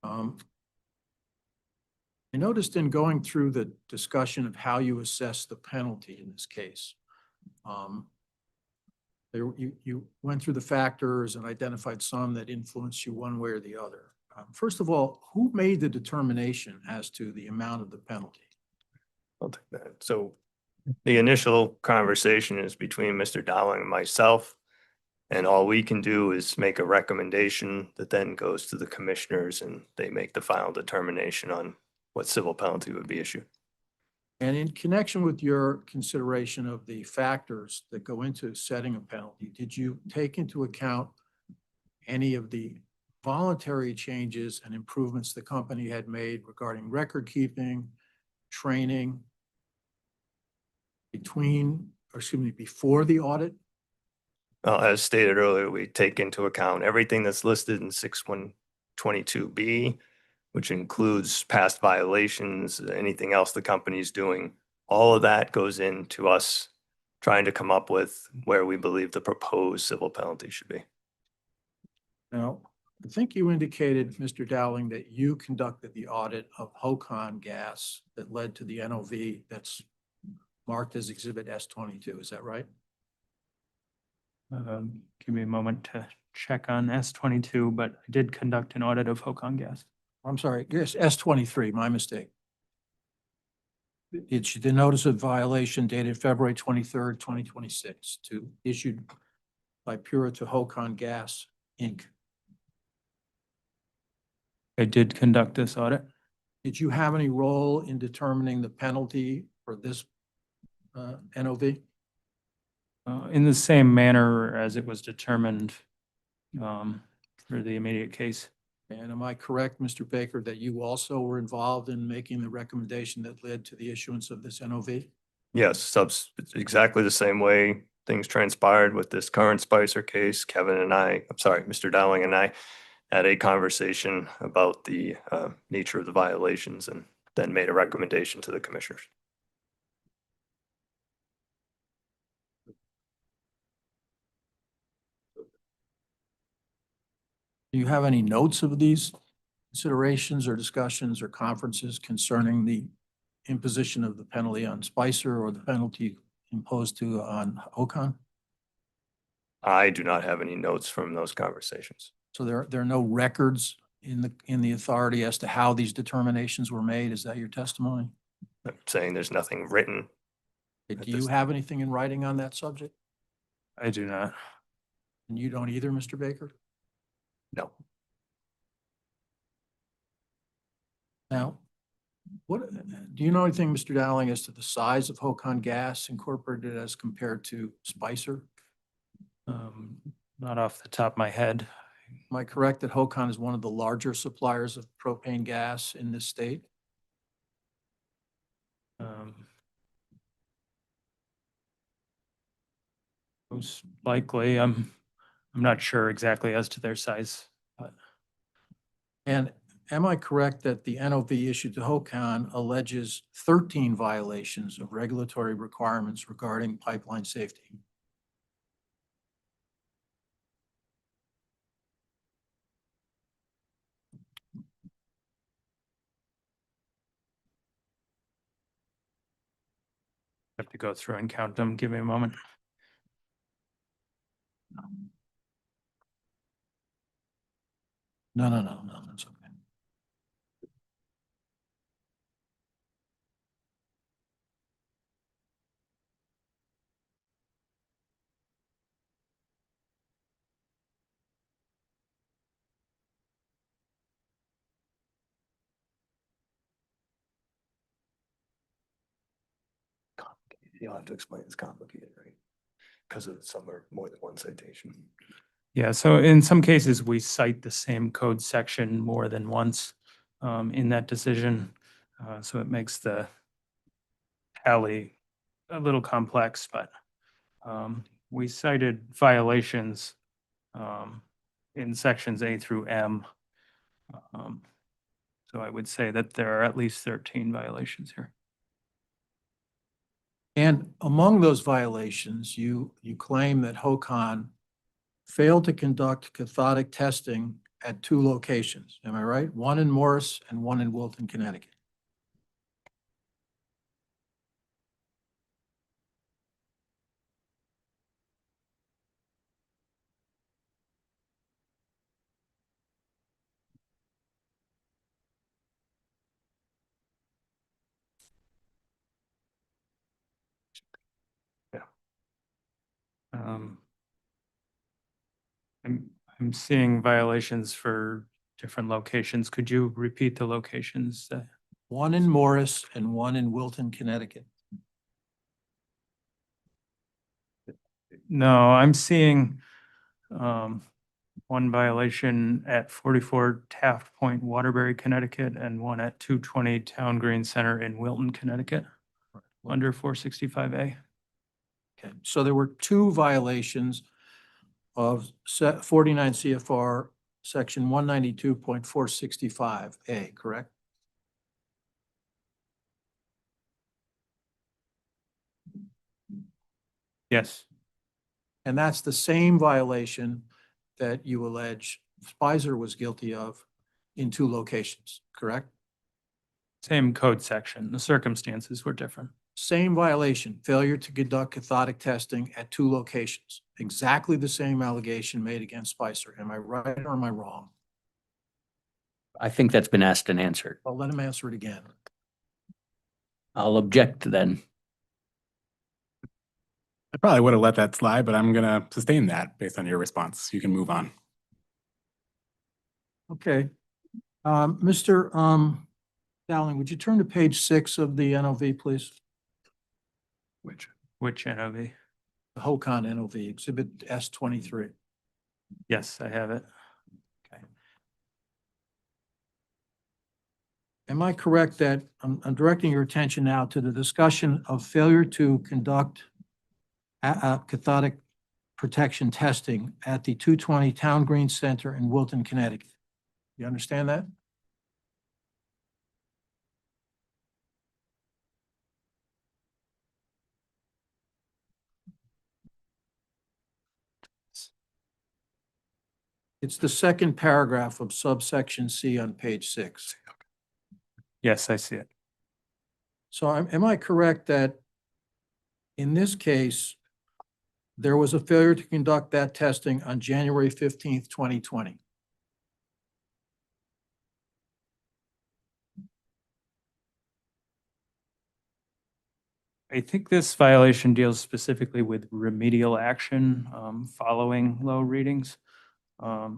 I noticed in going through the discussion of how you assess the penalty in this case, you went through the factors and identified some that influenced you one way or the other. First of all, who made the determination as to the amount of the penalty? I'll take that. So The initial conversation is between Mr. Dowling and myself. And all we can do is make a recommendation that then goes to the commissioners and they make the final determination on what civil penalty would be issued. And in connection with your consideration of the factors that go into setting a penalty, did you take into account any of the voluntary changes and improvements the company had made regarding record keeping, training before the audit? As stated earlier, we take into account everything that's listed in 6122B, which includes past violations, anything else the company's doing. All of that goes into us trying to come up with where we believe the proposed civil penalty should be. Now, I think you indicated, Mr. Dowling, that you conducted the audit of Hocon gas that led to the NOV that's marked as Exhibit S22. Is that right? Give me a moment to check on S22, but I did conduct an audit of Hocon Gas. I'm sorry, yes, S23, my mistake. It's the notice of violation dated February 23rd, 2026, issued by Pura to Hocon Gas, Inc. I did conduct this audit. Did you have any role in determining the penalty for this NOV? In the same manner as it was determined for the immediate case. And am I correct, Mr. Baker, that you also were involved in making the recommendation that led to the issuance of this NOV? Yes, it's exactly the same way things transpired with this current Spicer case. Mr. Dowling and I had a conversation about the nature of the violations and then made a recommendation to the commissioners. Do you have any notes of these considerations or discussions or conferences concerning the imposition of the penalty on Spicer or the penalty imposed on Hocon? I do not have any notes from those conversations. So there are no records in the authority as to how these determinations were made? Is that your testimony? I'm saying there's nothing written. Do you have anything in writing on that subject? I do not. And you don't either, Mr. Baker? No. Now, do you know anything, Mr. Dowling, as to the size of Hocon Gas Incorporated as compared to Spicer? Not off the top of my head. Am I correct that Hocon is one of the larger suppliers of propane gas in this state? Most likely, I'm not sure exactly as to their size, but And am I correct that the NOV issued to Hocon alleges 13 violations of regulatory requirements regarding pipeline safety? I have to go through and count them. Give me a moment. No, that's okay. You'll have to explain it's complicated, right? Because of some are more than one citation. Yeah, so in some cases, we cite the same code section more than once in that decision. So it makes the tally a little complex, but we cited violations in sections A through M. So I would say that there are at least 13 violations here. And among those violations, you claim that Hocon failed to conduct cathodic testing at 2 locations. Am I right? One in Morris and one in Wilton, Connecticut. I'm seeing violations for different locations. Could you repeat the locations? One in Morris and one in Wilton, Connecticut. No, I'm seeing one violation at 44 Taft Point, Waterbury, Connecticut, and one at 220 Town Green Center in Wilton, Connecticut, under 465A. Okay, so there were two violations of 49 CFR section 192.465A, correct? Yes, And that's the same violation that you allege Spicer was guilty of in two locations, correct? same code section. The circumstances were different. Same violation, failure to conduct cathodic testing at two locations. Exactly the same allegation made against Spicer. Am I right or am I wrong? I think that's been asked and answered. I'll let him answer it again. I'll object then. I probably would have let that slide, but I'm gonna sustain that based on your response. You can move on. Okay. Mr. Dowling, would you turn to page 6 of the NOV, please? Which NOV? The HOCON NOV, Exhibit S23. Yes, I have it. Am I correct that I'm directing your attention now to the discussion of failure to conduct cathodic protection testing at the 220 Town Green Center in Wilton, Connecticut? You understand that? It's the second paragraph of subsection C on page 6. Yes, I see it. So am I correct that in this case, there was a failure to conduct that testing on January 15th, 2020? I think this violation deals specifically with remedial action following low readings. Let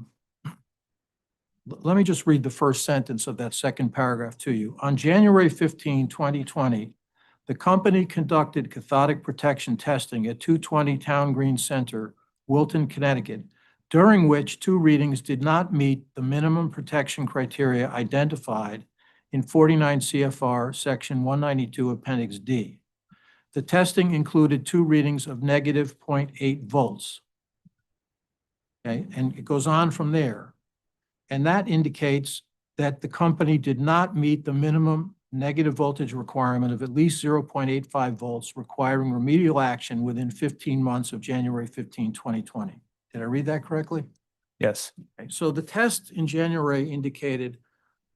me just read the first sentence of that second paragraph to you. On January 15, 2020, the company conducted cathodic protection testing at 220 Town Green Center, Wilton, Connecticut, during which two readings did not meet the minimum protection criteria identified in 49 CFR Section 192 Appendix D. The testing included two readings of negative 0.8 volts. Okay, and it goes on from there. And that indicates that the company did not meet the minimum negative voltage requirement of at least 0.85 volts, requiring remedial action within 15 months of January 15, 2020. Did I read that correctly? Yes, Okay, so the test in January indicated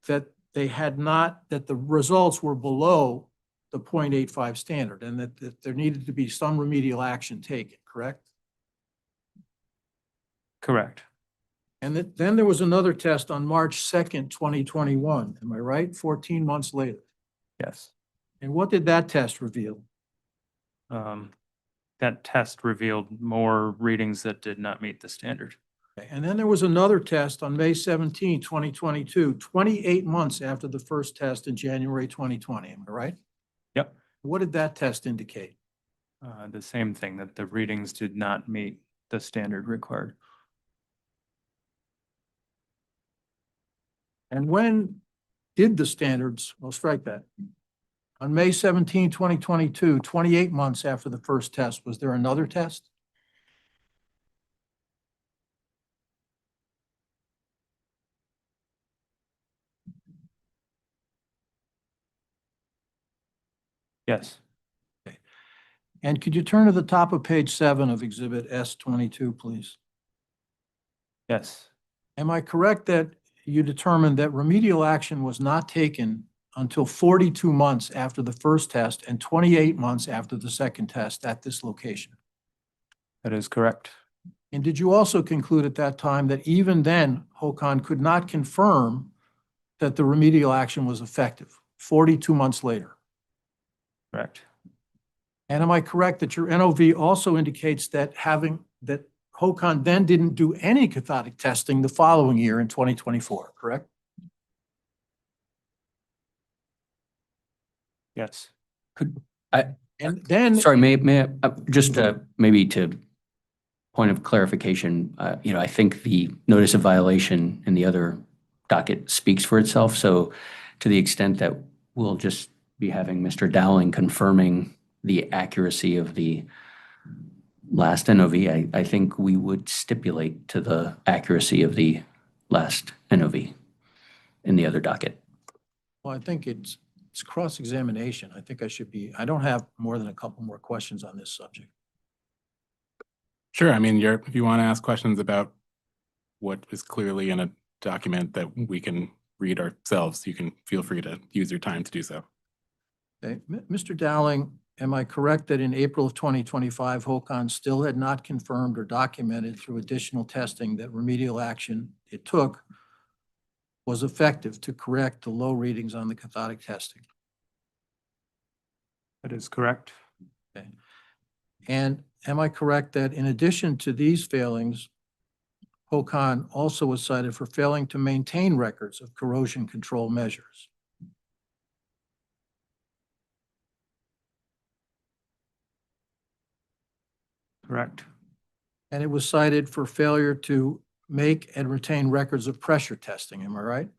that they had not, that the results were below the 0.85 standard and that there needed to be some remedial action taken, correct? correct. And then there was another test on March 2nd, 2021. Am I right? 14 months later. Yes. And what did that test reveal? That test revealed more readings that did not meet the standard. Okay, and then there was another test on May 17, 2022, 28 months after the first test in January 2020. Am I right? Yep. What did that test indicate? The same thing, that the readings did not meet the standard required. And when did the standards, well, strike that. On May 17, 2022, 28 months after the first test, was there another test? Yes, And could you turn to the top of page 7 of Exhibit S22, please? yes, Am I correct that you determined that remedial action was not taken until 42 months after the first test and 28 months after the second test at this location? that is correct. And did you also conclude at that time that even then, HOCON could not confirm that the remedial action was effective 42 months later? Correct. And am I correct that your NOV also indicates that Hocon then didn't do any cathodic testing the following year in 2024, correct? Yes. And then. Sorry, may I, just maybe to point of clarification, I think the notice of violation in the other docket speaks for itself. So to the extent that we'll just be having Mr. Dowling confirming the accuracy of the last NOV, I think we would stipulate to the accuracy of the last NOV in the other docket. Well, I think it's cross-examination. I think I don't have more than a couple more questions on this subject. Sure. I mean, if you want to ask questions about what is clearly in a document that we can read ourselves, you can feel free to use your time to do so. Okay, Mr. Dowling, am I correct that in April of 2025, Hocon still had not confirmed or documented through additional testing that remedial action it took was effective to correct the low readings on the cathodic testing? That is correct. Okay. And am I correct that in addition to these failings, Hocon also was cited for failing to maintain records of corrosion control measures? Correct. And it was cited for failure to make and retain records of pressure testing, am I right?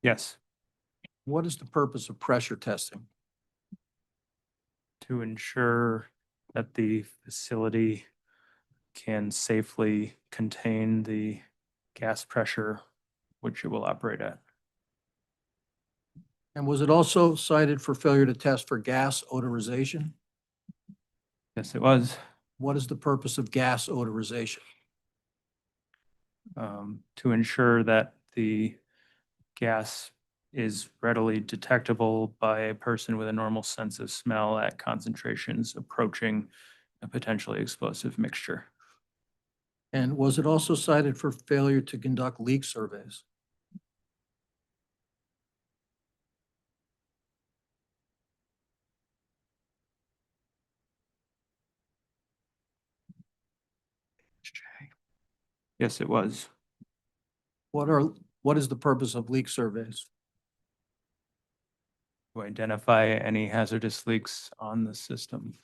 Yes. What is the purpose of pressure testing? To ensure that the facility can safely contain the gas pressure which it will operate at. And was it also cited for failure to test for gas odorization? Yes, it was. What is the purpose of gas odorization? To ensure that the gas is readily detectable by a person with a normal sense of smell at concentrations approaching a potentially explosive mixture. And was it also cited for failure to conduct leak surveys? Yes, it was. What is the purpose of leak surveys? To identify any hazardous leaks on the system.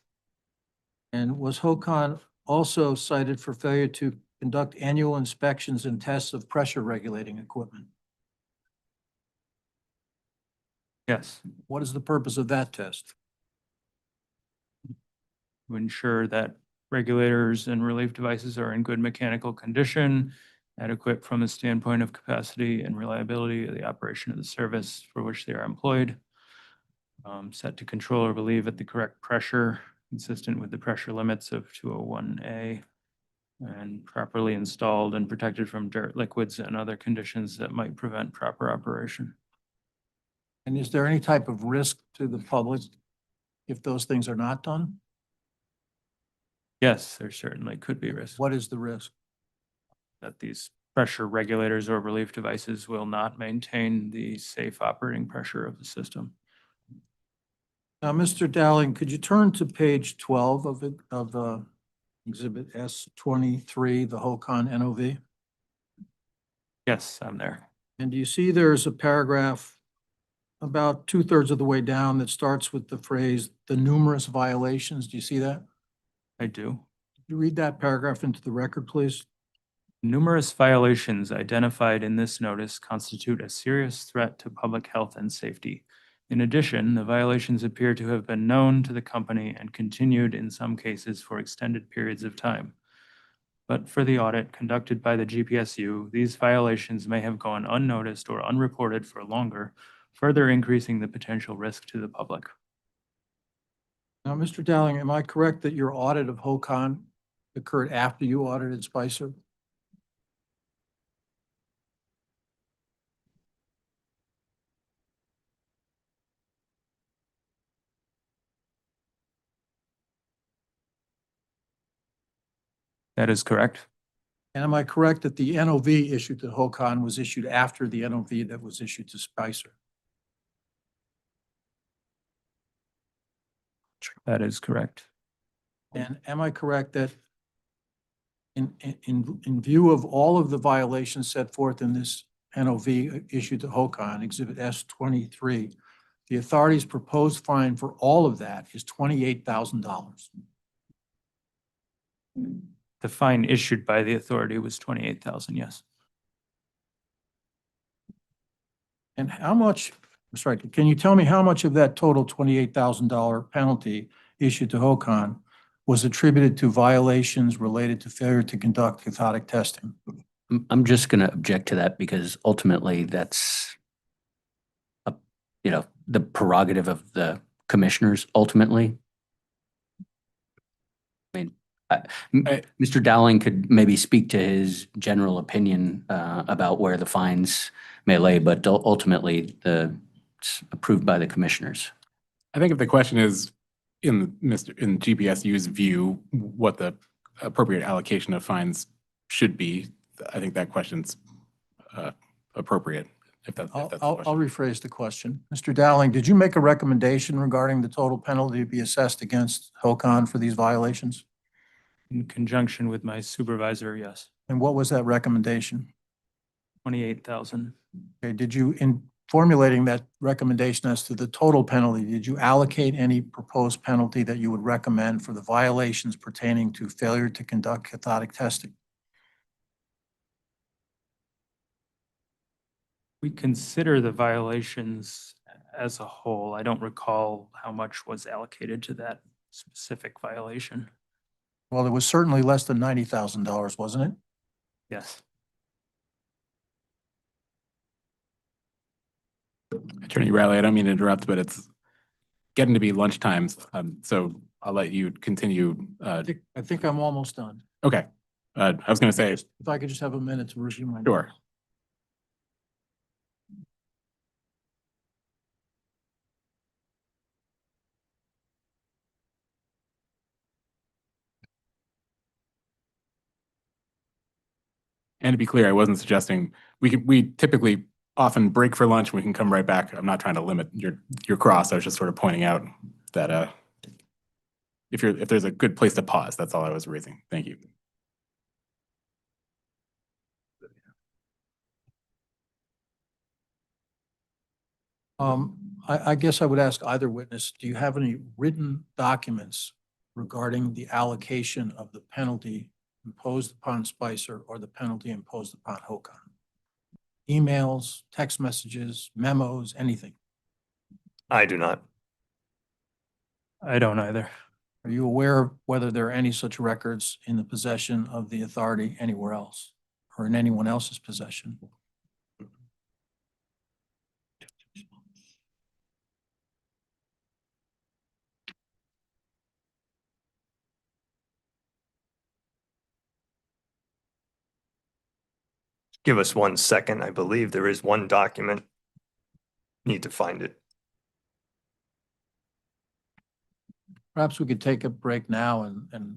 And was Hocon also cited for failure to conduct annual inspections and tests of pressure regulating equipment? Yes, What is the purpose of that test? to ensure that regulators and relief devices are in good mechanical condition, adequate from the standpoint of capacity and reliability of the operation of the service for which they are employed, set to control or relieve at the correct pressure, consistent with the pressure limits of 201A, and properly installed and protected from dirt, liquids, and other conditions that might prevent proper operation. And is there any type of risk to the public if those things are not done? Yes, there certainly could be risk What is the risk? that these pressure regulators or relief devices will not maintain the safe operating pressure of the system. Now, Mr. Dowling, could you turn to page 12 of Exhibit S23, the Hocon NOV? Yes, I'm there. And do you see there's a paragraph about 2/3 of the way down that starts with the phrase, "the numerous violations"? Do you see that? I do. Could you read that paragraph into the record, please? Numerous violations identified in this notice constitute a serious threat to public health and safety. In addition, the violations appear to have been known to the company and continued in some cases for extended periods of time. But for the audit conducted by the GPSU, these violations may have gone unnoticed or unreported for longer, further increasing the potential risk to the public. Now, Mr. Dowling, am I correct that your audit of Hocon occurred after you audited Spicer? That is correct. And am I correct that the NOV issued to Hocon was issued after the NOV that was issued to Spicer? That is correct. And am I correct that in view of all of the violations set forth in this NOV issued to Hocon, Exhibit S23, the authority's proposed fine for all of that is $28,000? The fine issued by the authority was 28,000, yes. And how much, I'm sorry, can you tell me how much of that total $28,000 penalty issued to Hocon was attributed to violations related to failure to conduct cathodic testing? I'm just going to object to that because ultimately that's, the prerogative of the commissioners ultimately. Mr. Dowling could maybe speak to his general opinion about where the fines may lay, but ultimately it's approved by the commissioners. I think if the question is in GPSU's view, what the appropriate allocation of fines should be, I think that question's appropriate. If that's the I'll question. rephrase the question. Mr. Dowling, did you make a recommendation regarding the total penalty to be assessed against Hocon for these violations? In conjunction with my supervisor, yes. And what was that recommendation? 28,000. Okay, did you, in formulating that recommendation as to the total penalty, did you allocate any proposed penalty that you would recommend for the violations pertaining to failure to conduct cathodic testing? We consider the violations as a whole. I don't recall how much was allocated to that specific violation. Well, it was certainly less than $90,000, wasn't it? Yes. Attorney Riley, I don't mean to interrupt, but it's getting to be lunchtime, so I'll let you continue. I think I'm almost done. Okay. I was going to say, If I could just have a minute to review my. sure. And to be clear, I wasn't suggesting we typically often break for lunch. We can come right back. I'm not trying to limit your cross. I was just sort of pointing out that if there's a good place to pause, that's all I was raising. Thank you. I guess I would ask either witness, do you have any written documents regarding the allocation of the penalty imposed upon Spicer or the penalty imposed upon Hocon? Emails, text messages, memos, anything? I do not. I don't either. Are you aware of whether there are any such records in the possession of the authority anywhere else or in anyone else's possession? Give us 1 second. I believe there is one document. Need to find it. Perhaps we could take a break now and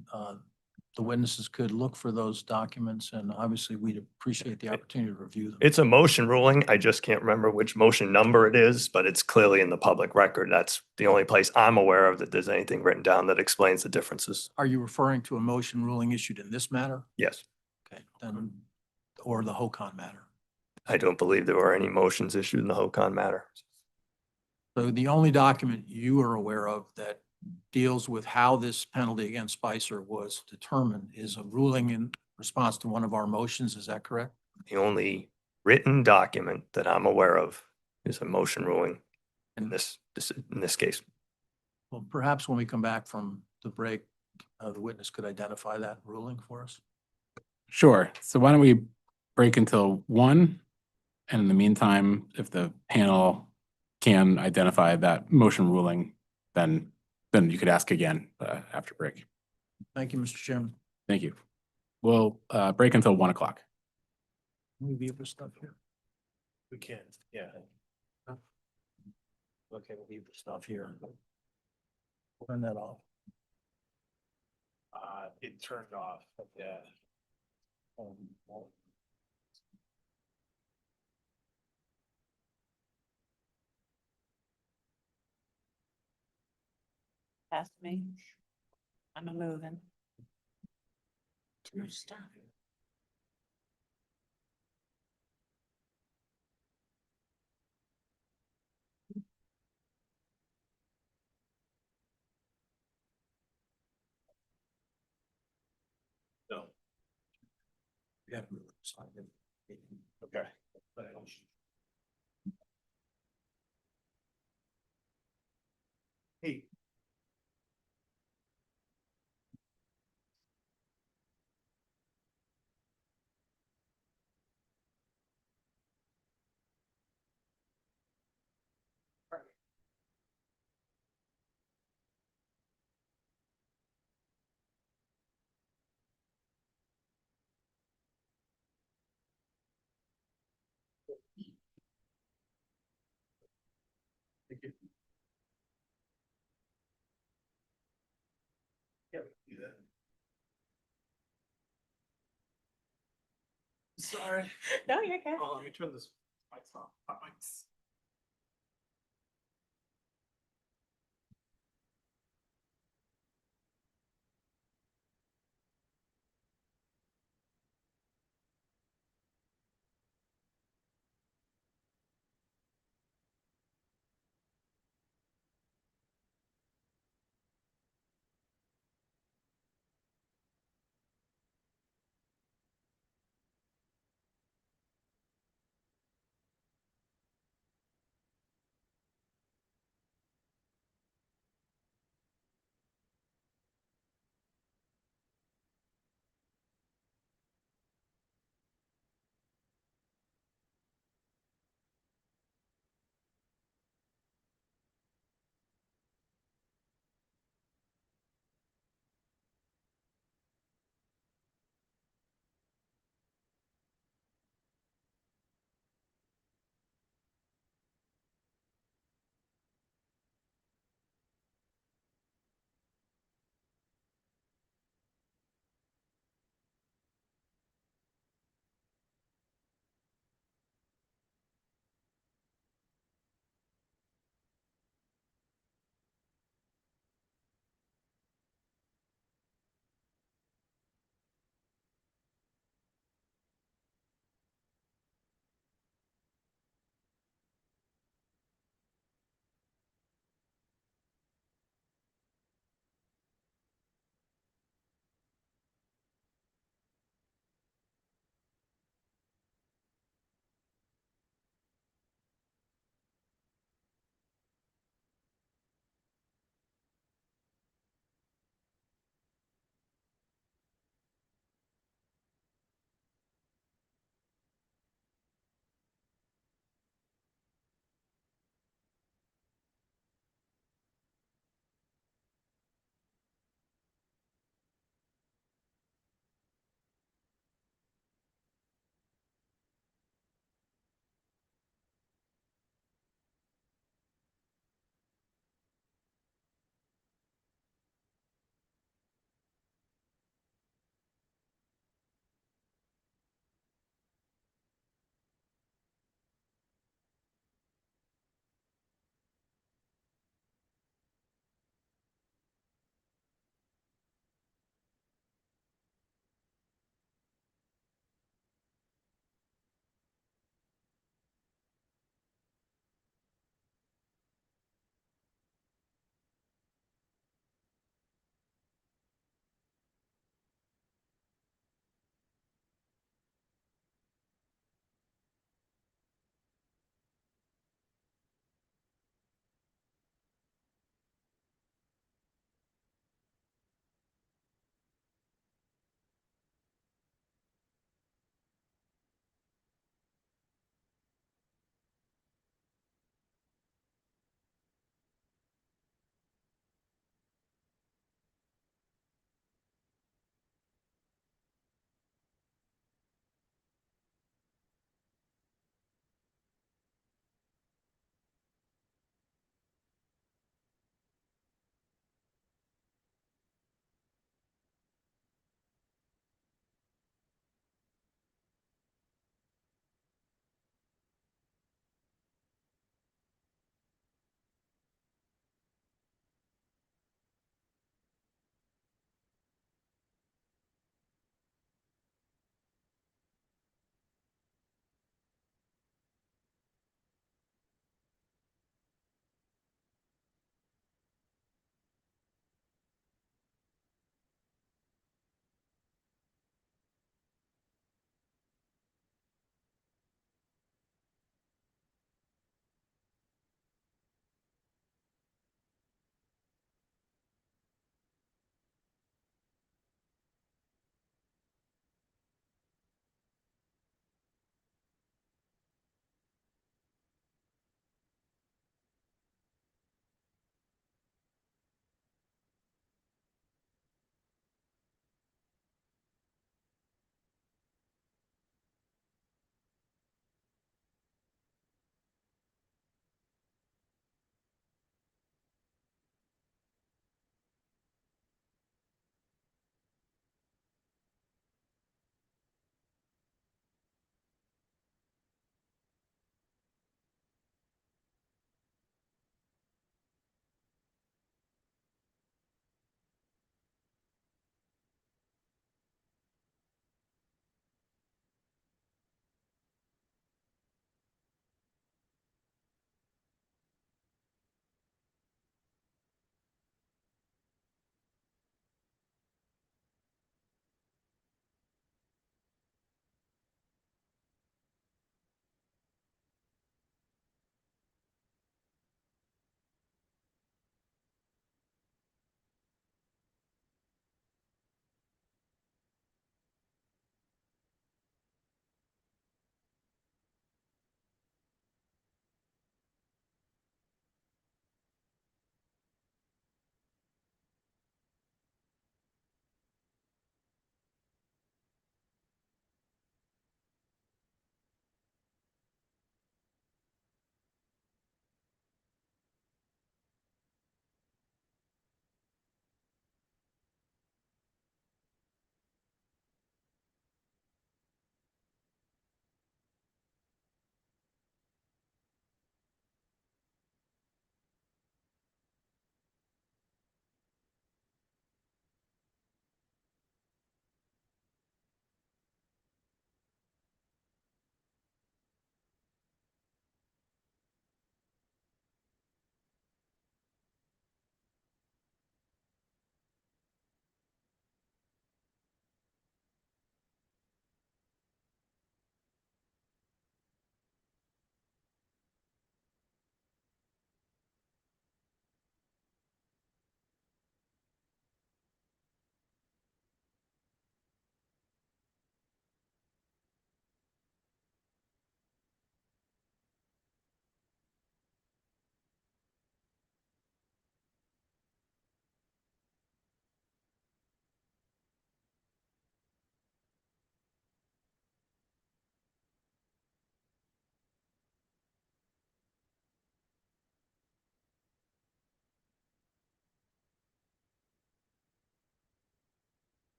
the witnesses could look for those documents, and obviously we'd appreciate the opportunity to review them. It's a motion ruling. I just can't remember which motion number it is, but it's clearly in the public record. That's the only place I'm aware of that there's anything written down that explains the differences. Are you referring to a motion ruling issued in this matter? Yes, Okay, then, or the Hocon matter? I don't believe there were any motions issued in the Hocon matter. So the only document you are aware of that deals with how this penalty against Spicer was determined is a ruling in response to one of our motions, is that correct? The only written document that I'm aware of is a motion ruling in this case. Well, perhaps when we come back from the break, the witness could identify that ruling for us. Sure. So why don't we break until 1? And in the meantime, if the panel can identify that motion ruling, then you could ask again after break. Thank you, Mr. Chairman. Thank you. We'll break until 1 o'clock. Can we leave this stuff here? We can, yeah. Okay, we'll leave the stuff here. Turn that off. It turned off, yeah. Past me. I'm a moving. Too much stuff. No. Yeah. Okay. Hey, do that. Sorry. No, you're good. Oh, let me turn this mics off. Hot mics.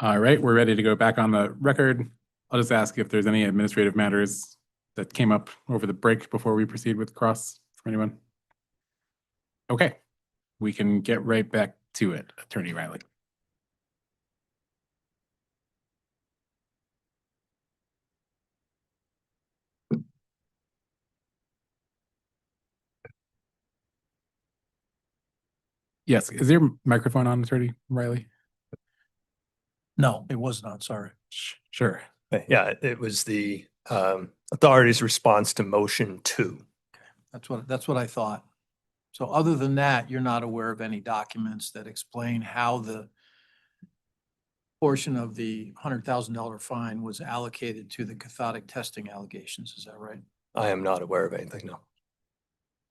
All right, we're ready to go back on the record. I'll just ask if there's any administrative matters that came up over the break before we proceed with cross from anyone. Okay, we can get right back to it, Attorney Riley. Yes, is your microphone on, Attorney Riley? No, it was not, sorry. Sure. Yeah, it was the authority's response to motion 2. That's what I thought. So other than that, you're not aware of any documents that explain how the portion of the $100,000 fine was allocated to the cathodic testing allegations, is that right? I am not aware of anything, no.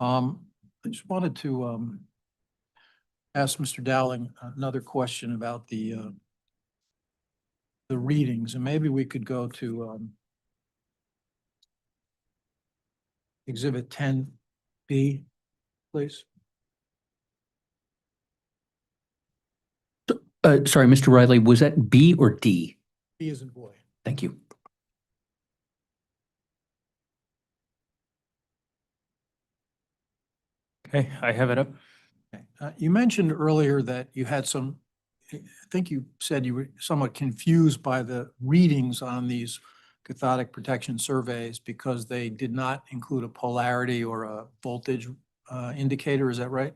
I just wanted to ask Mr. Dowling another question about the readings, and maybe we could go to Exhibit 10B, please. Sorry, Mr. Riley, was that B or D? B as in boy. Thank you. Okay, I have it up. Okay. You mentioned earlier that you had some, I think you said you were somewhat confused by the readings on these cathodic protection surveys because they did not include a polarity or a voltage indicator. Is that right?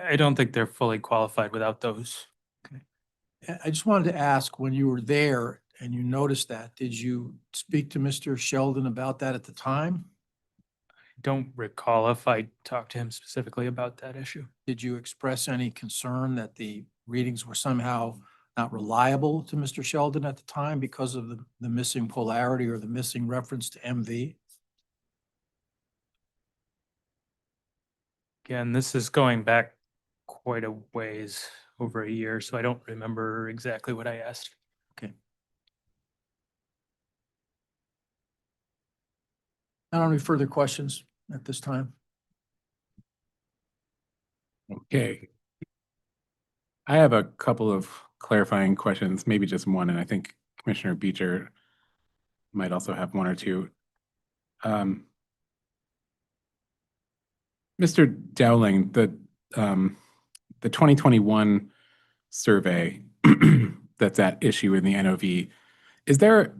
I don't think they're fully qualified without those. I just wanted to ask, when you were there and you noticed that, did you speak to Mr. Sheldon about that at the time? Don't recall if I talked to him specifically about that issue. Did you express any concern that the readings were somehow not reliable to Mr. Sheldon at the time because of the missing polarity or the missing reference to MV? Again, this is going back quite a ways, over a year, so I don't remember exactly what I asked. Okay. I don't have any further questions at this time. Okay. I have a couple of clarifying questions, maybe just one, and I think Commissioner Beecher might also have one or two. Mr. Dowling, the 2021 survey that's at issue in the NOV, is there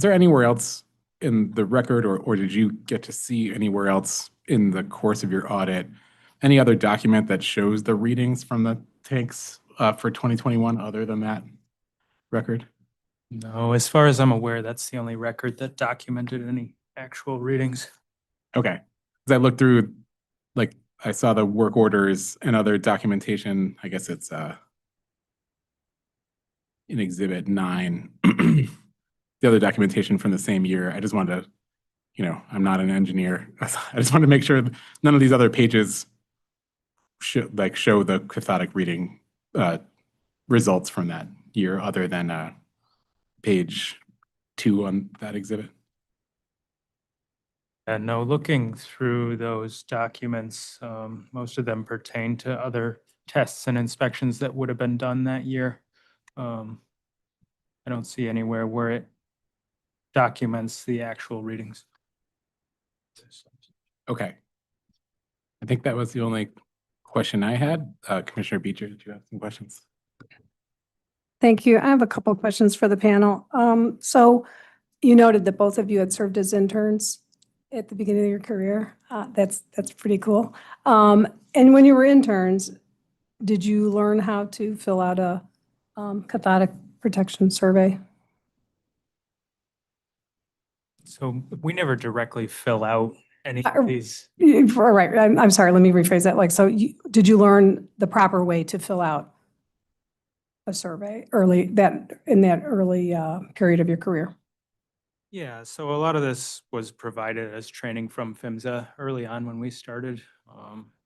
anywhere else in the record, or did you get to see anywhere else in the course of your audit, any other document that shows the readings from the tanks for 2021 other than that record? No, as far as I'm aware, that's the only record that documented any actual readings. Okay. As I looked through, like, I saw the work orders and other documentation. I guess it's in Exhibit 9. The other documentation from the same year. I just wanted to, I'm not an engineer. I just wanted to make sure none of these other pages show the cathodic reading results from that year other than page 2 on that exhibit. And no, looking through those documents, most of them pertain to other tests and inspections that would have been done that year. I don't see anywhere where it documents the actual readings. Okay. I think that was the only question I had. Commissioner Beecher, did you have some questions? Thank you. I have a couple of questions for the panel. So you noted that both of you had served as interns at the beginning of your career. That's pretty cool. And when you were interns, did you learn how to fill out a cathodic protection survey? So we never directly fill out any of these. Right. I'm sorry. Let me rephrase that. Did you learn the proper way to fill out a survey in that early period of your career? Yeah, so a lot of this was provided as training from PHMSA early on when we started.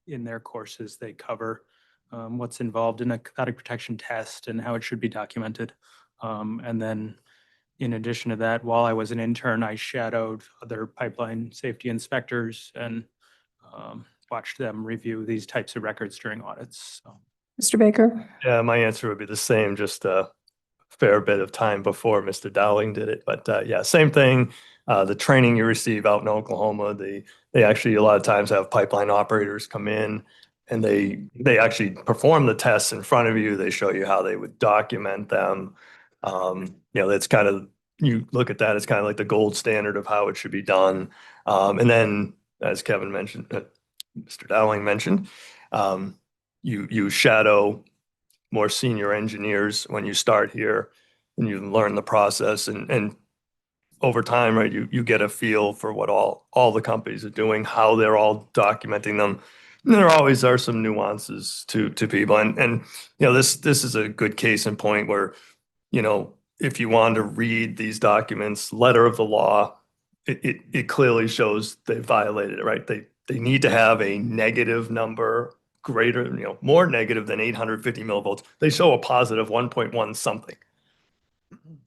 In their courses, they cover what's involved in a cathodic protection test and how it should be documented. And then in addition to that, while I was an intern, I shadowed other pipeline safety inspectors and watched them review these types of records during audits. So Mr. Baker? Yeah, my answer would be the same, just a fair bit of time before Mr. Dowling did it. But yeah, same thing. The training you receive out in Oklahoma, they actually a lot of times have pipeline operators come in and they actually perform the tests in front of you. They show you how they would document them. That's kind of, you look at that, it's kind of like the gold standard of how it should be done. And then, as Kevin mentioned, Mr. Dowling mentioned, you shadow more senior engineers when you start here and you learn the process and over time, right, you get a feel for what all the companies are doing, how they're all documenting them. And there always are some nuances to people. And this is a good case in point where, if you want to read these documents, letter of the law, it clearly shows they violated it, right? They need to have a negative number greater, more negative than 850 millivolts. They show a positive 1.1 something.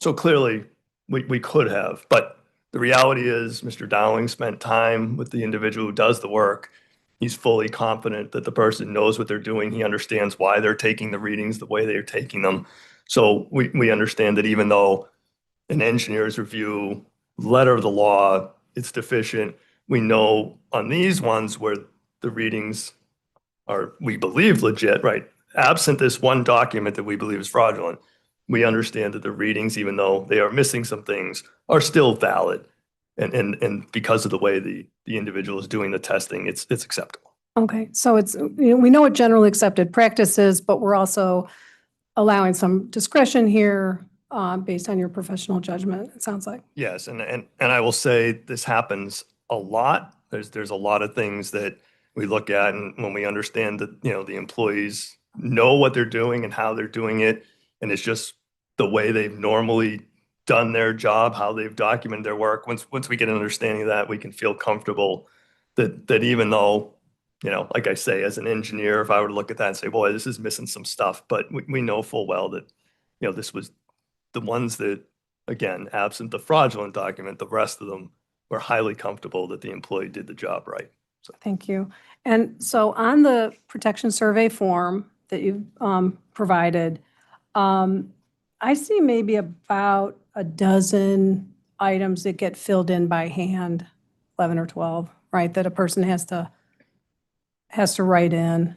So clearly we could have, but the reality is Mr. Dowling spent time with the individual who does the work. He's fully confident that the person knows what they're doing. He understands why they're taking the readings the way they're taking them. So we understand that even though an engineer's review, letter of the law, it's deficient, we know on these ones where the readings are, we believe, legit, right? Absent this one document that we believe is fraudulent, we understand that the readings, even though they are missing some things, are still valid. And because of the way the individual is doing the testing, it's acceptable. Okay, so it's, we know what generally accepted practice is, but we're also allowing some discretion here based on your professional judgment, it sounds like. Yes, and I will say this happens a lot. There's a lot of things that we look at, and when we understand that, the employees know what they're doing and how they're doing it, and it's just the way they've normally done their job, how they've documented their work. Once we get an understanding of that, we can feel comfortable that even though, like I say, as an engineer, if I were to look at that and say, boy, this is missing some stuff, but we know full well that, this was the ones that, again, absent the fraudulent document, the rest of them were highly comfortable that the employee did the job right. So Thank you. And so on the protection survey form that you've provided, I see maybe about a dozen items that get filled in by hand, 11 or 12, right, that a person has to write in.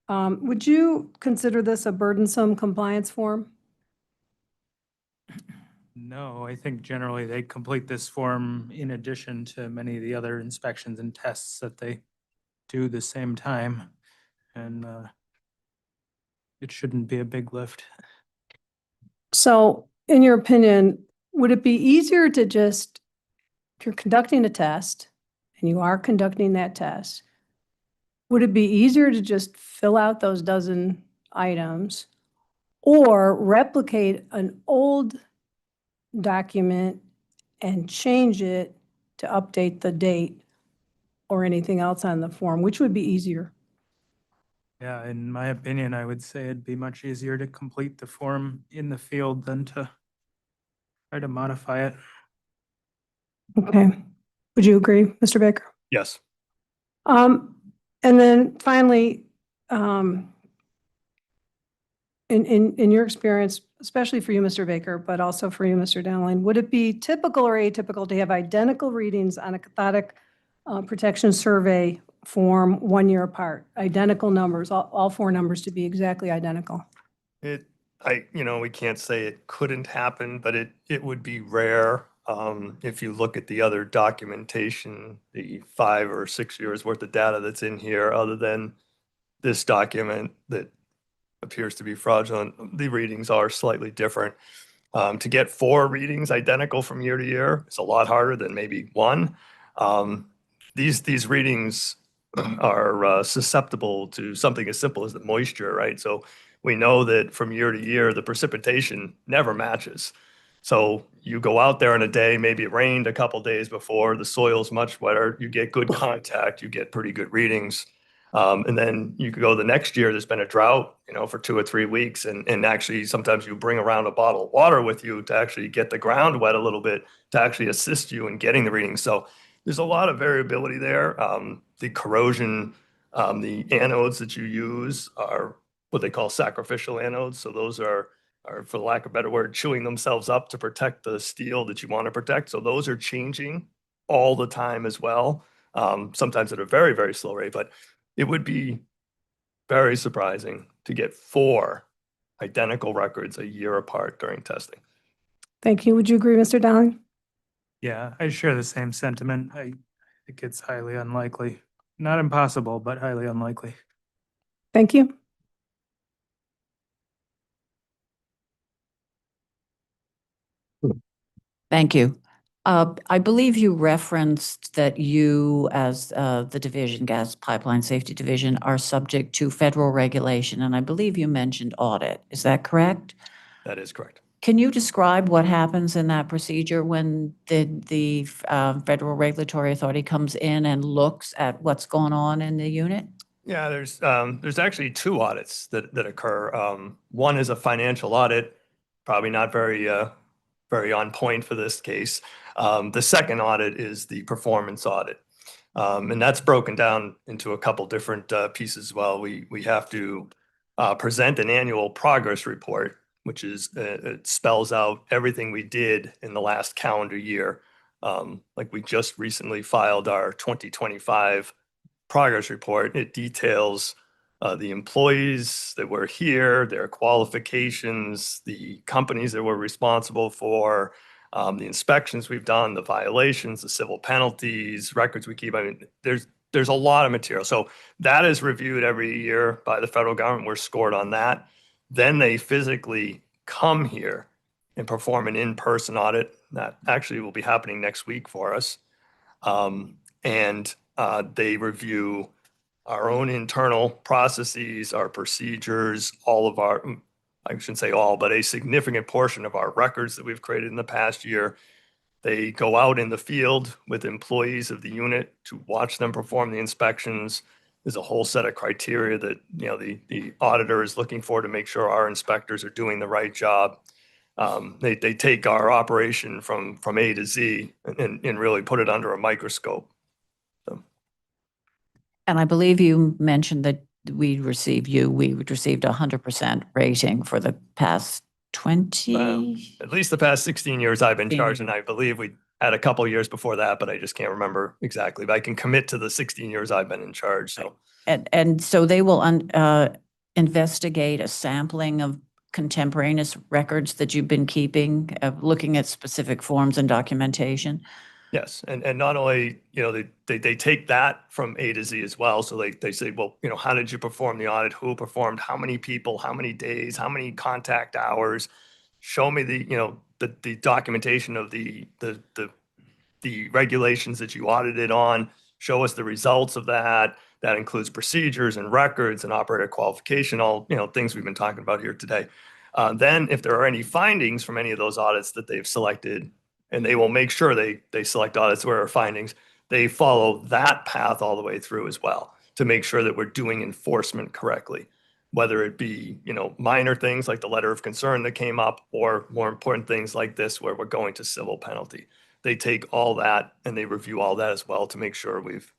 Would you consider this a burdensome compliance form? No, I think generally they complete this form in addition to many of the other inspections and tests that they do the same time. And it shouldn't be a big lift. So in your opinion, would it be easier to just, if you're conducting a test and you are conducting that test, would it be easier to just fill out those dozen items or replicate an old document and change it to update the date or anything else on the form? Which would be easier? Yeah, in my opinion, I would say it'd be much easier to complete the form in the field than to try to modify it. Okay. Would you agree, Mr. Baker? yes. And then finally, in your experience, especially for you, Mr. Baker, but also for you, Mr. Dowling, would it be typical or atypical to have identical readings on a cathodic protection survey form 1 year apart? Identical numbers, all four numbers to be exactly identical? We can't say it couldn't happen, but it would be rare. If you look at the other documentation, the 5 or 6 years worth of data that's in here, other than this document that appears to be fraudulent, the readings are slightly different. To get 4 readings identical from year to year is a lot harder than maybe 1. These readings are susceptible to something as simple as the moisture, right? So we know that from year to year, the precipitation never matches. So you go out there in a day, maybe it rained a couple days before, the soil's much wetter, you get good contact, you get pretty good readings. And then you could go the next year, there's been a drought, for 2 or 3 weeks. And actually sometimes you bring around a bottle of water with you to actually get the ground wet a little bit to actually assist you in getting the readings. So there's a lot of variability there. The corrosion, the anodes that you use are what they call sacrificial anodes. So those are, for lack of a better word, chewing themselves up to protect the steel that you want to protect. So those are changing all the time as well. Sometimes at a very, very slow rate, but it would be very surprising to get 4 identical records a year apart during testing. Thank you. Would you agree, Mr. Dowling? Yeah, I share the same sentiment. I think it's highly unlikely. Not impossible, but highly unlikely. Thank you. Thank you. I believe you referenced that you, as the division, Gas Pipeline Safety Division, are subject to federal regulation, and I believe you mentioned audit. Is that correct? That is correct. Can you describe what happens in that procedure when the federal regulatory authority comes in and looks at what's going on in the unit? Yeah, there's actually 2 audits that occur. One is a financial audit, probably not very on point for this case. The second audit is the performance audit. And that's broken down into a couple different pieces as well. We have to present an annual progress report, which is it spells out everything we did in the last calendar year. Like we just recently filed our 2025 progress report. It details the employees that were here, their qualifications, the companies that we're responsible for, the inspections we've done, the violations, the civil penalties, records we keep. I mean, there's a lot of material. So that is reviewed every year by the federal government. We're scored on that. Then they physically come here and perform an in-person audit. That actually will be happening next week for us. And they review our own internal processes, our procedures, all of our, I shouldn't say all, but a significant portion of our records that we've created in the past year. They go out in the field with employees of the unit to watch them perform the inspections. There's a whole set of criteria that, you know, the auditor is looking for to make sure our inspectors are doing the right job. They take our operation from A to Z and really put it under a microscope. And I believe you mentioned that we received a 100% rating for the past 20? At least the past 16 years I've been 16 charged, and I believe we had a couple years before that, but I just can't remember exactly. But I can commit to the 16 years I've been in charge. So And so they will investigate a sampling of contemporaneous records that you've been keeping, looking at specific forms and documentation? yes, and not only, you know, they take that from A to Z as well. So they say, well, you know, how did you perform the audit? Who performed? How many people? How many days? How many contact hours? Show me the, you know, the documentation of the regulations that you audited on. Show us the results of that. That includes procedures and records and operator qualification, all, you know, things we've been talking about here today. Then if there are any findings from any of those audits that they've selected, and they will make sure they select audits where there are findings, they follow that path all the way through as well to make sure that we're doing enforcement correctly, whether it be, you know, minor things like the letter of concern that came up, or more important things like this where we're going to civil penalty. They take all that and they review all that as well to make sure we've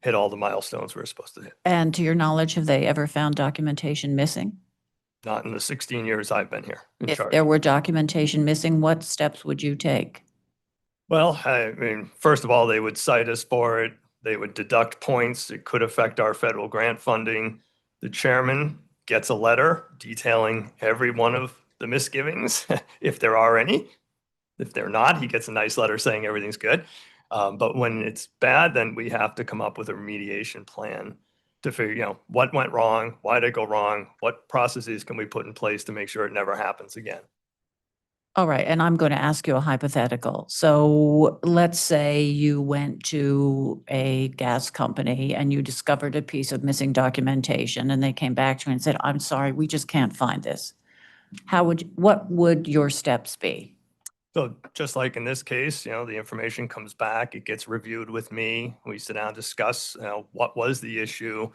hit all the milestones we're supposed to hit. And to your knowledge, have they ever found documentation missing? Not in the 16 years I've been here in If charge. there were documentation missing, what steps would you take? Well, I mean, first of all, they would cite us for it. They would deduct points. It could affect our federal grant funding. The chairman gets a letter detailing every one of the misgivings, if there are any. If they're not, he gets a nice letter saying everything's good. But when it's bad, then we have to come up with a remediation plan to figure, you know, what went wrong, why did it go wrong, what processes can we put in place to make sure it never happens again. All right, and I'm going to ask you a hypothetical. So let's say you went to a gas company and you discovered a piece of missing documentation and they came back to you and said, I'm sorry, we just can't find this. What would your steps be? So just like in this case, you know, the information comes back, it gets reviewed with me. We sit down, discuss, you know, what was the issue?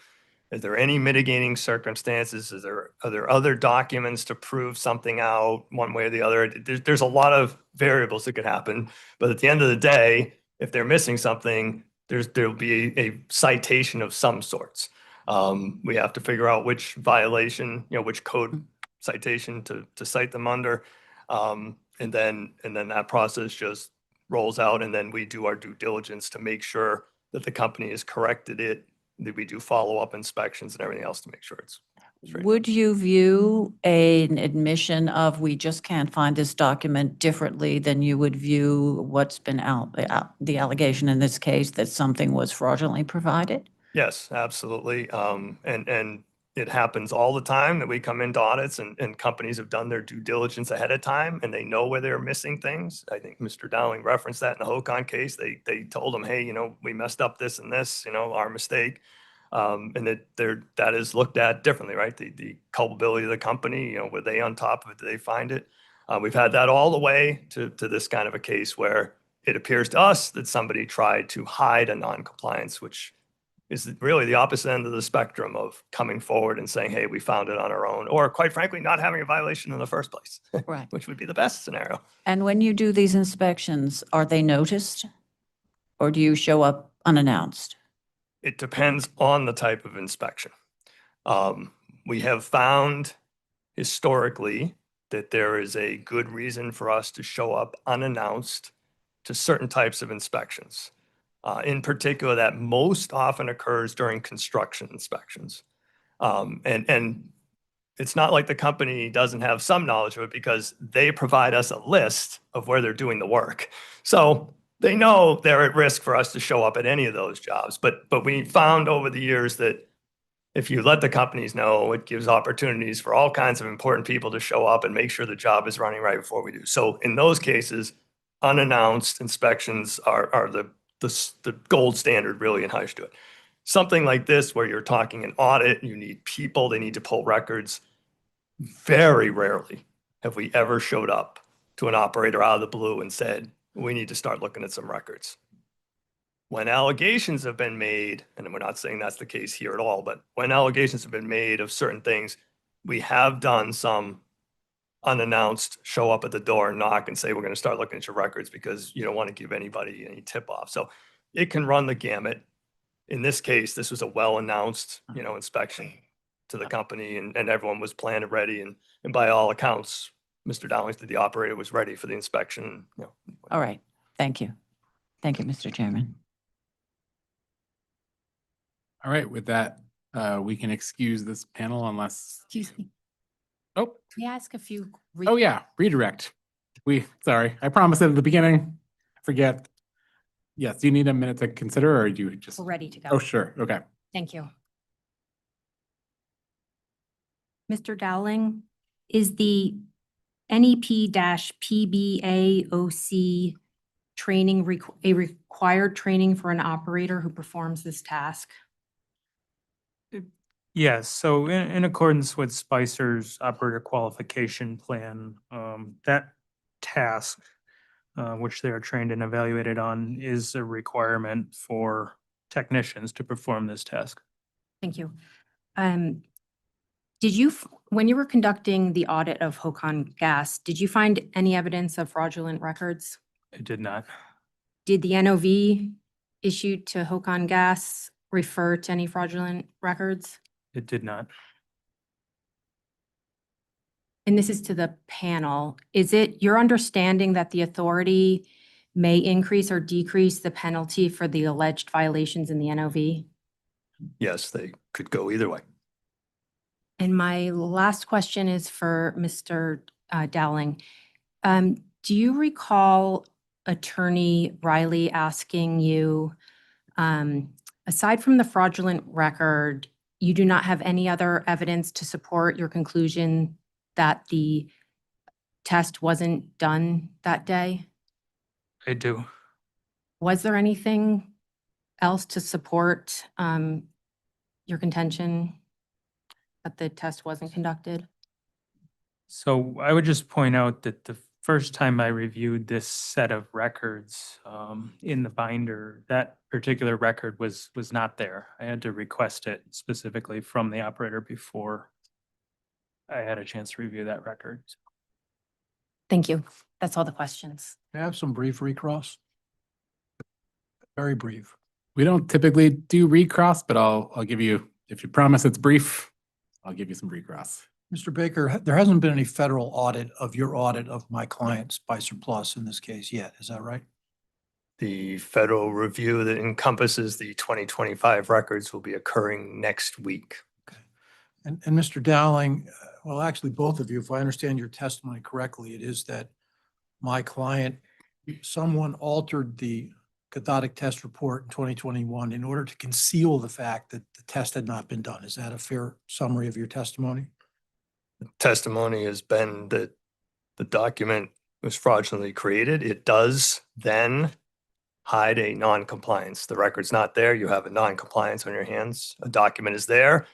Is there any mitigating circumstances? Are there other documents to prove something out one way or the other? There's a lot of variables that could happen, but at the end of the day, if they're missing something, there'll be a citation of some sorts. We have to figure out which violation, which code citation to cite them under. And then that process just rolls out, and then we do our due diligence to make sure that the company has corrected it, that we do follow-up inspections and everything else to make sure it's straight. Would you view an admission of, we just can't find this document differently than you would view what's been the allegation in this case that something was fraudulently provided? Yes, absolutely. And it happens all the time that we come into audits and companies have done their due diligence ahead of time and they know where they're missing things. I think Mr. Dowling referenced that in the Hocon case. They told them, hey, we messed up this and this, our mistake. And that is looked at differently, right? The culpability of the company, were they on top of it? Did they find it? We've had that all the way to this kind of a case where it appears to us that somebody tried to hide a non-compliance, which is really the opposite end of the spectrum of coming forward and saying, hey, we found it on our own, or quite frankly, not having a violation in the first place, Right. which would be the best scenario. And when you do these inspections, are they noticed? Or do you show up unannounced? It depends on the type of inspection. We have found historically that there is a good reason for us to show up unannounced to certain types of inspections. In particular, that most often occurs during construction inspections. And it's not like the company doesn't have some knowledge of it because they provide us a list of where they're doing the work. So they know they're at risk for us to show up at any of those jobs. But we found over the years that if you let the companies know, it gives opportunities for all kinds of important people to show up and make sure the job is running right before we do. So in those cases, unannounced inspections are the gold standard really in how to do it. Something like this where you're talking an audit, you need people, they need to pull records. Very rarely have we ever showed up to an operator out of the blue and said, we need to start looking at some records. When allegations have been made, and we're not saying that's the case here at all, but when allegations have been made of certain things, we have done some unannounced show up at the door and knock and say, we're going to start looking at your records because you don't want to give anybody any tip off. So it can run the gamut. In this case, this was a well-announced, inspection to the company and everyone was planned and ready. And by all accounts, Mr. Dowling, the operator, was ready for the inspection. All right. Thank you. Thank you, Mr. Chairman. All right, with that, we can excuse this panel unless, Excuse me. oh, May I ask a few? oh yeah, redirect. Sorry, I promised it at the beginning. Forget. Yes, do you need a minute to consider or do you just? We're ready to go. Oh, sure, okay. Thank you. Mr. Dowling, is the NEP-PBAOC training a required training for an operator who performs this task? Yes, so in accordance with Spicer's operator qualification plan, that task, which they are trained and evaluated on, is a requirement for technicians to perform this task. Thank you. Did you, when you were conducting the audit of Hocon Gas, did you find any evidence of fraudulent records? It did not. Did the NOV issued to Hocon Gas refer to any fraudulent records? It did not. And this is to the panel. Is it your understanding that the authority may increase or decrease the penalty for the alleged violations in the NOV? Yes, they could go either way. And my last question is for Mr. Dowling. Do you recall Attorney Riley asking you, aside from the fraudulent record, you do not have any other evidence to support your conclusion that the test wasn't done that day? I do. Was there anything else to support your contention that the test wasn't conducted? So I would just point out that the first time I reviewed this set of records in the binder, that particular record was not there. I had to request it specifically from the operator before I had a chance to review that record. Thank you. That's all the questions. Can I have some brief recross? Very brief. We don't typically do recross, but I'll give you If you promise it's brief, I'll give you some recross. Mr. Baker, there hasn't been any federal audit of your audit of my client Spicer Plus in this case yet. Is that right? The federal review that encompasses the 2025 records will be occurring next week. And Mr. Dowling, well, actually, both of you, if I understand your testimony correctly, it is that my client, someone altered the cathodic test report in 2021 in order to conceal the fact that the test had not been done. Is that a fair summary of your testimony? Testimony has been that the document was fraudulently created. It does then hide a non-compliance. The record's not there. You have a non-compliance on your hands. A document is there.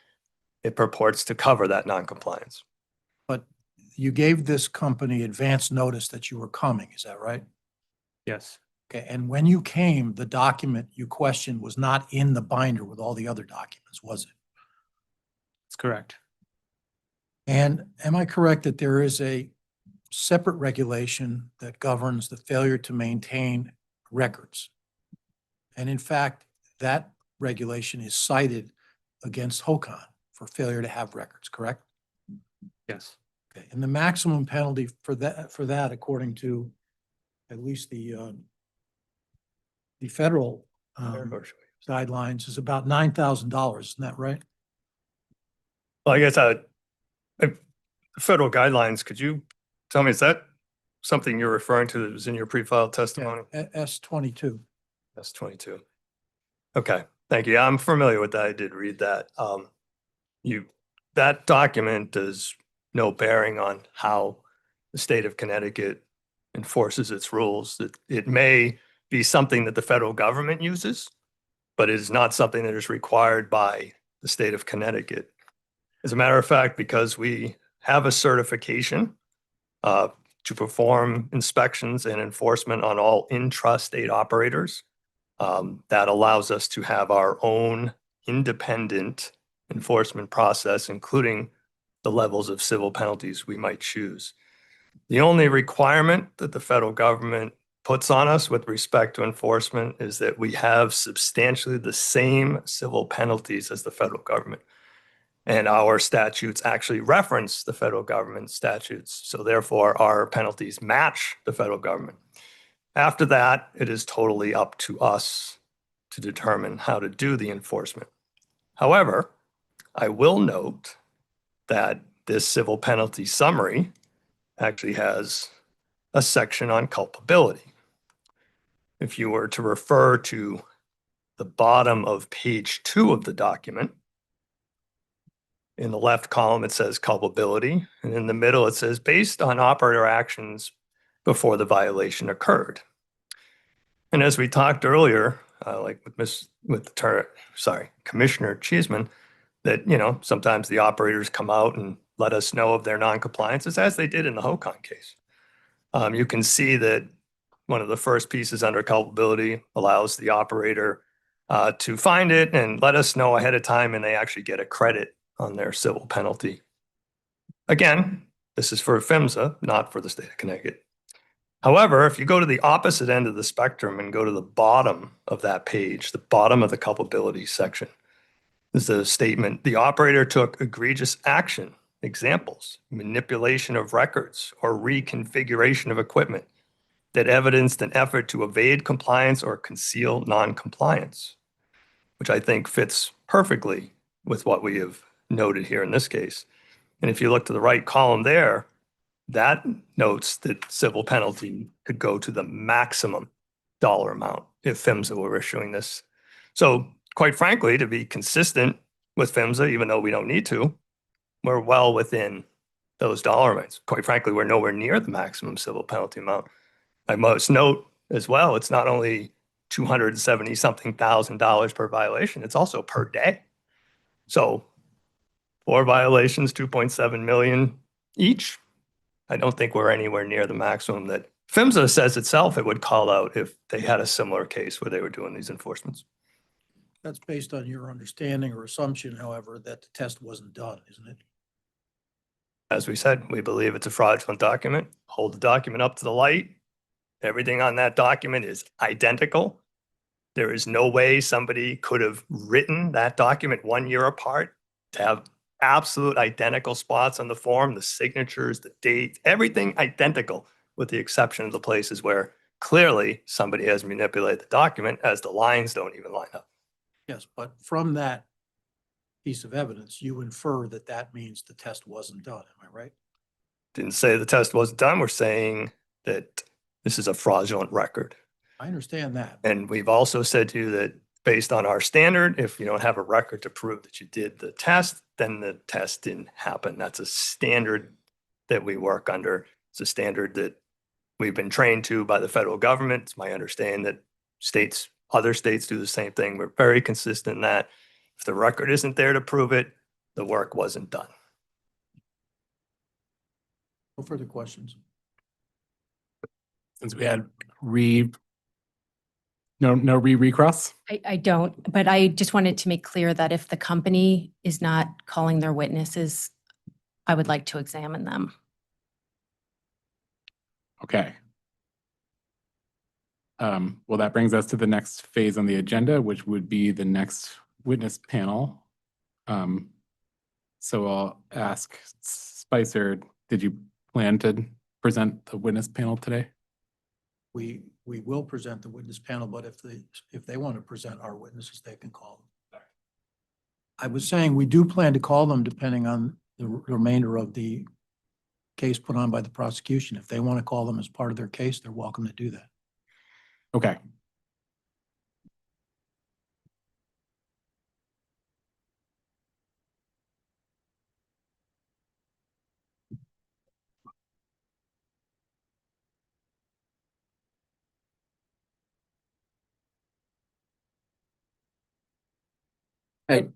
It purports to cover that non-compliance. But you gave this company advance notice that you were coming. Is that right? Yes, Okay, and when you came, the document you questioned was not in the binder with all the other documents, was it? that's correct. And am I correct that there is a separate regulation that governs the failure to maintain records? And in fact, that regulation is cited against HOCON for failure to have records, correct? Yes, Okay, and the maximum penalty for that, according to at least the federal guidelines, is about $9,000. Isn't that right? Well, I guess federal guidelines, could you tell me, is that something you're referring to that was in your pre-filed testimony? S-22. That's 22. Okay, thank you. I'm familiar with that. I did read that. That document does no bearing on how the state of Connecticut enforces its rules. It may be something that the federal government uses, but it is not something that is required by the state of Connecticut. As a matter of fact, because we have a certification to perform inspections and enforcement on all intrastate operators, that allows us to have our own independent enforcement process, including the levels of civil penalties we might choose. The only requirement that the federal government puts on us with respect to enforcement is that we have substantially the same civil penalties as the federal government. And our statutes actually reference the federal government statutes. So therefore, our penalties match the federal government. After that, it is totally up to us to determine how to do the enforcement. However, I will note that this civil penalty summary actually has a section on culpability. If you were to refer to the bottom of page 2 of the document, in the left column, it says culpability, and in the middle, it says based on operator actions before the violation occurred. And as we talked earlier, like with Commissioner Cheeseman, that sometimes the operators come out and let us know of their non-compliances, as they did in the HOCON case. You can see that one of the first pieces under culpability allows the operator to find it and let us know ahead of time, and they actually get a credit on their civil penalty. Again, this is for PHMSA, not for the state of Connecticut. However, if you go to the opposite end of the spectrum and go to the bottom of that page, the bottom of the culpability section, is a statement: the operator took egregious action, examples, manipulation of records or reconfiguration of equipment that evidenced an effort to evade compliance or conceal non-compliance, which I think fits perfectly with what we have noted here in this case. And if you look to the right column there, that notes that civil penalty could go to the maximum dollar amount if PHMSA were issuing this. So quite frankly, to be consistent with PHMSA, even though we don't need to, we're well within those dollar amounts. Quite frankly, we're nowhere near the maximum civil penalty amount. I must note as well, it's not only $270-something thousand per violation, it's also per day. So 4 violations, 2.7 million each. I don't think we're anywhere near the maximum that PHMSA says itself it would call out if they had a similar case where they were doing these enforcements. That's based on your understanding or assumption, however, that the test wasn't done, isn't it? As we said, we believe it's a fraudulent document. Hold the document up to the light. Everything on that document is identical. There is no way somebody could have written that document 1 year apart to have absolute identical spots on the form, the signatures, the dates, everything identical, with the exception of the places where clearly somebody has manipulated the document as the lines don't even line up. Yes, but from that piece of evidence, you infer that that means the test wasn't done. Am I right? Didn't say the test wasn't done. We're saying that this is a fraudulent record. I understand that. And we've also said to you that based on our standard, if you don't have a record to prove that you did the test, then the test didn't happen. That's a standard that we work under. It's a standard that we've been trained to by the federal government. It's my understanding that other states do the same thing. We're very consistent in that. If the record isn't there to prove it, the work wasn't done. No further questions. Since we had no recross? I don't, but I just wanted to make clear that if the company is not calling their witnesses, I would like to examine them. Okay. Well, that brings us to the next phase on the agenda, which would be the next witness panel. So I'll ask Spicer, did you plan to present the witness panel today? We will present the witness panel, but if they want to present our witnesses, they can call them. I was saying we do plan to call them depending on the remainder of the case put on by the prosecution. If they want to call them as part of their case, they're welcome to do that. Okay.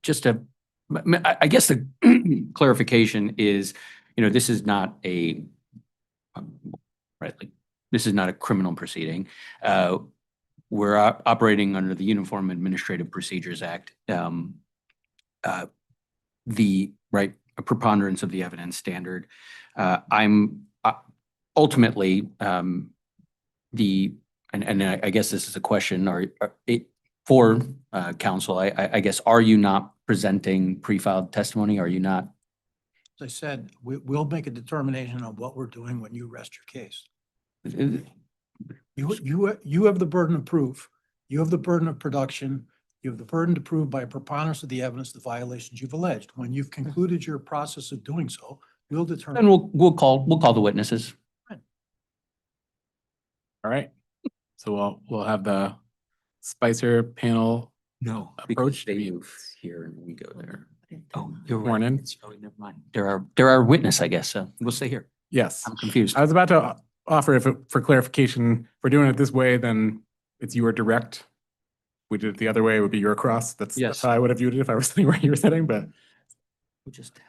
Just I guess the clarification is, this is not right, like, this is not a criminal proceeding. We're operating under the Uniform Administrative Procedures Act. A preponderance of the evidence standard. I'm ultimately and I guess this is a question for counsel. I guess, are you not presenting pre-filed testimony? Are you not? As I said, we'll make a determination on what we're doing when you rest your case. You have the burden of proof. You have the burden of production. You have the burden to prove by a preponderance of the evidence the violations you've alleged. When you've concluded your process of doing so, we'll determine. And we'll call the witnesses. All right. So we'll have the Spicer panel No, approach they to be move here and we go there. Oh, you're you're right. right. Oh, never mind. There are witness, I guess. So we'll stay here. Yes. I'm confused. I was about to offer for clarification, if we're doing it this way, then it's your direct. If we did it the other way, it would be your cross. That's Yes. how I would have viewed it if I was sitting where you were sitting, but We'll just.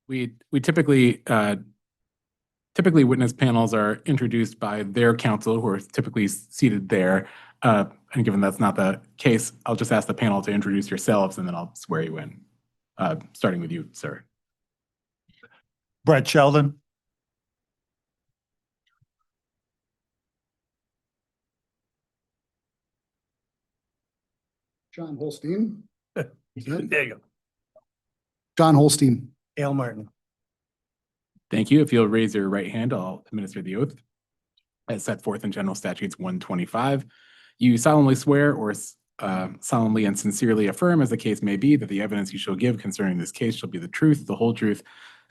we typically witness panels are introduced by their counsel who are typically seated there. And given that's not the case, I'll just ask the panel to introduce yourselves and then I'll swear you in. Starting with you, sir. Brett Sheldon. John Holstein. There you go. John Holstein. Al Martin. Thank you. If you'll raise your right hand, I'll administer the oath. As set forth in General Statutes 125, you solemnly swear or solemnly and sincerely affirm, as the case may be, that the evidence you shall give concerning this case shall be the truth, the whole truth,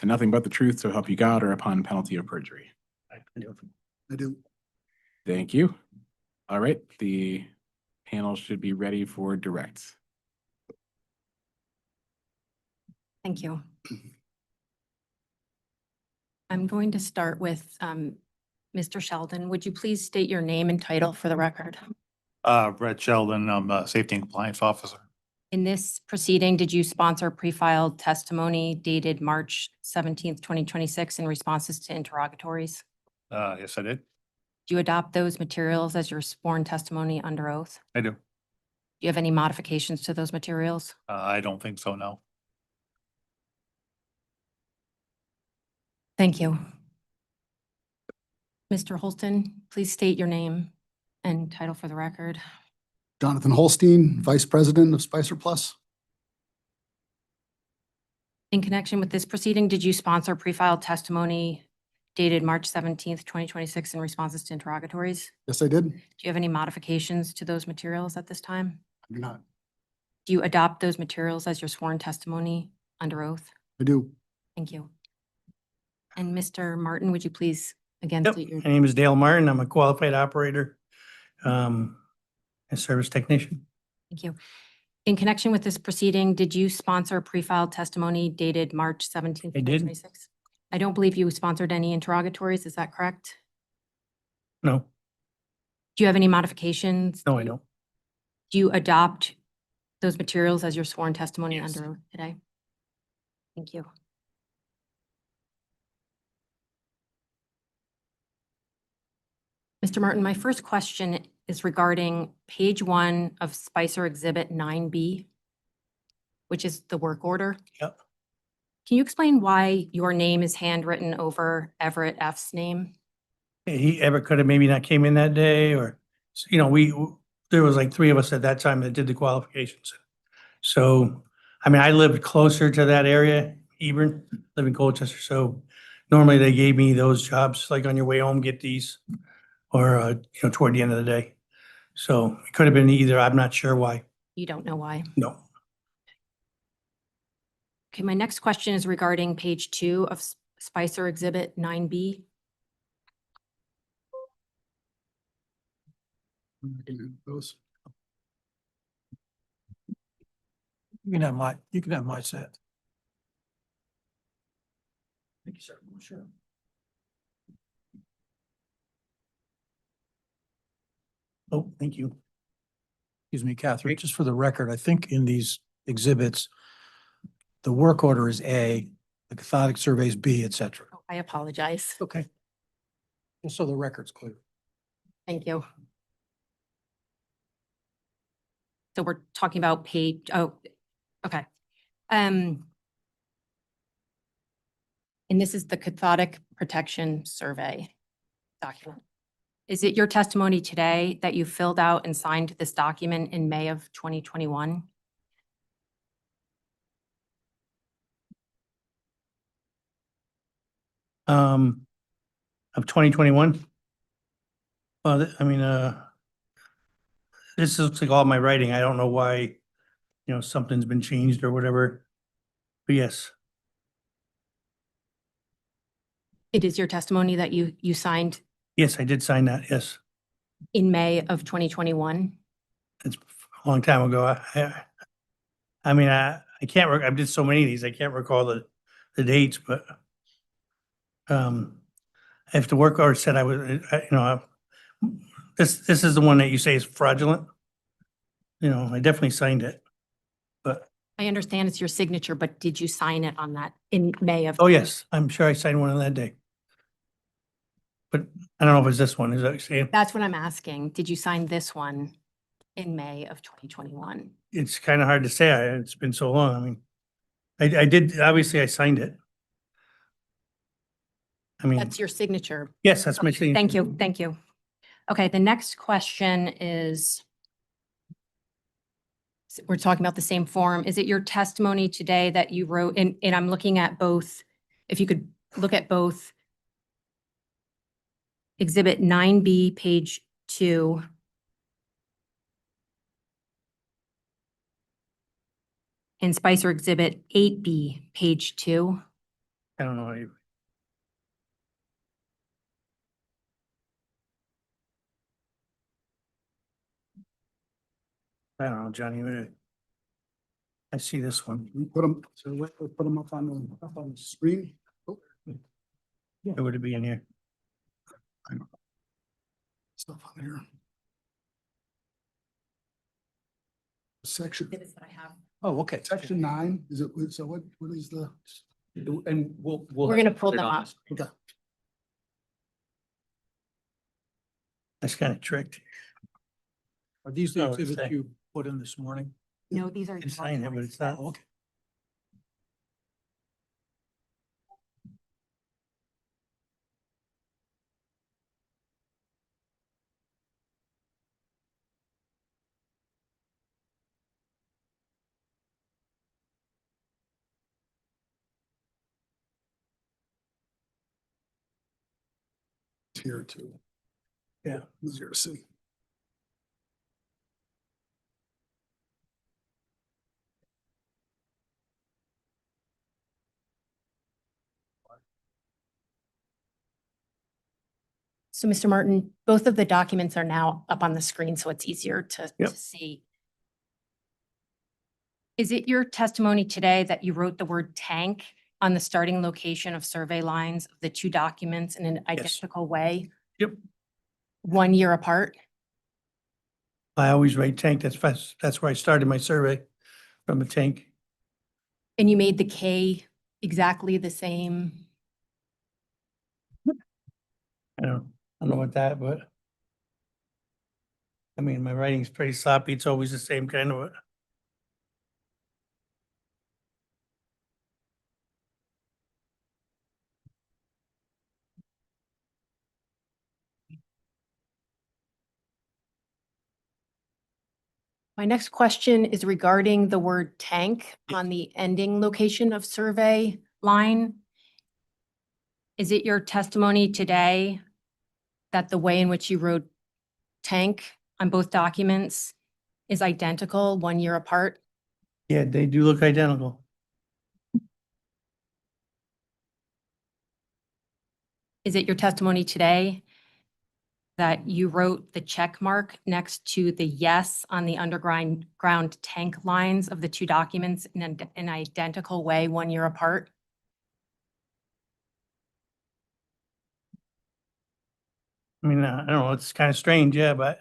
and nothing but the truth, so help you God, or upon penalty of perjury. I do. Thank you. All right, the panel should be ready for direct. Thank you. I'm going to start with Mr. Sheldon. Would you please state your name and title for the record? Brett Sheldon, I'm a safety and compliance officer. In this proceeding, did you sponsor pre-filed testimony dated March 17th, 2026 in responses to interrogatories? Yes, I did. Do you adopt those materials as your sworn testimony under oath? I do. Do you have any modifications to those materials? I don't think so, no. Thank you. Mr. Holston, please state your name and title for the record. Jonathan Holstein, Vice President of Spicer Plus. In connection with this proceeding, did you sponsor pre-filed testimony dated March 17th, 2026 in responses to interrogatories? Yes, I did. Do you have any modifications to those materials at this time? I do not. Do you adopt those materials as your sworn testimony under oath? I do. Thank you. And Mr. Martin, would you please again Yep, state your, my name is Dale Martin. I'm a qualified operator, and service technician. thank you. In connection with this proceeding, did you sponsor pre-filed testimony dated March 17th, I did. 2026? I don't believe you sponsored any interrogatories. Is that correct? No, Do you have any modifications? no, I don't. Do you adopt those materials as your sworn testimony Yes. under oath today? Thank you. Mr. Martin, my first question is regarding page 1 of Spicer Exhibit 9B, which is the work order. Yep. Can you explain why your name is handwritten over Everett F's name? He ever could have maybe not came in that day or, there was like 3 of us at that time that did the qualifications. So, I mean, I lived closer to that area, Hebron, live in Colchester. So normally they gave me those jobs, like on your way home, get these, or, toward the end of the day. So it could have been either. I'm not sure why. You don't know why. No. Okay, my next question is regarding page 2 of Spicer Exhibit 9B. I'm not gonna do those. You can have my set. Thank you, sir. Sure. Oh, thank you. Excuse me, Catherine, just for the record, I think in these exhibits, the work order is A, the cathodic survey is B, et cetera. Oh, I apologize. Okay. Just so the record's clear. Thank you. So we're talking about page, okay. And this is the cathodic protection survey document. Is it your testimony today that you filled out and signed this document in May of 2021? Of 2021. Well, this looks like all my writing. I don't know why, something's been changed or whatever. But yes, It is your testimony that you signed yes, I did sign that. Yes, in May of 2021? it's a long time ago. I can't, I did so many of these, I can't recall the dates, but if the work order said I was, this is the one that you say is fraudulent. I definitely signed it, but, I understand it's your signature, but did you sign it on that in May of? oh, yes, I'm sure I signed one on that day. But I don't know if it's this one, is that what you're saying? That's what I'm asking. Did you sign this one in May of 2021? It's kind of hard to say. It's been so long. I mean, I did, obviously I signed it. I mean, That's your signature. yes, that's my signature. Thank you, thank you. Okay, the next question is, we're talking about the same form. Is it your testimony today that you wrote, and I'm looking at both, if you could look at both Exhibit 9B, page 2. And Spicer Exhibit 8B, page 2. I don't know. I don't know, Johnny. I see this one. We put them, so let's put them up on the screen. Oh, It would be in here. Stuff on here. Section, Oh, okay. section 9, is it, so what is the? And we'll. We're gonna pull them up. Okay. That's kind of tricked. Are these the Oh, it's exhibits there. you put in this morning? No, these are. It's signed it, but it's not. Okay. It's here too. Yeah. Easier to see. So, Mr. Martin, both of the documents are now up on the screen, so it's easier to Yep. see. Is it your testimony today that you wrote the word tank on the starting location of survey lines of the two documents in an identical way? Yep. 1 year apart? I always write tank. That's where I started my survey, from a tank. And you made the K exactly the same? I don't know what that, but I mean, my writing's pretty sloppy. It's always the same kind of. My next question is regarding the word tank on the ending location of survey line. Is it your testimony today that the way in which you wrote tank on both documents is identical 1 year apart? Yeah, they do look identical. Is it your testimony today that you wrote the check mark next to the yes on the underground tank lines of the two documents in an identical way 1 year apart? I mean, I don't know, it's kind of strange, yeah, but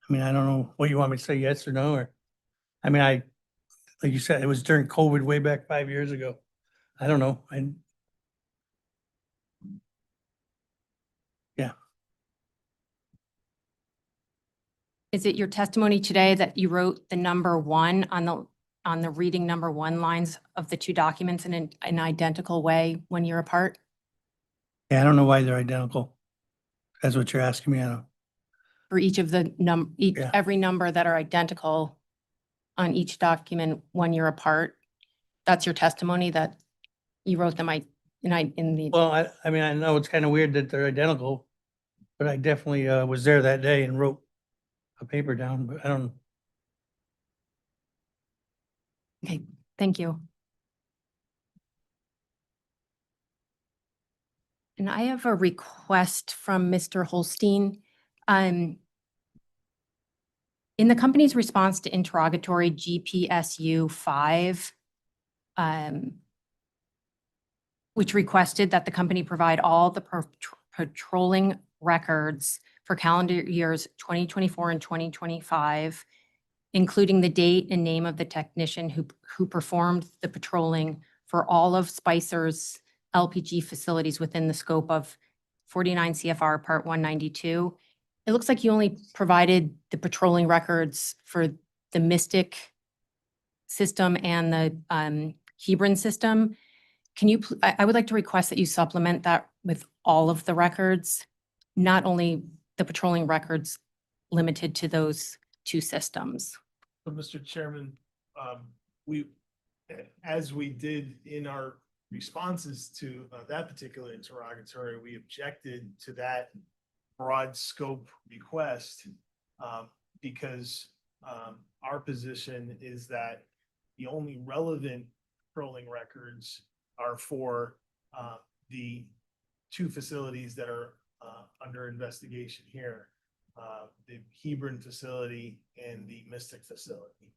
I mean, I don't know what you want me to say, yes or no, or, I mean, like you said, it was during COVID way back 5 years ago. I don't know, yeah, Is it your testimony today that you wrote the number 1 on the reading number 1 lines of the two documents in an identical way 1 year apart? yeah, I don't know why they're identical. That's what you're asking me, I don't. For each of the Yeah. every number that are identical on each document 1 year apart? That's your testimony that you wrote them in the, Well, I mean, I know it's kind of weird that they're identical, but I definitely was there that day and wrote a paper down, but I don't. okay, thank you. And I have a request from Mr. Holstein. In the company's response to interrogatory GPSU 5, which requested that the company provide all the patrolling records for calendar years 2024 and 2025, including the date and name of the technician who performed the patrolling for all of Spicer's LPG facilities within the scope of 49 CFR Part 192. It looks like you only provided the patrolling records for the Mystic system and the Hebron system. Can you, I would like to request that you supplement that with all of the records, not only the patrolling records limited to those two systems. So, Mr. Chairman, we, as we did in our responses to that particular interrogatory, we objected to that broad scope request because our position is that the only relevant patrolling records are for the two facilities that are under investigation here, the Hebron facility and the Mystic facility.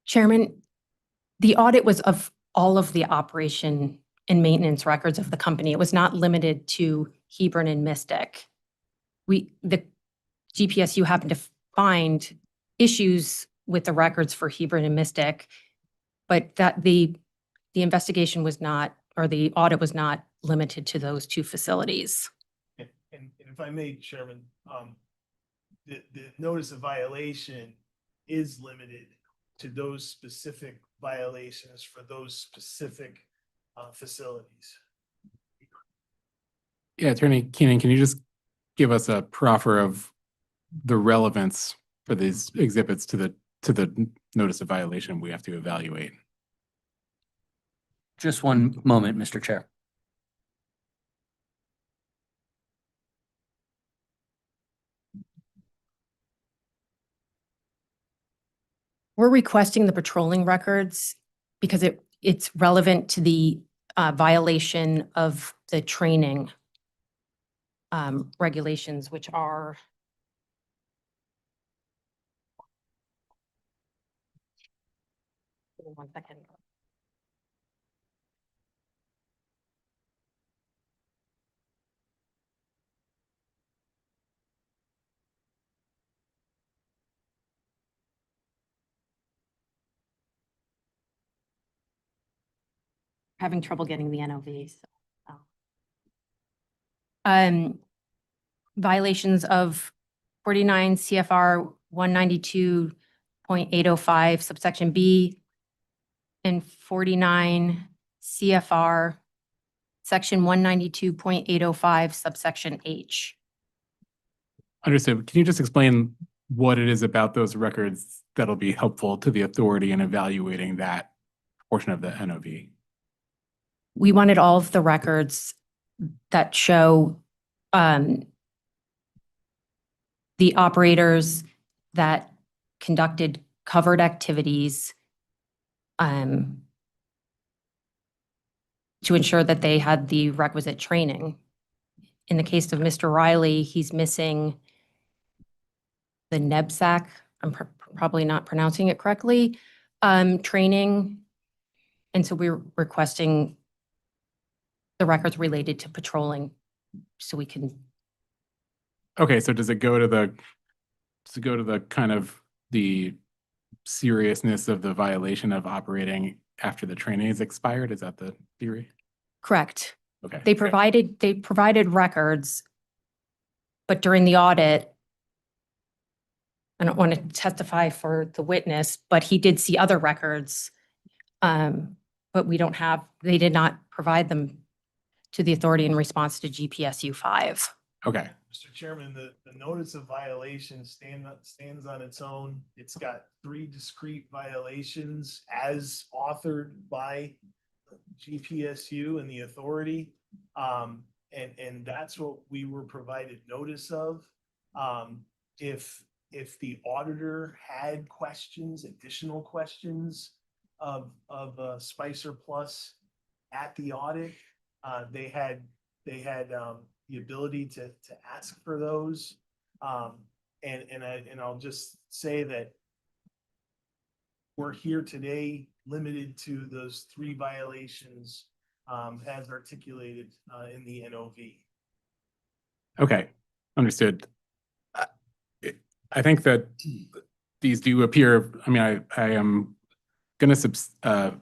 Chairman, the audit was of all of the operation and maintenance records of the company. It was not limited to Hebron and Mystic. The GPSU happened to find issues with the records for Hebron and Mystic, but that the investigation was not, or the audit was not limited to those two facilities. And if I may, Chairman, the notice of violation is limited to those specific violations for those specific facilities. Yeah, Attorney Keenan, can you just give us a proffer of the relevance for these exhibits to the notice of violation we have to evaluate? Just one moment, Mr. Chair. We're requesting the patrolling records because it's relevant to the violation of the training regulations, which are give me 1 second. Having trouble getting the NOV. So. Violations of 49 CFR 192.805 subsection B and 49 CFR section 192.805 subsection H. Understood. Can you just explain what it is about those records that'll be helpful to the authority in evaluating that portion of the NOV? We wanted all of the records that show the operators that conducted covered activities to ensure that they had the requisite training. In the case of Mr. Riley, he's missing the NEBSAC, I'm probably not pronouncing it correctly, training. And so we're requesting the records related to patrolling so we can. Okay, so does it go to the kind of the seriousness of the violation of operating after the training is expired? Is that the theory? Correct. Okay. They provided records, but during the audit, I don't want to testify for the witness, but he did see other records. But they did not provide them to the authority in response to GPSU 5. Okay. Mr. Chairman, the notice of violation stands on its own. It's got 3 discrete violations as authored by GPSU and the authority. And that's what we were provided notice of. If the auditor had questions, additional questions of Spicer Plus at the audit, they had the ability to ask for those. And I'll just say that we're here today limited to those 3 violations as articulated in the NOV. Okay, understood. I think that these do appear, I mean, I am going to,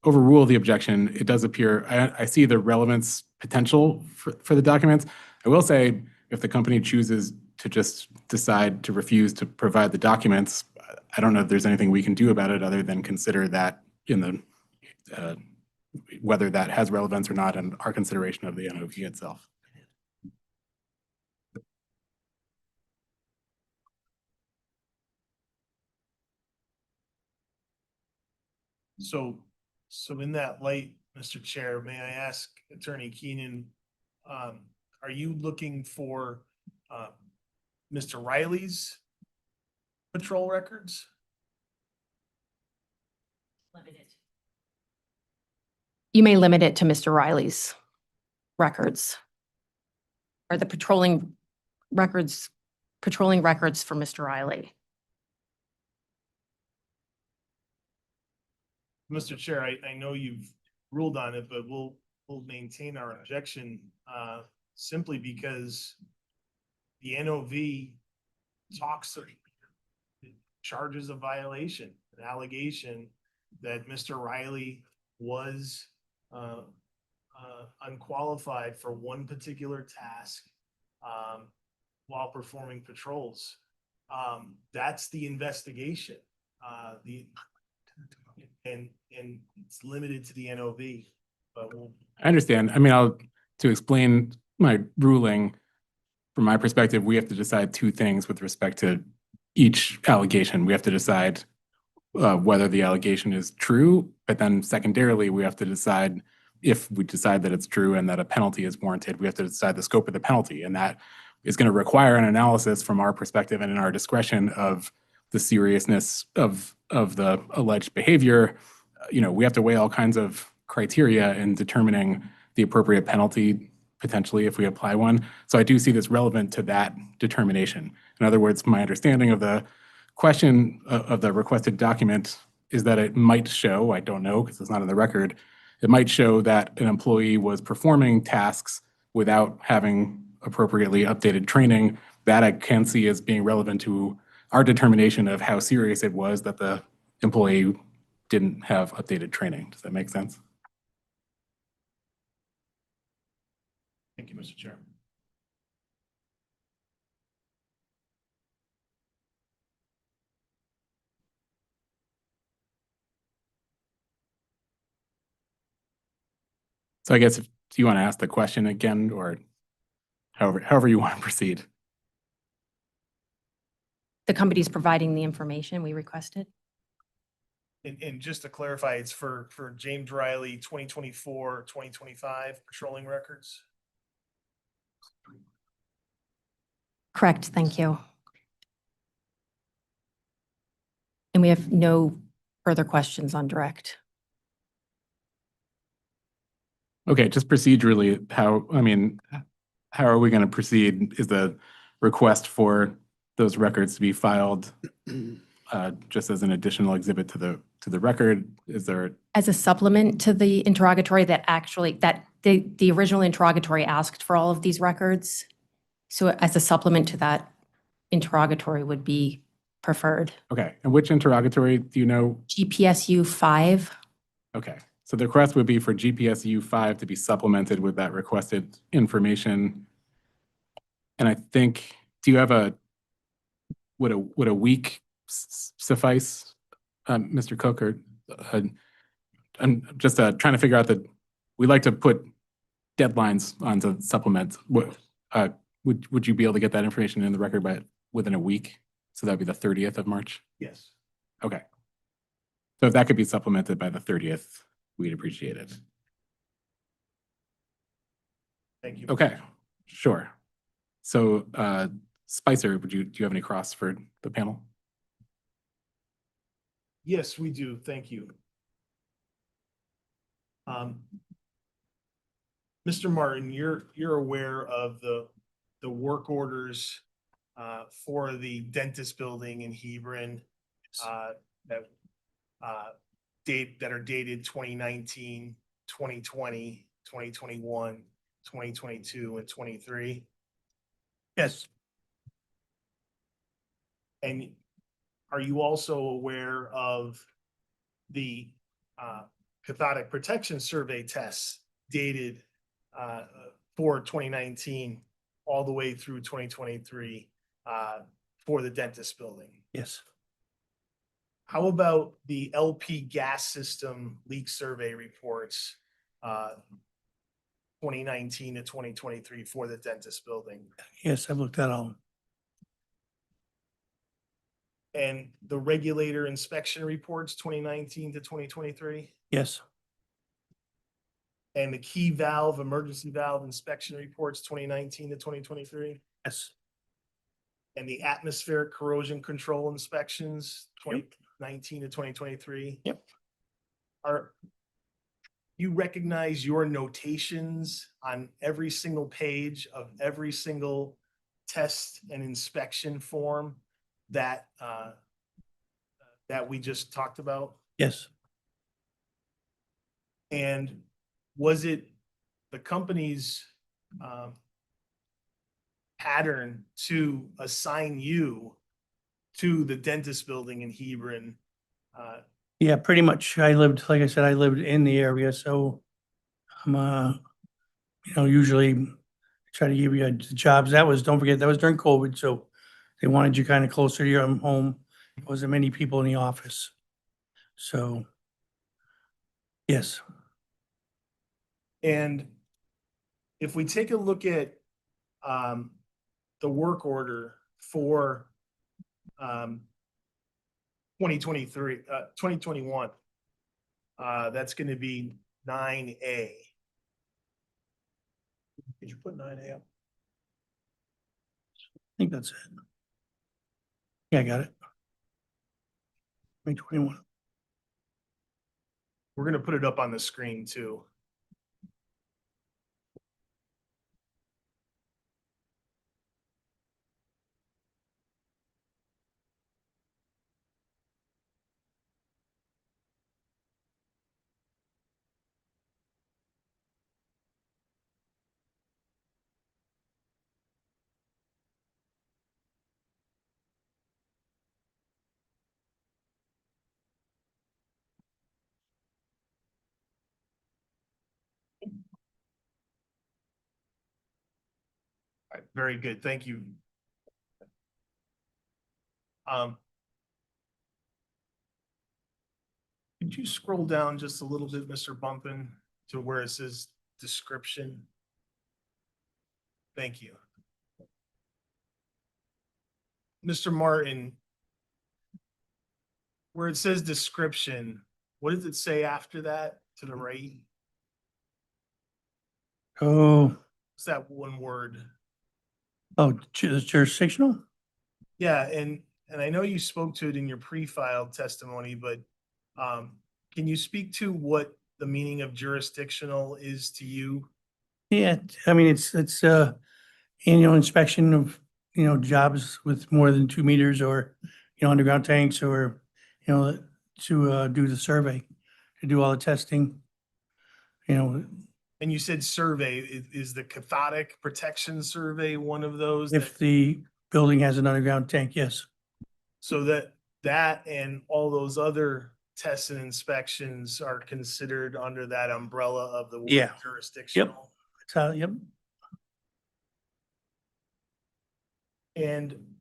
overrule the objection. It does appear, I see the relevance potential for the documents. I will say, if the company chooses to just decide to refuse to provide the documents, I don't know if there's anything we can do about it other than consider that in the, whether that has relevance or not in our consideration of the NOV itself. So in that light, Mr. Chair, may I ask Attorney Keenan, are you looking for Mr. Riley's patrol records? You may limit it to Mr. Riley's records or the patrolling records for Mr. Riley. Mr. Chair, I know you've ruled on it, but we'll maintain our objection, simply because the NOV talks, charges a violation, an allegation that Mr. Riley was, unqualified for one particular task, while performing patrols. That's the investigation. And it's limited to the NOV, but we'll. I understand. I mean, to explain my ruling, from my perspective, we have to decide two things with respect to each allegation. We have to decide whether the allegation is true, but then secondarily, we have to decide if we decide that it's true and that a penalty is warranted, we have to decide the scope of the penalty. And that is going to require an analysis from our perspective and in our discretion of the seriousness of the alleged behavior. We have to weigh all kinds of criteria in determining the appropriate penalty, potentially, if we apply one. So I do see this relevant to that determination. In other words, my understanding of the question of the requested document is that it might show, I don't know because it's not in the record, it might show that an employee was performing tasks without having appropriately updated training. That I can see as being relevant to our determination of how serious it was that the employee didn't have updated training. Does that make sense? Thank you, Mr. Chair. So I guess, do you want to ask the question again, or however you want to proceed? The company's providing the information we requested. And just to clarify, it's for James Riley, 2024, 2025 patrolling records. Correct, thank you. And we have no further questions on direct. Okay, just procedurally, how are we going to proceed? Is the request for those records to be filed just as an additional exhibit to the record? Is there? As a supplement to the interrogatory that the original interrogatory asked for all of these records. So as a supplement to that interrogatory would be preferred. Okay, and which interrogatory do you know? GPSU 5. Okay, so the request would be for GPSU 5 to be supplemented with that requested information. And I think, do you have would a week suffice, Mr. Cook, or I'm just trying to figure out we like to put deadlines onto supplements. Would you be able to get that information in the record within a week? So that'd be the 30th of March? Yes. Okay. So if that could be supplemented by the 30th, we'd appreciate it. Thank you. Okay, sure. So Spicer, do you have any cross for the panel? Yes, we do. Thank you. Mr. Martin, you're aware of the work orders for the dentist building in Hebron that are dated 2019, 2020, 2021, 2022, and 23. Yes, And are you also aware of the cathodic protection survey tests dated for 2019 all the way through 2023 for the dentist building? yes, How about the LP gas system leak survey reports 2019 to 2023 for the dentist building? yes, I've looked at all. And the regulator inspection reports 2019 to 2023? Yes, And the key valve, emergency valve inspection reports 2019 to 2023? yes, And the atmospheric corrosion control inspections 2019 to 2023? Yep. You recognize your notations on every single page of every single test and inspection form that we just talked about? yes, And was it the company's pattern to assign you to the dentist building in Hebron? Yeah, pretty much. I lived, like I said, I lived in the area, so I'm, usually try to give you jobs. That was, don't forget, that was during COVID, so they wanted you kind of closer to your home. There wasn't many people in the office. So, yes. And if we take a look at the work order for 2021, that's going to be 9A. Did you put 9A up? I think that's it. Yeah, I got it. 2021. We're going to put it up on the screen too. All right, very good. Thank you. Could you scroll down just a little bit, Mr. Bumpin, to where it says description? Thank you. Mr. Martin, where it says description, what does it say after that to the right? Oh, What's that one word? Jurisdictional? Yeah, and I know you spoke to it in your pre-filed testimony, but can you speak to what the meaning of jurisdictional is to you? Yeah, I mean, it's annual inspection of, jobs with more than 2 meters or, underground tanks or, to do the survey, to do all the testing. And you said survey, is the cathodic protection survey one of those? If the building has an underground tank, yes. So that and all those other tests and inspections are considered under that umbrella of the word Yeah. jurisdictional? That's how, yep. And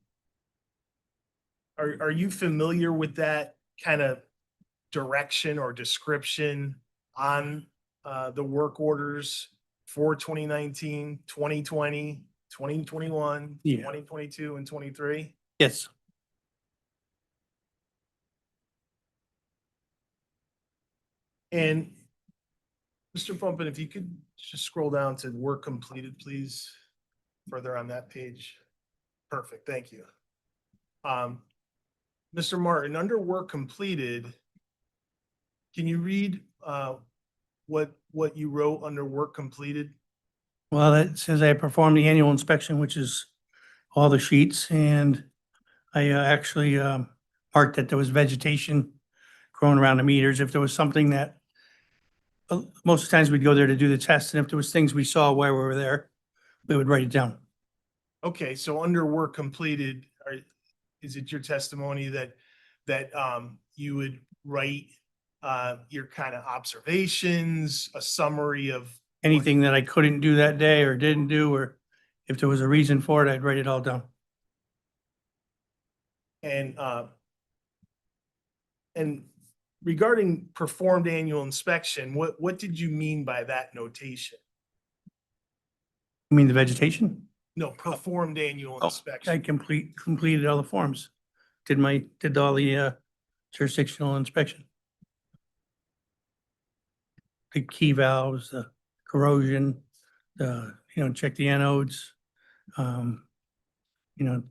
are you familiar with that kind of direction or description on the work orders for 2019, 2020, 2021, Yeah. 2022, and 23? Yes. And Mr. Pumpin, if you could just scroll down to work completed, please, further on that page. Perfect, thank you. Mr. Martin, under work completed, can you read what you wrote under work completed? Well, that says I performed the annual inspection, which is all the sheets, and I actually marked that there was vegetation growing around the meters. If there was something that, most of the times we'd go there to do the test, and if there was things we saw while we were there, we would write it down. Okay, so under work completed, is it your testimony that you would write your kind of observations, a summary of Anything that I couldn't do that day or didn't do, or if there was a reason for it, I'd write it all down. and regarding performed annual inspection, what did you mean by that notation? You mean the vegetation? No, performed annual inspection. I completed all the forms. Did all the jurisdictional inspection. The key valves, the corrosion, check the anodes,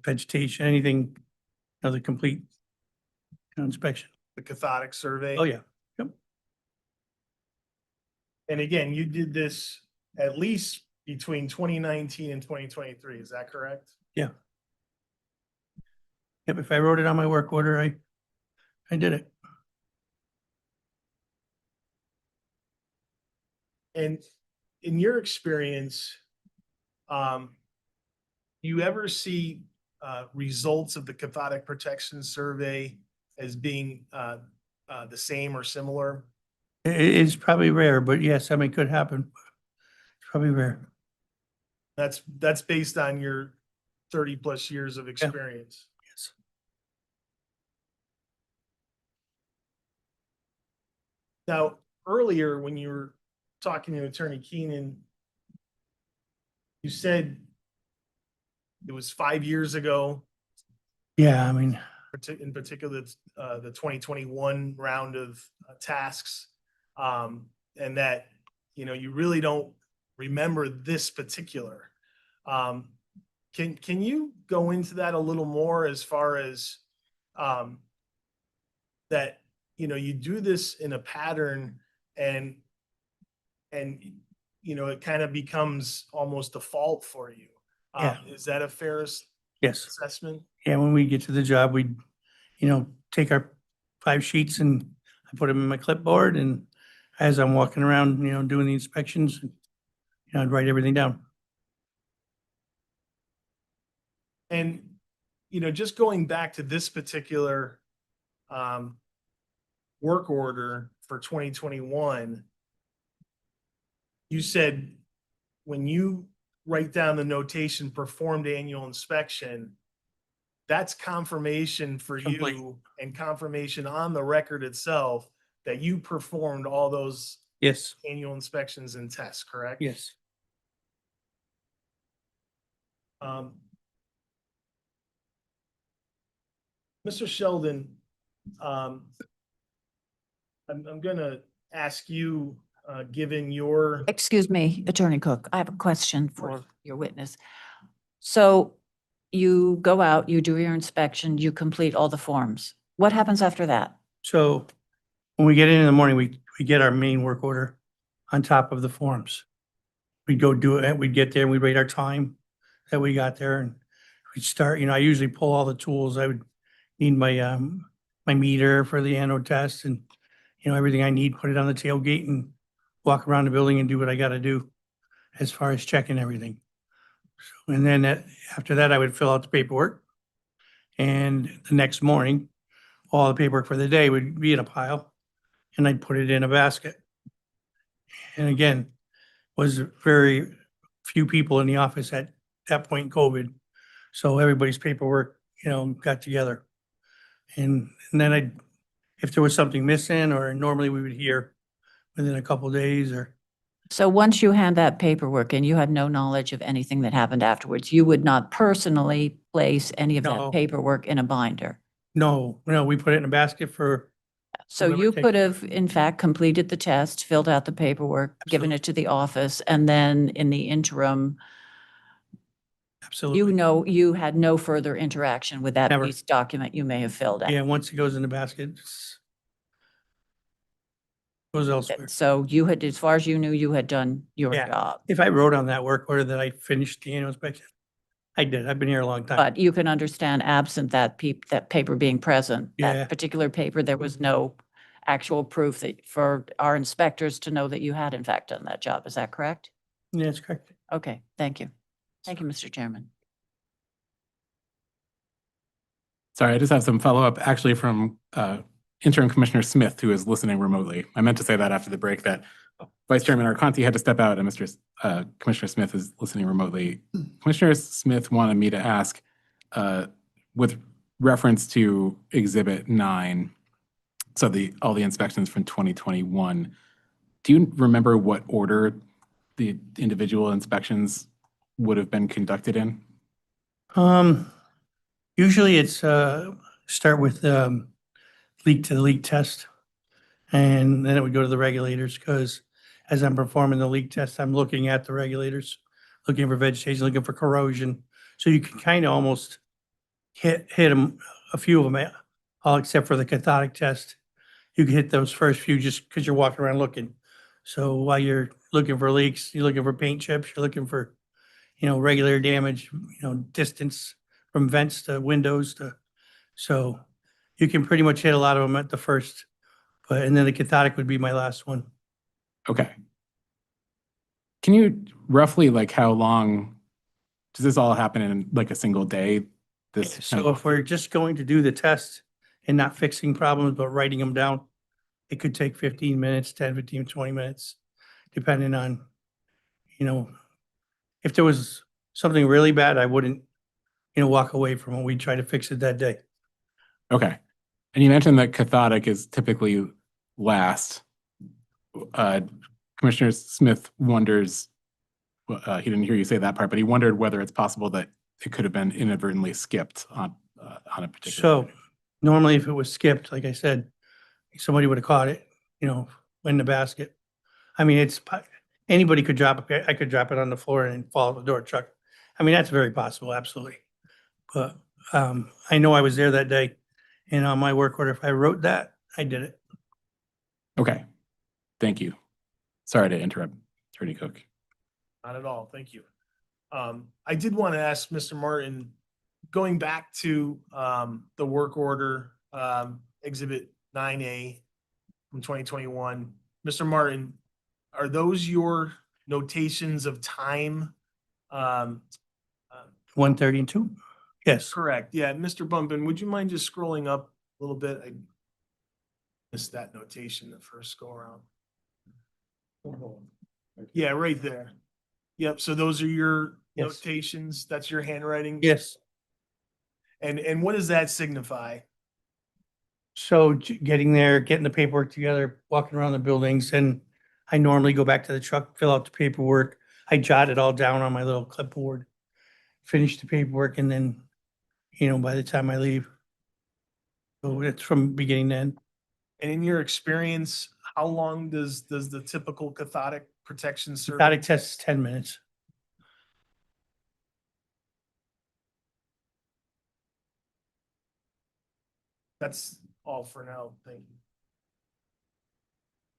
vegetation, anything, the complete inspection. The cathodic survey. Oh, yeah. Yep. And again, you did this at least between 2019 and 2023, is that correct? Yeah. Yep, if I wrote it on my work order, I did it. And in your experience, you ever see results of the cathodic protection survey as being the same or similar? It's probably rare, but yes, I mean, it could happen. It's probably rare. That's based on your 30+ years of experience. Yes. Now, earlier, when you were talking to Attorney Keenan, you said it was 5 years ago, Yeah, I mean, in particular, the 2021 round of tasks. And that, you really don't remember this particular. Can you go into that a little more as far as that, you do this in a pattern and it kind of becomes almost default for you. Yeah. Is that a fair yes. assessment? Yeah, when we get to the job, we, take our 5 sheets and I put them in my clipboard, and as I'm walking around, doing the inspections, I'd write everything down. And, just going back to this particular work order for 2021, you said when you write down the notation performed annual inspection, that's confirmation for Complete. you and confirmation on the record itself that you performed all those Yes, annual inspections and tests, correct? yes. Mr. Sheldon, I'm gonna ask you, given your, Excuse me, Attorney Cook, I have a question course. for your witness. So you go out, you do your inspection, you complete all the forms. What happens after that? So when we get in the morning, we get our main work order on top of the forms. We'd go do it, we'd get there, and we'd rate our time that we got there, and we'd start, I usually pull all the tools. I would need my meter for the anode test and, everything I need, put it on the tailgate and walk around the building and do what I gotta do as far as checking everything. And then after that, I would fill out the paperwork. And the next morning, all the paperwork for the day would be in a pile, and I'd put it in a basket. And again, was very few people in the office at that point in COVID. So everybody's paperwork, got together. And then if there was something missing, or normally we would hear within a couple of days, or So once you hand that paperwork and you had no knowledge of anything that happened afterwards, you would not personally place any of that No. paperwork in a binder? no, we put it in a basket for, So Whoever you takes could it. have, in fact, completed the test, filled out the paperwork, given Absolutely. it to the office, and then in the interim, absolutely. you had no further interaction with that Never. piece document you may have filled out. Yeah, once it goes in the basket, goes elsewhere. So you had, as far as you knew, you had done your Yeah. job. If I wrote on that work order that I finished the annual inspection, I did. I've been here a long time. But you can understand, absent that that paper being present, Yeah. that particular paper, there was no actual proof that for our inspectors to know that you had in fact done that job. Is that correct? Yeah, that's correct. Okay, thank you. Thank you, Mr. Chairman. Sorry, I just have some follow-up actually from Interim Commissioner Smith, who is listening remotely. I meant to say that after the break that Vice Chairman Arconti had to step out and Commissioner Smith is listening remotely. Commissioner Smith wanted me to ask, with reference to Exhibit 9, so all the inspections from 2021, do you remember what order the individual inspections would have been conducted in? Usually it's, start with, leak to the leak test. And then it would go to the regulators, because as I'm performing the leak test, I'm looking at the regulators, looking for vegetation, looking for corrosion. So you can kind of almost hit them, a few of them, all except for the cathodic test. You can hit those first few just because you're walking around looking. So while you're looking for leaks, you're looking for paint chips, you're looking for, regular damage, distance from vents to windows so you can pretty much hit a lot of them at the first, and then the cathodic would be my last one. Okay. Can you roughly, like, how long does this all happen in like a single day? This kind So of- if we're just going to do the test and not fixing problems, but writing them down, it could take 15 minutes, 10, 15, 20 minutes, depending on, if there was something really bad, I wouldn't, walk away from it. We'd try to fix it that day. Okay. And you mentioned that cathodic is typically last. Commissioner Smith wonders, he didn't hear you say that part, but he wondered whether it's possible that it could have been inadvertently skipped on a particular. So normally if it was skipped, like I said, somebody would have caught it, in the basket. I mean, anybody could drop it. I could drop it on the floor and fall out the door truck. I mean, that's very possible, absolutely. But I know I was there that day, and on my work order, if I wrote that, I did it. Okay. Thank you. Sorry to interrupt, Attorney Cook. Not at all. Thank you. I did want to ask Mr. Martin, going back to the work order, Exhibit 9A from 2021. Mr. Martin, are those your notations of time? 1:30 and 2? Yes. Correct. Yeah. Mr. Bumpin, would you mind just scrolling up a little bit? I missed that notation the first go around. Yeah, right there. Yep. So those are your Yes. notations. That's your handwriting. Yes. And what does that signify? So getting there, getting the paperwork together, walking around the buildings, and I normally go back to the truck, fill out the paperwork. I jot it all down on my little clipboard, finish the paperwork, and then, by the time I leave. So it's from beginning to end. And in your experience, how long does the typical cathodic protection survey? Cathodic test is 10 minutes. That's all for now. Thank you.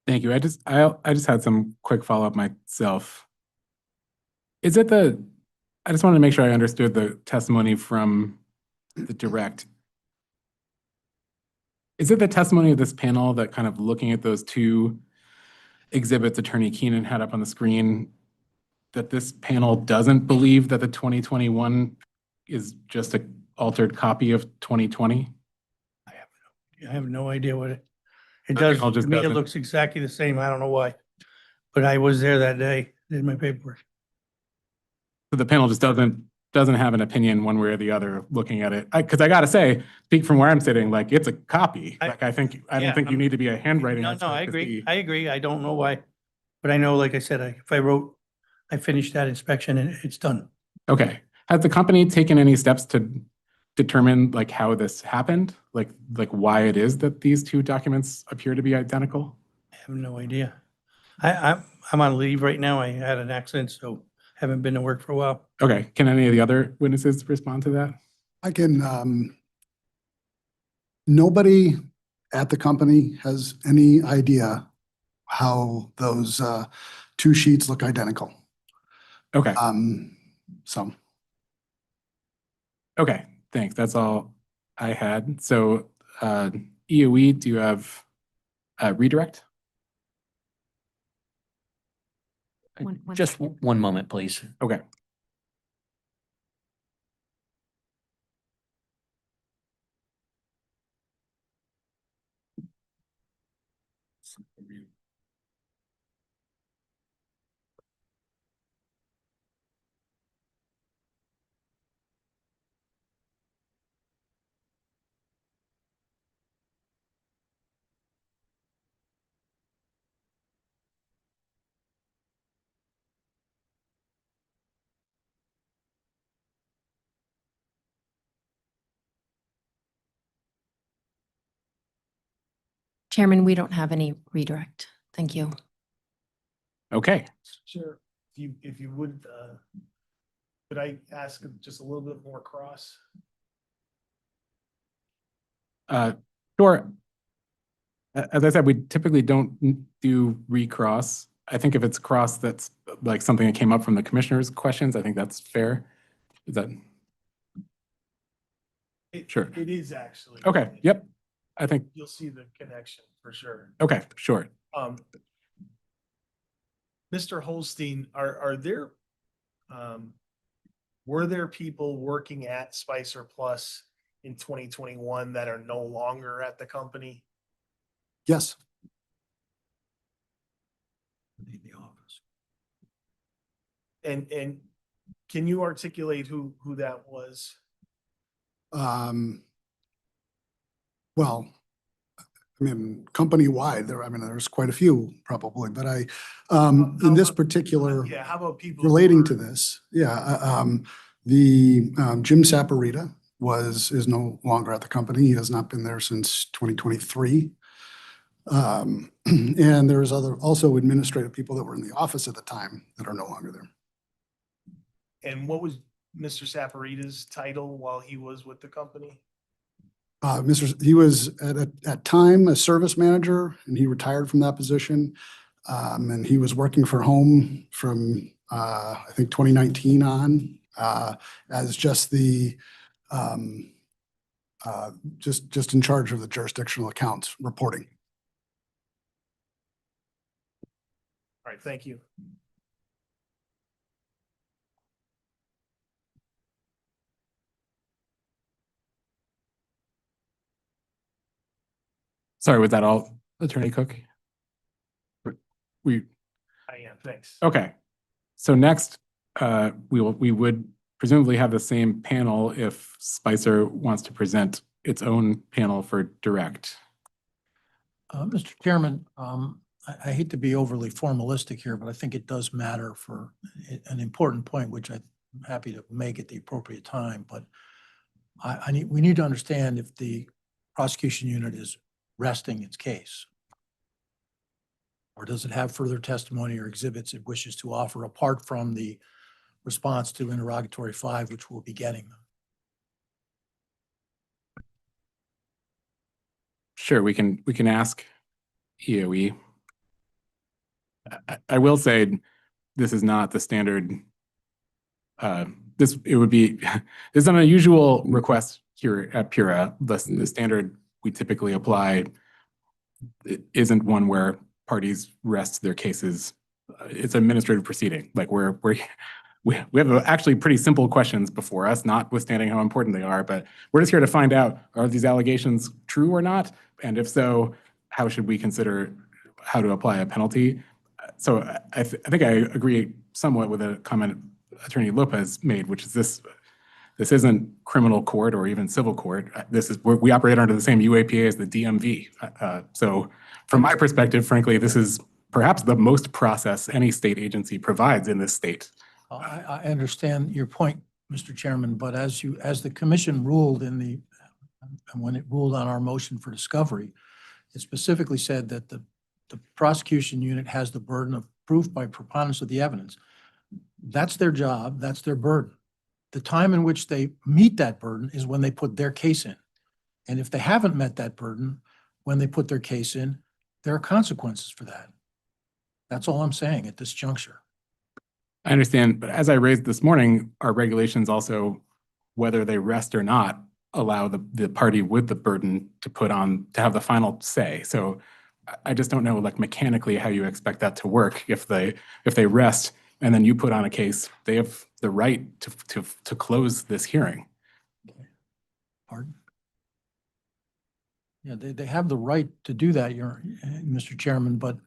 Thank you. I just had some quick follow-up myself. I just wanted to make sure I understood the testimony from the direct. Is it the testimony of this panel that kind of looking at those two exhibits Attorney Keenan had up on the screen, that this panel doesn't believe that the 2021 is just an altered copy of 2020? I have no idea what it That does. panel To just me, it doesn't- looks exactly the same. I don't know why. But I was there that day, did my paperwork. So the panel just doesn't have an opinion one way or the other looking at it. Because I gotta say, speak from where I'm sitting, like, it's a copy. I Like, I don't yeah, think you need to be a handwriting No, expert I to agree. see- I agree. I don't know why. But I know, like I said, if I wrote, I finished that inspection and it's done. Okay. Has the company taken any steps to determine like how this happened? Like why it is that these two documents appear to be identical? I have no idea. I'm on leave right now. I had an accident, so haven't been to work for a while. Okay. Can any of the other witnesses respond to that? I can, nobody at the company has any idea how those two sheets look identical. Okay. So Okay. Thanks. That's all I had. So EOE, do you have a redirect? One Just second. one moment, please. Okay. Chairman, we don't have any redirect. Thank you. Okay. Sure. If you would, could I ask just a little bit more cross? Sure. As I said, we typically don't do recross. I think if it's cross, that's like something that came up from the commissioner's questions. I think that's fair. Is that? Sure. It is actually. Okay. Yep. I think, You'll see the connection for sure. okay, sure. Mr. Holstein, are there, were there people working at Spicer Plus in 2021 that are no longer at the company? Yes, In the office. And can you articulate who that was? well, I mean, company-wide, there's quite a few probably, but in this particular, Yeah, how about people? who relating were- to this, Jim Saporita is no longer at the company. He has not been there since 2023. And there's also administrative people that were in the office at the time that are no longer there. And what was Mr. Saporita's title while he was with the company? He was at time a service manager, and he retired from that position. And he was working for home from, I think 2019 on, as just just in charge of the jurisdictional accounts reporting. All right, thank you. Sorry, was that all, Attorney Cook? We, I am, thanks. okay. So next, we would presumably have the same panel if Spicer wants to present its own panel for direct. Mr. Chairman, I hate to be overly formalistic here, but I think it does matter for an important point, which I'm happy to make at the appropriate time. But we need to understand if the prosecution unit is resting its case, or does it have further testimony or exhibits it wishes to offer apart from the response to interrogatory 5, which we'll be getting. Sure, we can ask EOE. I will say this is not the standard. This is an unusual request here at Pura. The standard we typically apply isn't one where parties rest their cases. It's an administrative proceeding. Like we have actually pretty simple questions before us, notwithstanding how important they are, but we're just here to find out, are these allegations true or not? And if so, how should we consider how to apply a penalty? So I think I agree somewhat with a comment Attorney Lopez made, which is this isn't criminal court or even civil court. We operate under the same UAPA as the DMV. So from my perspective, frankly, this is perhaps the most process any state agency provides in this state. I understand your point, Mr. Chairman, but as the commission ruled when it ruled on our motion for discovery, it specifically said that the prosecution unit has the burden of proof by preponderance of the evidence. That's their job, that's their burden. The time in which they meet that burden is when they put their case in. And if they haven't met that burden, when they put their case in, there are consequences for that. That's all I'm saying at this juncture. I understand, but as I raised this morning, our regulations also, whether they rest or not, allow the party with the burden to have the final say. So I just don't know, like, mechanically how you expect that to work. If they rest and then you put on a case, they have the right to close this hearing. Pardon? Yeah, they have the right to do that, Mr. Chairman, but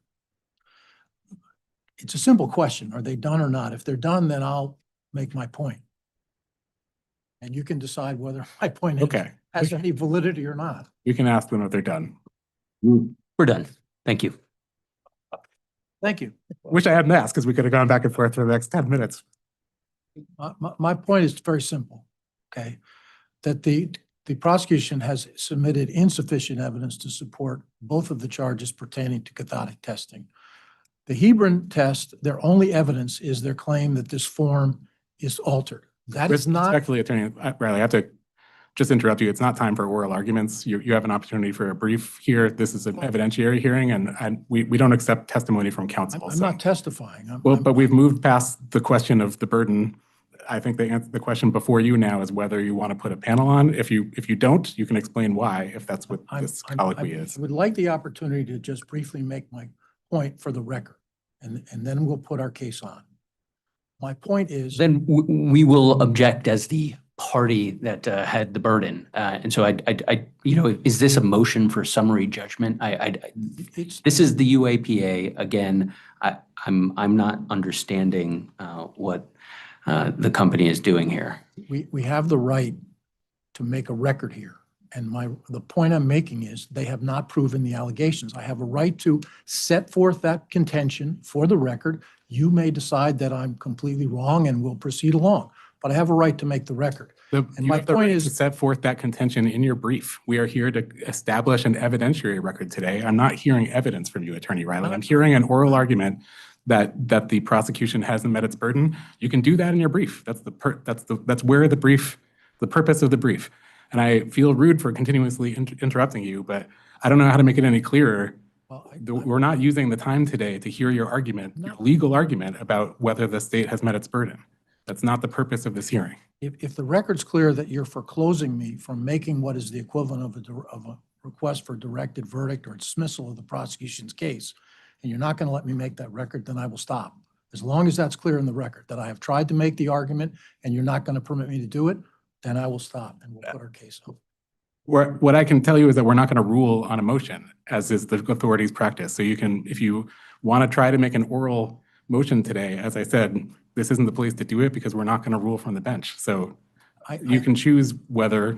it's a simple question. Are they done or not? If they're done, then I'll make my point. And you can decide whether my point has any validity or not. You can ask them if they're done. We're done. Thank you. Thank you. Wish I hadn't asked, because we could have gone back and forth for the next 10 minutes. My point is very simple, okay? That the prosecution has submitted insufficient evidence to support both of the charges pertaining to cathodic testing. The Hebron test, their only evidence is their claim that this form is altered. That is not. Respectfully, Attorney Riley, I have to just interrupt you. It's not time for oral arguments. You have an opportunity for a brief here. This is an evidentiary hearing, and we don't accept testimony from counsel. I'm not testifying. But we've moved past the question of the burden. I think the question before you now is whether you want to put a panel on. If you don't, you can explain why, if that's what this colloquy is. I would like the opportunity to just briefly make my point for the record. and then we'll put our case on. My point is. Then we will object as the party that had the burden. And so is this a motion for summary judgment? This is the UAPA. Again, I'm not understanding what the company is doing here. We have the right to make a record here. And the point I'm making is they have not proven the allegations. I have a right to set forth that contention for the record. You may decide that I'm completely wrong and we'll proceed along, but I have a right to make the record. And You my have the point right is. to set forth that contention in your brief. We are here to establish an evidentiary record today. I'm not hearing evidence from you, Attorney Riley. I'm hearing an oral argument that the prosecution hasn't met its burden. You can do that in your brief. That's where the purpose of the brief. And I feel rude for continuously interrupting you, but I don't know how to make it any clearer. Well, We're not using the time today to hear your argument, your legal argument about whether the state has met its burden. That's not the purpose of this hearing. If the record's clear that you're foreclosing me from making what is the equivalent of a request for directed verdict or dismissal of the prosecution's case, and you're not going to let me make that record, then I will stop. As long as that's clear in the record, that I have tried to make the argument and you're not going to permit me to do it, then I will stop and we'll put our case on. What I can tell you is that we're not going to rule on a motion, as is the authority's practice. So if you want to try to make an oral motion today, as I said, this isn't the place to do it because we're not going to rule from the bench. So you can choose whether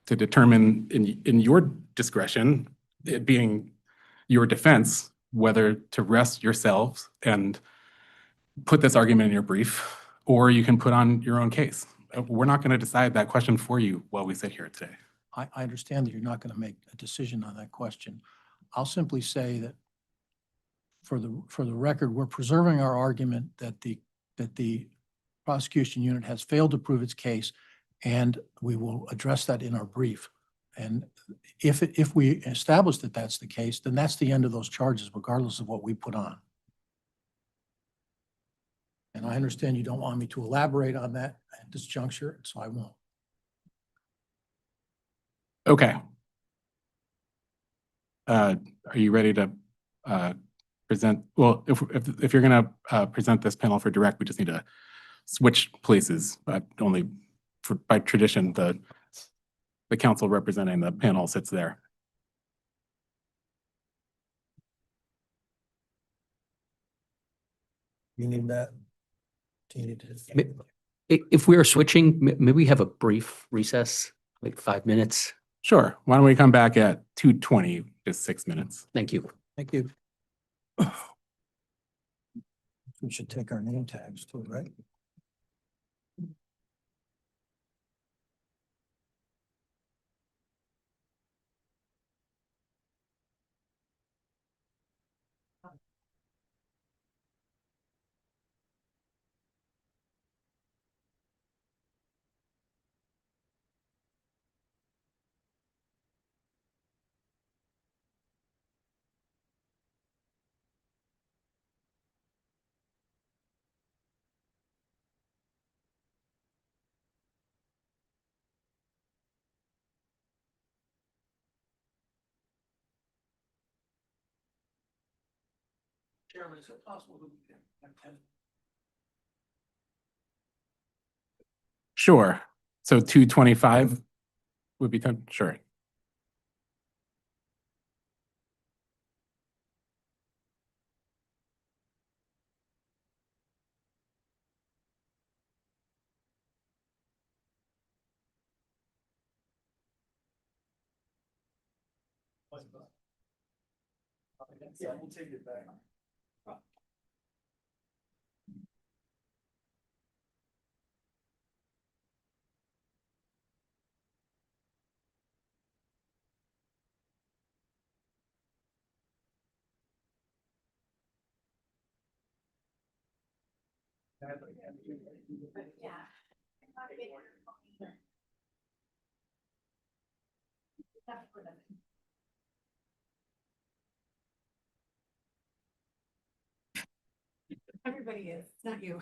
to determine in your discretion, it being your defense, whether to rest yourselves and put this argument in your brief, or you can put on your own case. We're not going to decide that question for you while we sit here today. I understand that you're not going to make a decision on that question. I'll simply say that for the record, we're preserving our argument that the prosecution unit has failed to prove its case, and we will address that in our brief. And if we establish that that's the case, then that's the end of those charges, regardless of what we put on. And I understand you don't want me to elaborate on that at this juncture, so I won't. Okay. Are you ready to present? Well, if you're going to present this panel for direct, we just need to switch places. Only by tradition, the council representing the panel sits there. You need that? Do you need to? If we are switching, maybe we have a brief recess, like 5 minutes. Sure. Why don't we come back at 2:20, just 6 minutes. Thank you. Thank you. We should take our name tags too, right? Chairman, is it possible that we can have 10? Sure. So 2:25 would be 10. Sure. Yeah, we'll take it back. Everybody is, not you.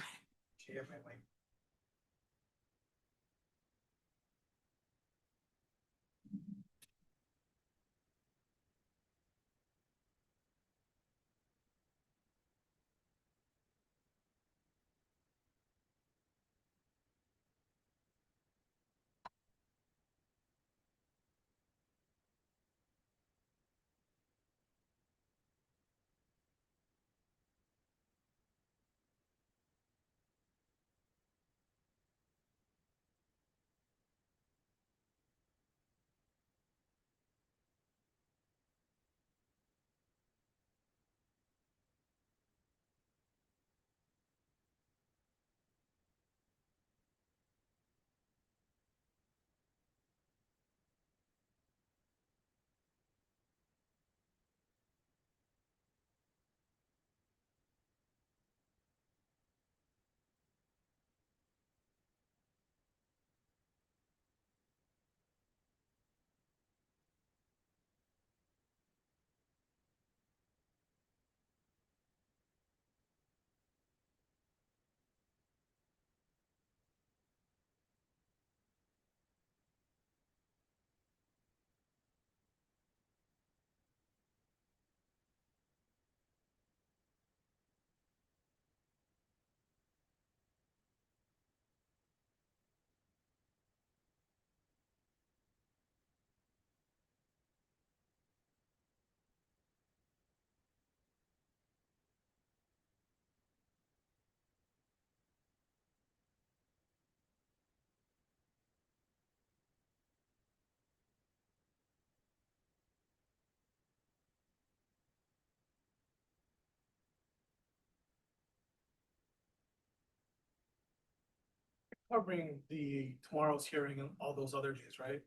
covering the tomorrow's hearing and all those other days, right?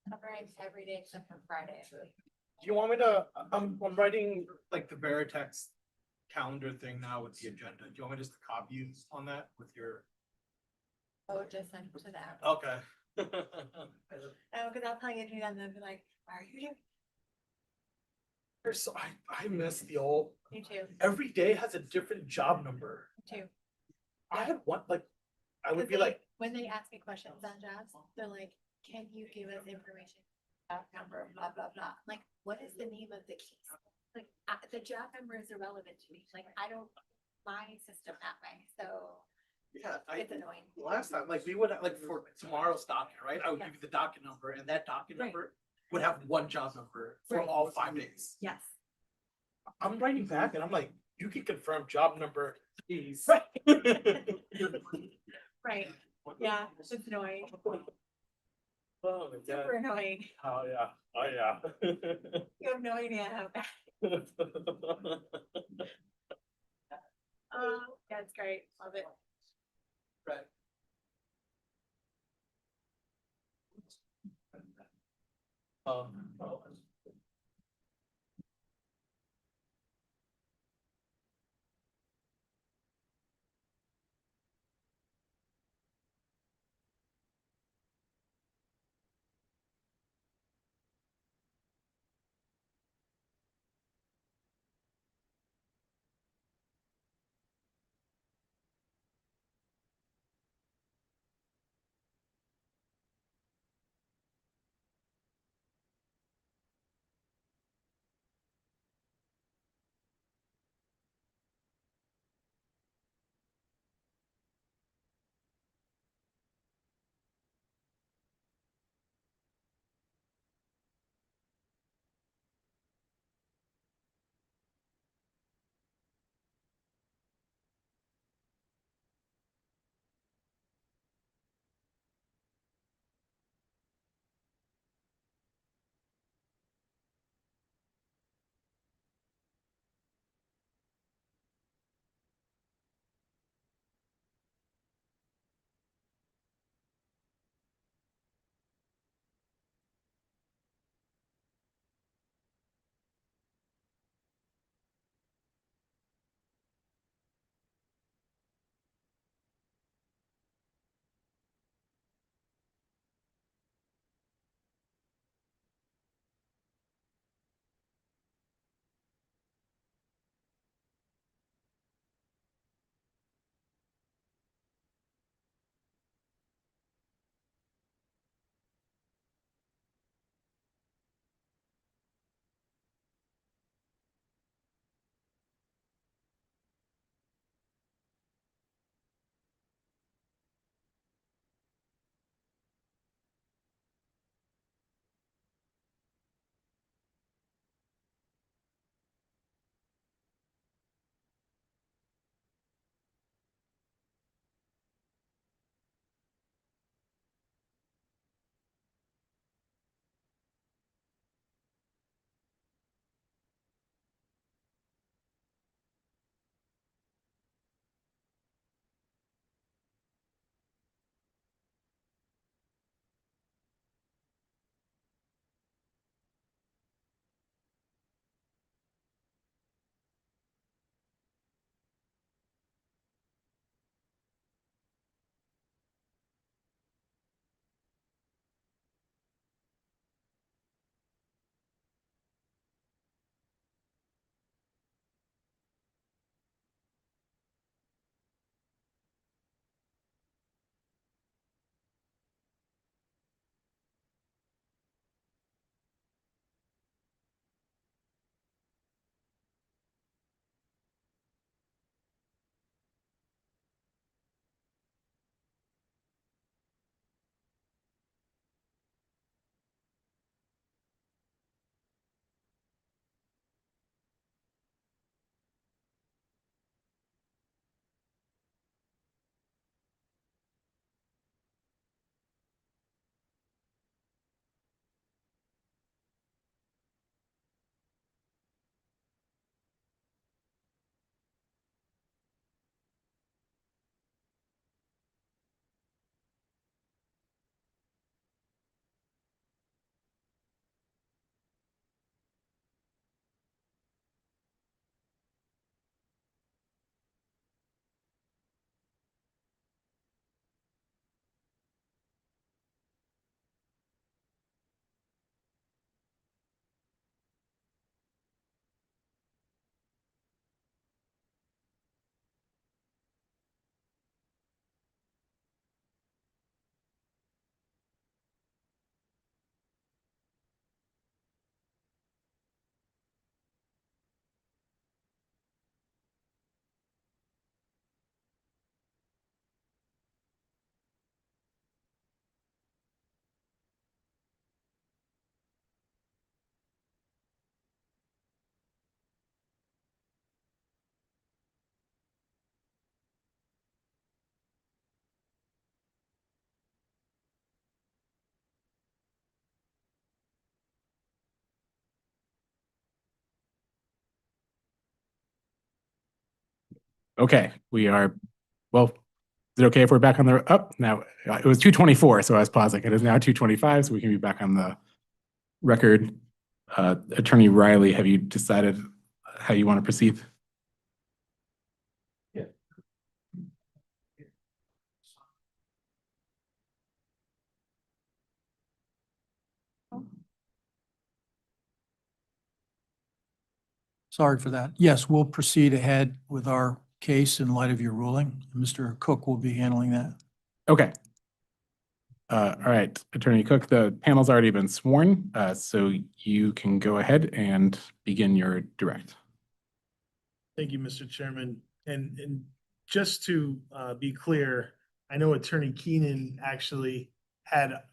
Covering every day except for Friday. Do you want me to, I'm writing like the Veritex calendar thing now with the agenda. Do you want me just to copy you on that with your? Oh, just send it to them. Okay. Oh, because I'll tell you to do that and they'll be like, why are you doing? So I miss the old, Me too, every day has a different job number. me too. I had one, like, I would 'Cause be they- like, when they ask me questions on jobs, they're like, can you give us information? Job number, blah, blah, blah. Like, what is the name of the case? Like, the job number is irrelevant to me. Like, I don't, my system that way, so yeah, it's annoying. last time, like, we would, like, for tomorrow's docket, right? I would give you the docket number and that docket Right. number would have one job number for Right. all 5 days. Yes. I'm writing back and I'm like, you can confirm job number, please. Right, yeah, it's annoying, Oh, my super God. annoying. Oh, yeah, oh, yeah. You have no idea how bad. Oh, that's great, love it. Right. Oh. Okay, we are, well, is it okay if we're back on the, up now? It was 2:24, so I was pausing. It is now 2:25, so we can be back on the record. Attorney Riley, have you decided how you want to proceed? Sorry for that. Yes, we'll proceed ahead with our case in light of your ruling. Mr. Cook will be handling that. Okay. All right, Attorney Cook, the panel's already been sworn, so you can go ahead and begin your direct. Thank you, Mr. Chairman. And just to be clear, I know Attorney Keenan actually had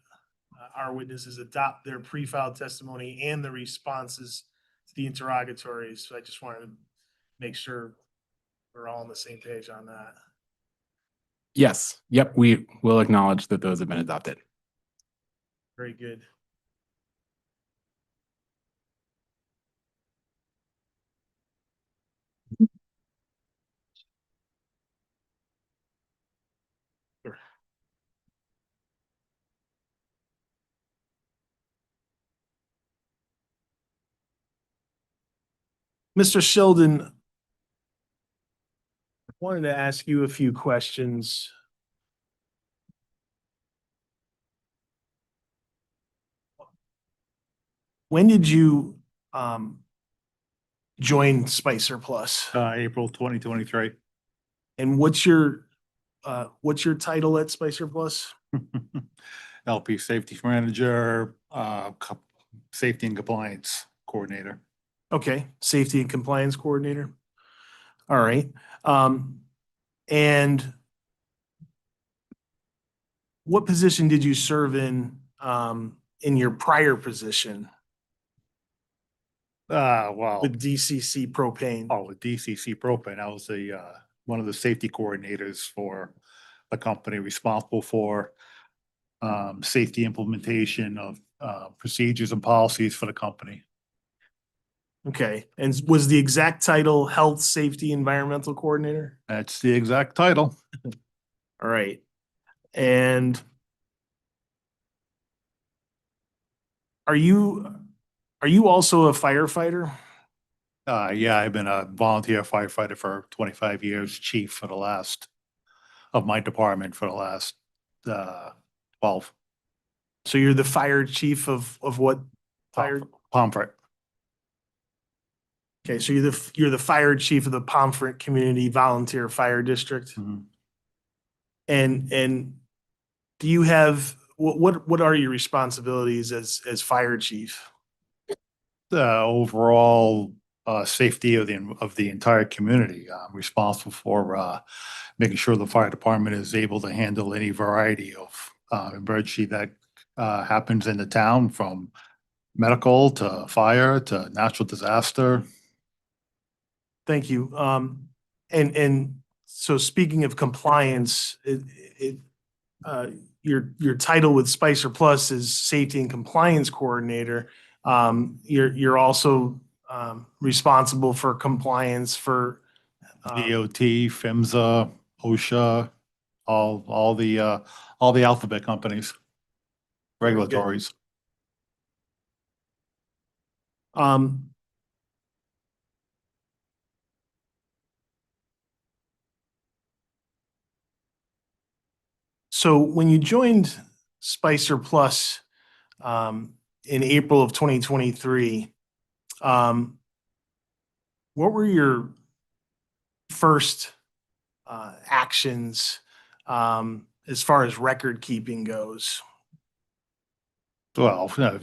our witnesses adopt their pre-filed testimony and the responses to the interrogatories. So I just wanted to make sure we're all on the same page on that. Yes, yep, we will acknowledge that those have been adopted. Very good. Sure. Mr. Sheldon, I wanted to ask you a few questions. When did you join Spicer Plus? April 2023. And what's your title at Spicer Plus? LP Safety Manager, Safety and Compliance Coordinator. Okay, Safety and Compliance Coordinator. All right. And what position did you serve in your prior position Well, with DCC Propane? with DCC Propane, I was one of the safety coordinators for the company responsible for safety implementation of procedures and policies for the company. Okay, and was the exact title Health, Safety, Environmental Coordinator? That's the exact title. All right. And are you also a firefighter? Yeah, I've been a volunteer firefighter for 25 years, chief for the last, of my department for the last 12. So you're the fire chief of what fire? Pomfret. Okay, so you're the fire chief of the Pomfret Community Volunteer Fire District? Mhm. And do you have, what are your responsibilities as fire chief? Overall safety of the entire community. I'm responsible for making sure the fire department is able to handle any variety of emergency that happens in the town, from medical to fire to natural disaster. Thank you. And so speaking of compliance, your title with Spicer Plus is Safety and Compliance Coordinator. You're also responsible for compliance for DOT, PHMSA, OSHA, all the alphabet companies, Very good. regulatories. So when you joined Spicer Plus in April of 2023, what were your first actions as far as record keeping goes? Well, it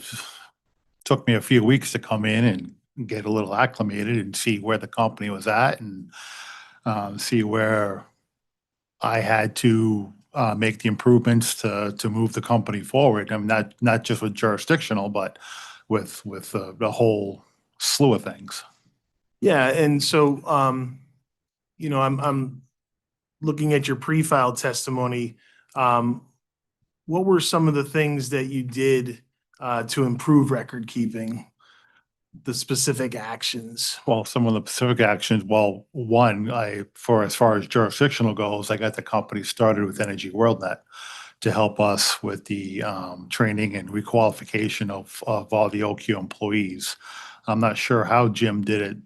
took me a few weeks to come in and get a little acclimated and see where the company was at, and see where I had to make the improvements to move the company forward. I mean, not just with jurisdictional, but with the whole slew of things. Yeah, and so I'm looking at your pre-filed testimony. What were some of the things that you did to improve record keeping? the specific actions? Well, some of the specific actions, well, one, as far as jurisdictional goes, I got the company started with Energy WorldNet to help us with the training and requalification of all the OQ employees. I'm not sure how Jim did it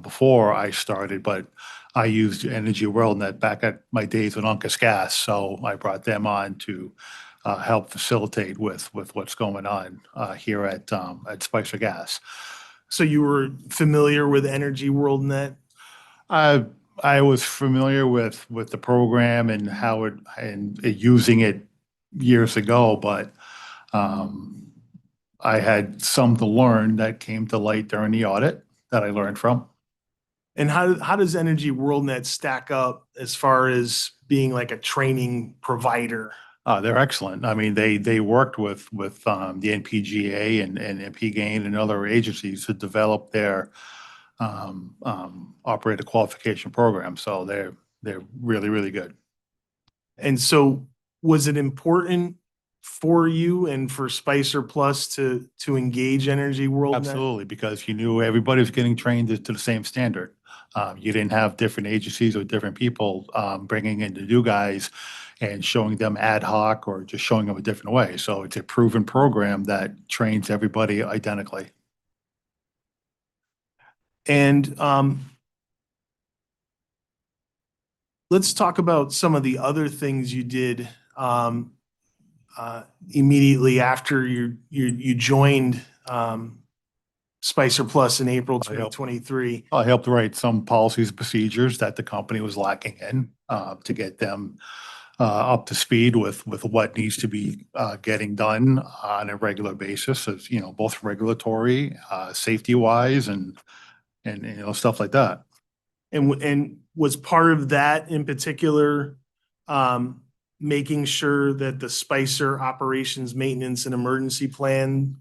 before I started, but I used Energy WorldNet back at my days with Uncas Gas, so I brought them on to help facilitate with what's going on here at Spicer Gas. So you were familiar with Energy WorldNet? I was familiar with the program and how and using it years ago, but I had some to learn that came to light during the audit that I learned from. And how does Energy WorldNet stack up as far as being like a training provider? They're excellent. I mean, they worked with the NPGA and NPGAIN and other agencies to develop their operator qualification program. So they're really, really good. And so was it important for you and for Spicer Plus to engage Energy WorldNet? Absolutely, because you knew everybody was getting trained to the same standard. You didn't have different agencies or different people bringing in the new guys and showing them ad hoc or just showing them a different way. So it's a proven program that trains everybody identically. And let's talk about some of the other things you did immediately after you joined Spicer Plus in April 2023. I helped write some policies and procedures that the company was lacking in to get them up to speed with what needs to be getting done on a regular basis, as you know, both regulatory, safety wise, and you know, stuff like that. And was part of that in particular making sure that the Spicer operations, maintenance, and emergency plan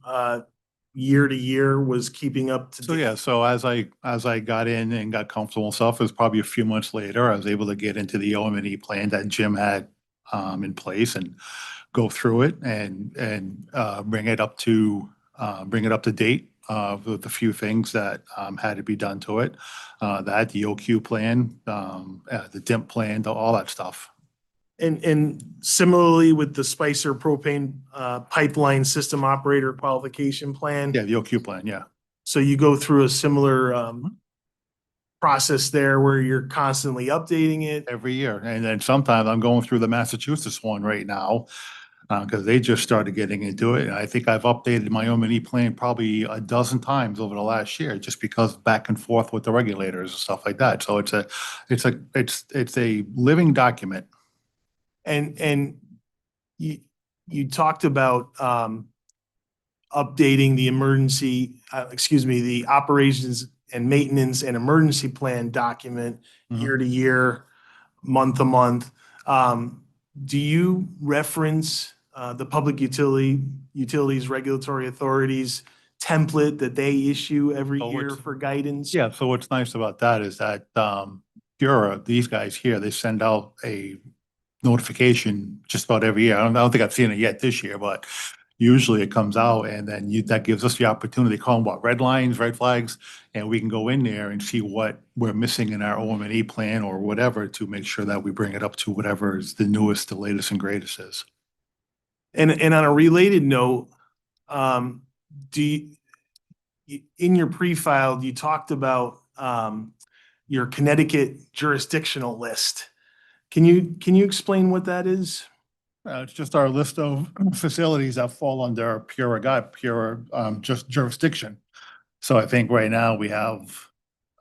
year to year was keeping up to So date? yeah, so as I got in and got comfortable and stuff, it was probably a few months later, I was able to get into the OM&E plan that Jim had in place and go through it and bring it up to date with a few things that had to be done to it. That the OQ plan, the DIMP plan, all that stuff. And similarly with the Spicer propane pipeline system operator qualification plan? Yeah, the OQ plan, yeah. So you go through a similar process there where you're constantly updating it? Every year. And then sometimes I'm going through the Massachusetts one right now because they just started getting into it. And I think I've updated my OM&E plan probably a dozen times over the last year, just because back and forth with the regulators and stuff like that. So it's a living document. And you talked about updating the the operations and maintenance and emergency plan document year to year, month to month. Do you reference the Public Utilities Regulatory Authorities template that they issue every year for guidance? Yeah, so what's nice about that is that Bureau, these guys here, they send out a notification just about every year. I don't think I've seen it yet this year, but usually it comes out and then that gives us the opportunity to call them red lines, red flags, and we can go in there and see what we're missing in our OM&E plan or whatever to make sure that we bring it up to whatever is the newest, the latest and greatest is. And on a related note, in your pre-filed, you talked about your Connecticut jurisdictional list. Can you explain what that is? It's just our list of facilities that fall under just jurisdiction. So I think right now we have,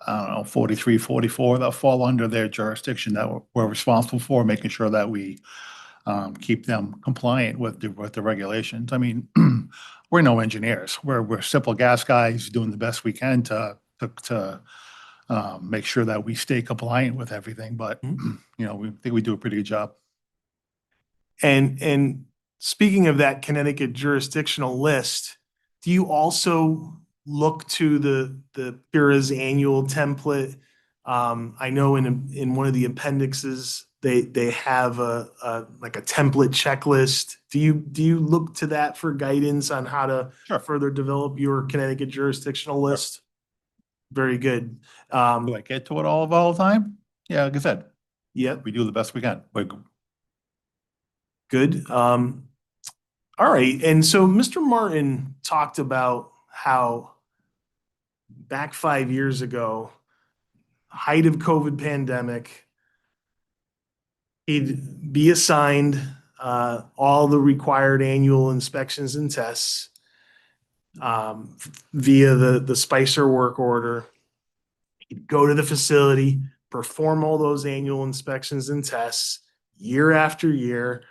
I don't know, 43, 44 that fall under their jurisdiction that we're responsible for, making sure that we keep them compliant with the regulations. I mean, we're no engineers. We're simple gas guys doing the best we can to make sure that we stay compliant with everything. But, you know, we think we do a pretty good job. And speaking of that Connecticut jurisdictional list, do you also look to the PURA's annual template? I know in one of the appendixes they have like a template checklist. Do you look to that for guidance on how to Sure. further develop your Connecticut jurisdictional list? Very good. Do I get to it all the time? Yeah, like I said, Yep. we do the best we can. Good. All right. And so Mr. Martin talked about how back 5 years ago, height of COVID pandemic, he'd be assigned all the required annual inspections and tests via the Spicer work order. He'd go to the facility, perform all those annual inspections and tests year after year,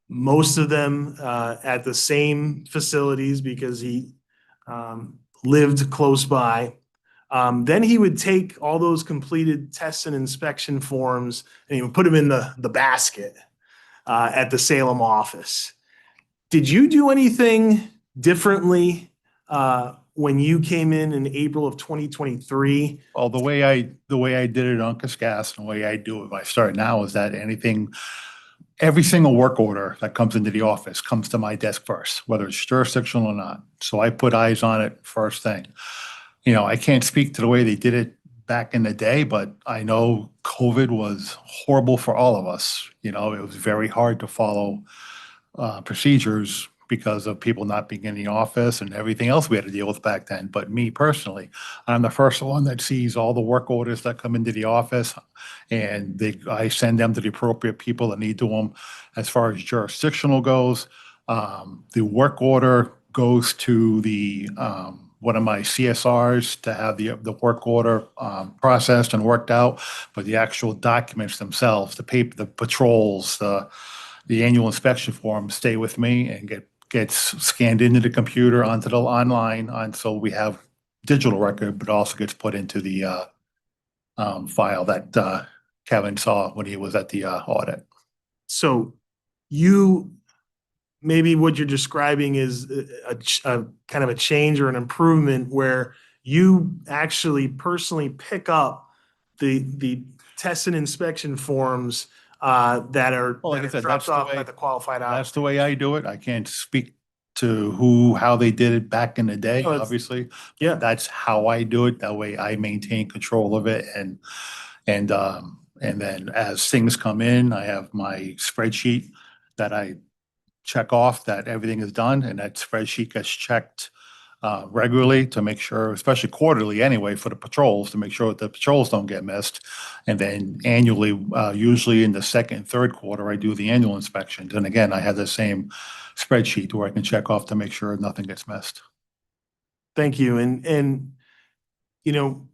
most of them at the same facilities because he lived close by. Then he would take all those completed tests and inspection forms and he would put them in the basket at the Salem office. Did you do anything differently when you came in April of 2023? Well, the way I did it on Cascas and the way I do it, when I start now is that every single work order that comes into the office comes to my desk first, whether it's jurisdictional or not. So I put eyes on it first thing. You know, I can't speak to the way they did it back in the day, but I know COVID was horrible for all of us. You know, it was very hard to follow procedures because of people not being in the office and everything else we had to deal with back then. But me personally, I'm the first one that sees all the work orders that come into the office and I send them to the appropriate people that need to them. As far as jurisdictional goes, the work order goes to one of my CSRs to have the work order processed and worked out, but the actual documents themselves, the paper, the patrols, the annual inspection forms stay with me and gets scanned into the computer onto the online, so we have digital record, but also gets put into the file that Kevin saw when he was at the audit. So maybe what you're describing is a kind of a change or an improvement where you actually personally pick up the test and inspection forms that are Well, like I said, dropped that's the off way- by the qualified That's officer. the way I do it. I can't speak to how they did it back in the day, No, it's- obviously. Yeah. That's how I do it. That way I maintain control of it and then as things come in, I have my spreadsheet that I check off that everything is done and that spreadsheet gets checked regularly to make sure, especially quarterly anyway, for the patrols, to make sure that the patrols don't get missed. And then annually, usually in the second and third quarter, I do the annual inspections. And again, I have the same spreadsheet where I can check off to make sure nothing gets missed. Thank you. And, you know,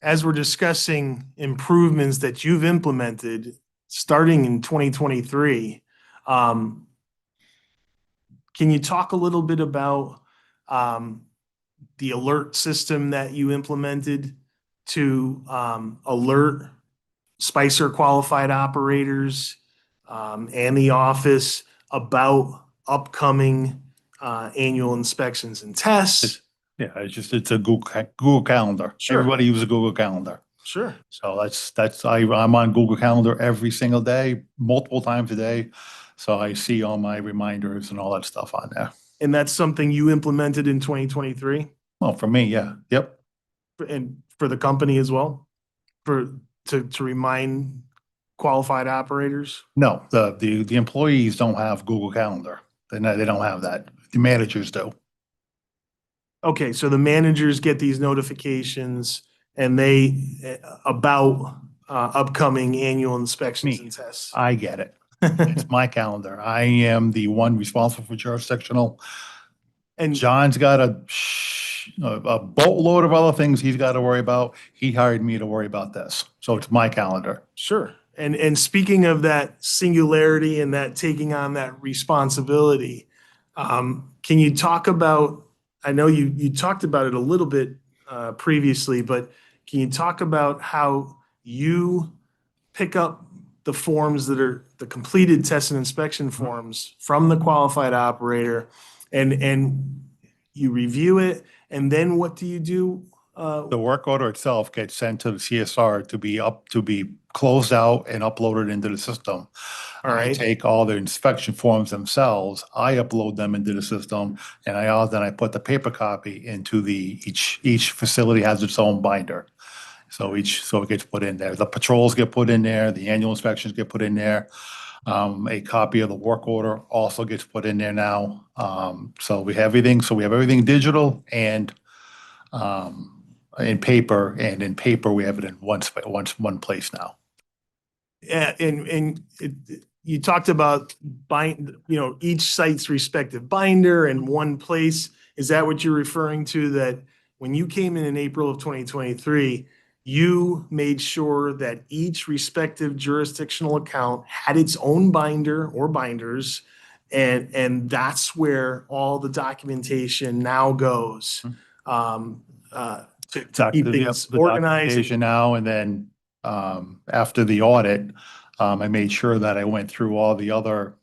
as we're discussing improvements that you've implemented starting in 2023, can you talk a little bit about the alert system that you implemented to alert Spicer qualified operators and the office about upcoming annual inspections and tests? Yeah, it's a Google Calendar. Sure. Everybody uses a Google Calendar. Sure. So I'm on Google Calendar every single day, multiple times a day. So I see all my reminders and all that stuff on there. And that's something you implemented in 2023? Well, for me, yeah. Yep. And for the company as well? To remind qualified operators? No, the employees don't have Google Calendar. They don't have that. The managers do. Okay, so the managers get these notifications and about upcoming annual inspections Me. and tests. I get it. It's my calendar. I am the one responsible for jurisdictional. And John's got a boatload of other things he's got to worry about. He hired me to worry about this. So it's my calendar. sure. And speaking of that singularity and that taking on that responsibility, can you talk about, I know you talked about it a little bit previously, but can you talk about how you pick up the forms that are the completed test and inspection forms from the qualified operator and you review it, and then what do you do The work order itself gets sent to the CSR to be closed out and uploaded into the system. All I right. take all the inspection forms themselves, I upload them into the system, and then I put the paper copy into each facility has its own binder. So it gets put in there. The patrols get put in there, the annual inspections get put in there. A copy of the work order also gets put in there now. So we have everything digital and in paper, and in paper, we have it in one place now. You talked about each site's respective binder in one place. Is that what you're referring to? That when you came in April of 2023, you made sure that each respective jurisdictional account had its own binder or binders, and that's where all the documentation now goes. To keep things The organized. documentation now, and then after the audit, I made sure that I went through all the other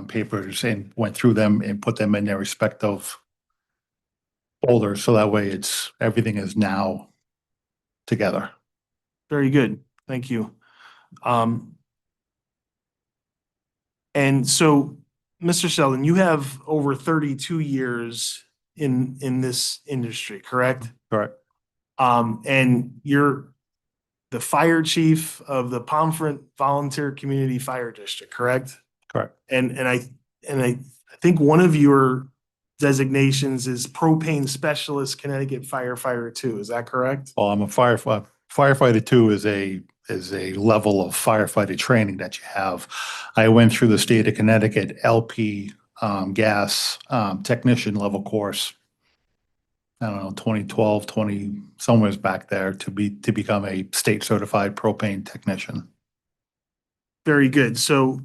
papers and went through them and put them in their respective folders, so that way everything is now together. Very good. Thank you. And so, Mr. Sheldon, you have over 32 years in this industry, correct? Correct. And you're the fire chief of the Pomfret Volunteer Community Fire District, correct? Correct. And I think one of your designations is propane specialist Connecticut firefighter 2. Is that correct? Well, I'm a firefighter. Firefighter 2 is a level of firefighter training that you have. I went through the state of Connecticut LP gas technician level course. I don't know, 2012, somewhere's back there to become a state certified propane technician. Very good. So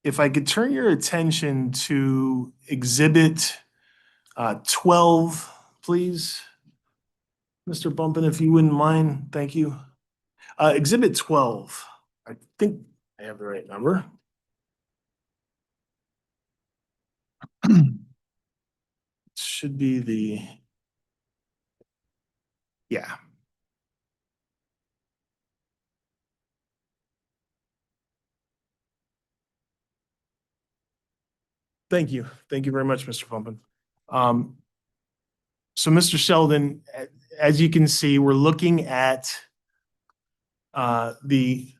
if I could turn your attention to Exhibit 12, please. Mr. Bumpin, if you wouldn't mind, thank you. Exhibit 12, I think I have the right number. Should be yeah. Thank you. Thank you very much, Mr. Bumpin. So Mr. Sheldon, as you can see, we're looking at the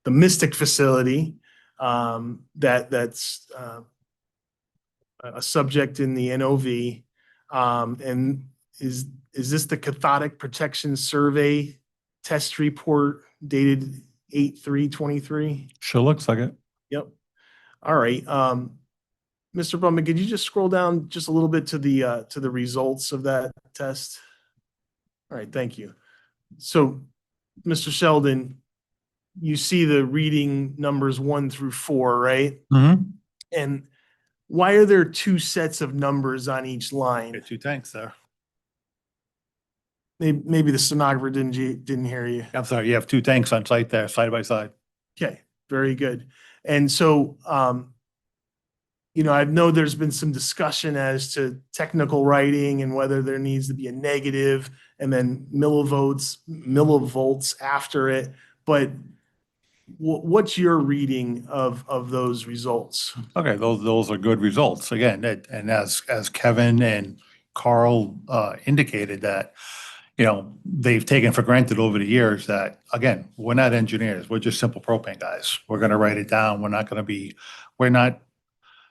Mystic facility that's a subject in the NOV. And is this the cathodic protection survey test report dated 8/3/23? Sure looks like it. Yep. All right. Mr. Bowman, could you just scroll down just a little bit to the results of that test? All right, thank you. So, Mr. Sheldon, you see the reading numbers 1 through 4, right? Mm-hmm. And why are there 2 sets of numbers on each line? Get 2 tanks there. Maybe the stenographer didn't hear you. I'm sorry, you have 2 tanks on site there, side by side. Okay, very good. And so, I know there's been some discussion as to technical writing and whether there needs to be a negative and then millivolts after it. But what's your reading of those results? Okay, those are good results. Again, and as Kevin and Carl indicated that, they've taken for granted over the years that, again, we're not engineers. We're just simple propane guys. We're going to write it down. We're not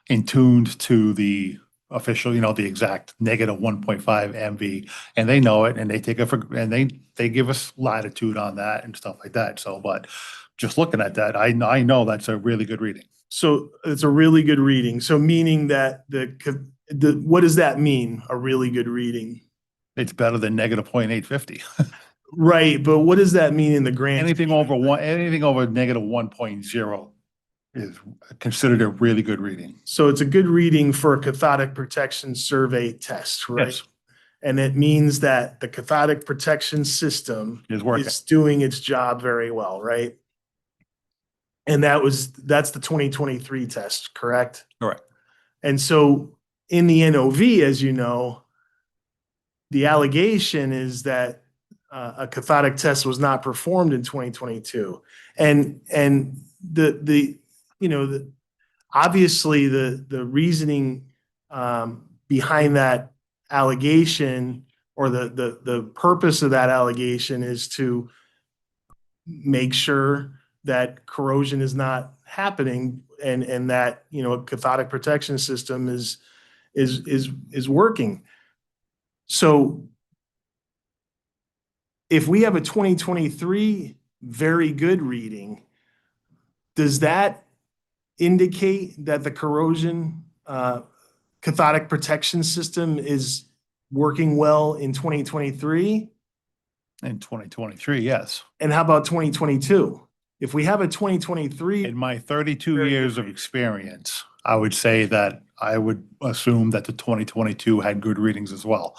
in tuned to the official, the exact -1.5 MV, and they know it, and they take it and they give us latitude on that and stuff like that. So, but just looking at that, I know that's a really good reading. So it's a really good reading. So meaning that what does that mean? A really good reading? It's better than -0.850. Right, but what does that mean in the grand? Anything over -1.0 is considered a really good reading. So it's a good reading for a cathodic protection survey test, right? Yes. And it means that the cathodic protection system Is working. is doing its job very well, right? And that's the 2023 test, correct? Correct. And so in the NOV, as you know, the allegation is that a cathodic test was not performed in 2022. And obviously the reasoning behind that allegation, or the purpose of that allegation, is to make sure that corrosion is not happening, and that, a cathodic protection system is working. So if we have a 2023 very good reading, does that indicate that the corrosion cathodic protection system is working well in 2023? In 2023, yes. And how about 2022? If we have a 2023, In my 32 Very years good of reading. experience, I would say that I would assume that the 2022 had good readings as well.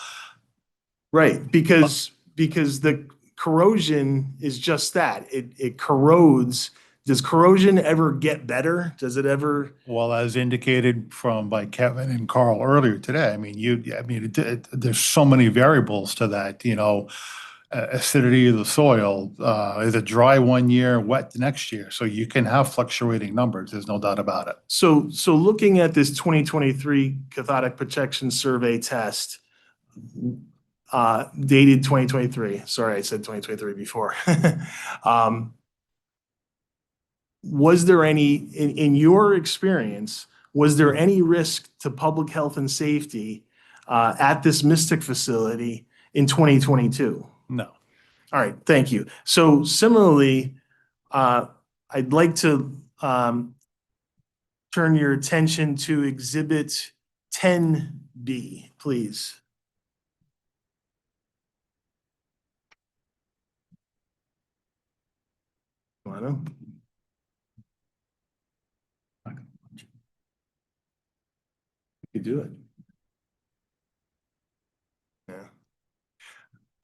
right, because the corrosion is just that. It corrodes. Does corrosion ever get better? Does it ever? Well, as indicated by Kevin and Carl earlier today, I mean, there's so many variables to that, acidity of the soil, is it dry one year, wet the next year? So you can have fluctuating numbers. There's no doubt about it. So looking at this 2023 cathodic protection survey test, dated 2023, sorry, I said 2023 before. Was there any, in your experience, was there any risk to public health and safety at this Mystic facility in 2022? No. All right, thank you. So similarly, I'd like to turn your attention to Exhibit 10B, please. Lana? You do it.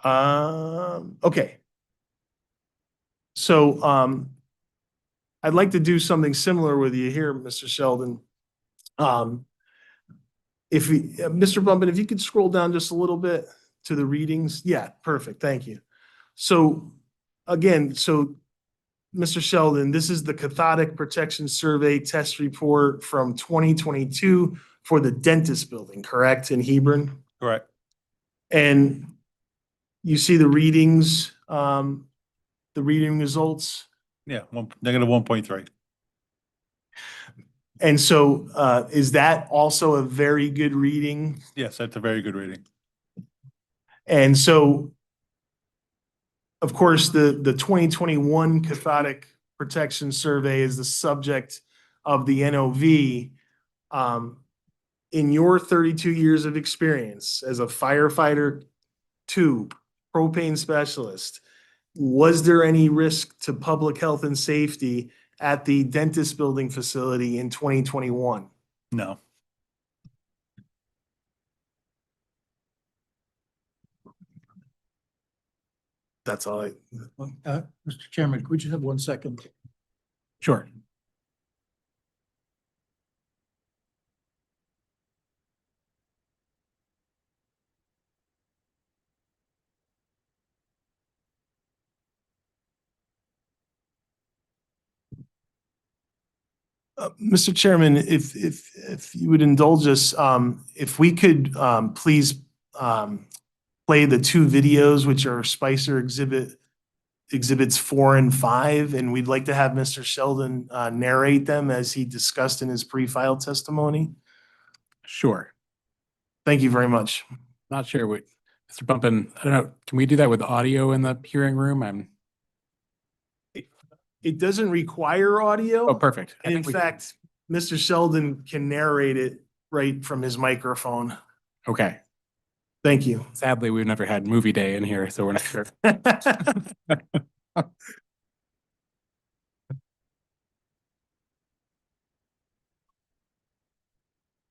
Yeah. Okay. So, I'd like to do something similar with you here, Mr. Sheldon. Mr. Bumpin, if you could scroll down just a little bit to the readings. Yeah, perfect. Thank you. So again, Mr. Sheldon, this is the cathodic protection survey test report from 2022 for the dentist building, correct, in Hebron? Correct. And you see the readings, the reading results? Yeah, negative 1.3. And so is that also a very good reading? Yes, that's a very good reading. And so, of course, the 2021 cathodic protection survey is the subject of the NOV. In your 32 years of experience as a firefighter 2, propane specialist, was there any risk to public health and safety at the dentist building facility in 2021? No. That's all I. Mr. Chairman, could we just have 1 second? Sure. Mr. Chairman, if you would indulge us, if we could please play the 2 videos, which are Spicer exhibits 4 and 5, and we'd like to have Mr. Sheldon narrate them as he discussed in his pre-filed testimony. Sure. Thank you very much. Not sure what, Mr. Bumpin, I don't know, can we do that with audio in the hearing room? It doesn't require audio. Oh, perfect. I And in think we- fact, Mr. Sheldon can narrate it right from his microphone. Okay. Thank you. Sadly, we've never had movie day in here, so we're not sure. All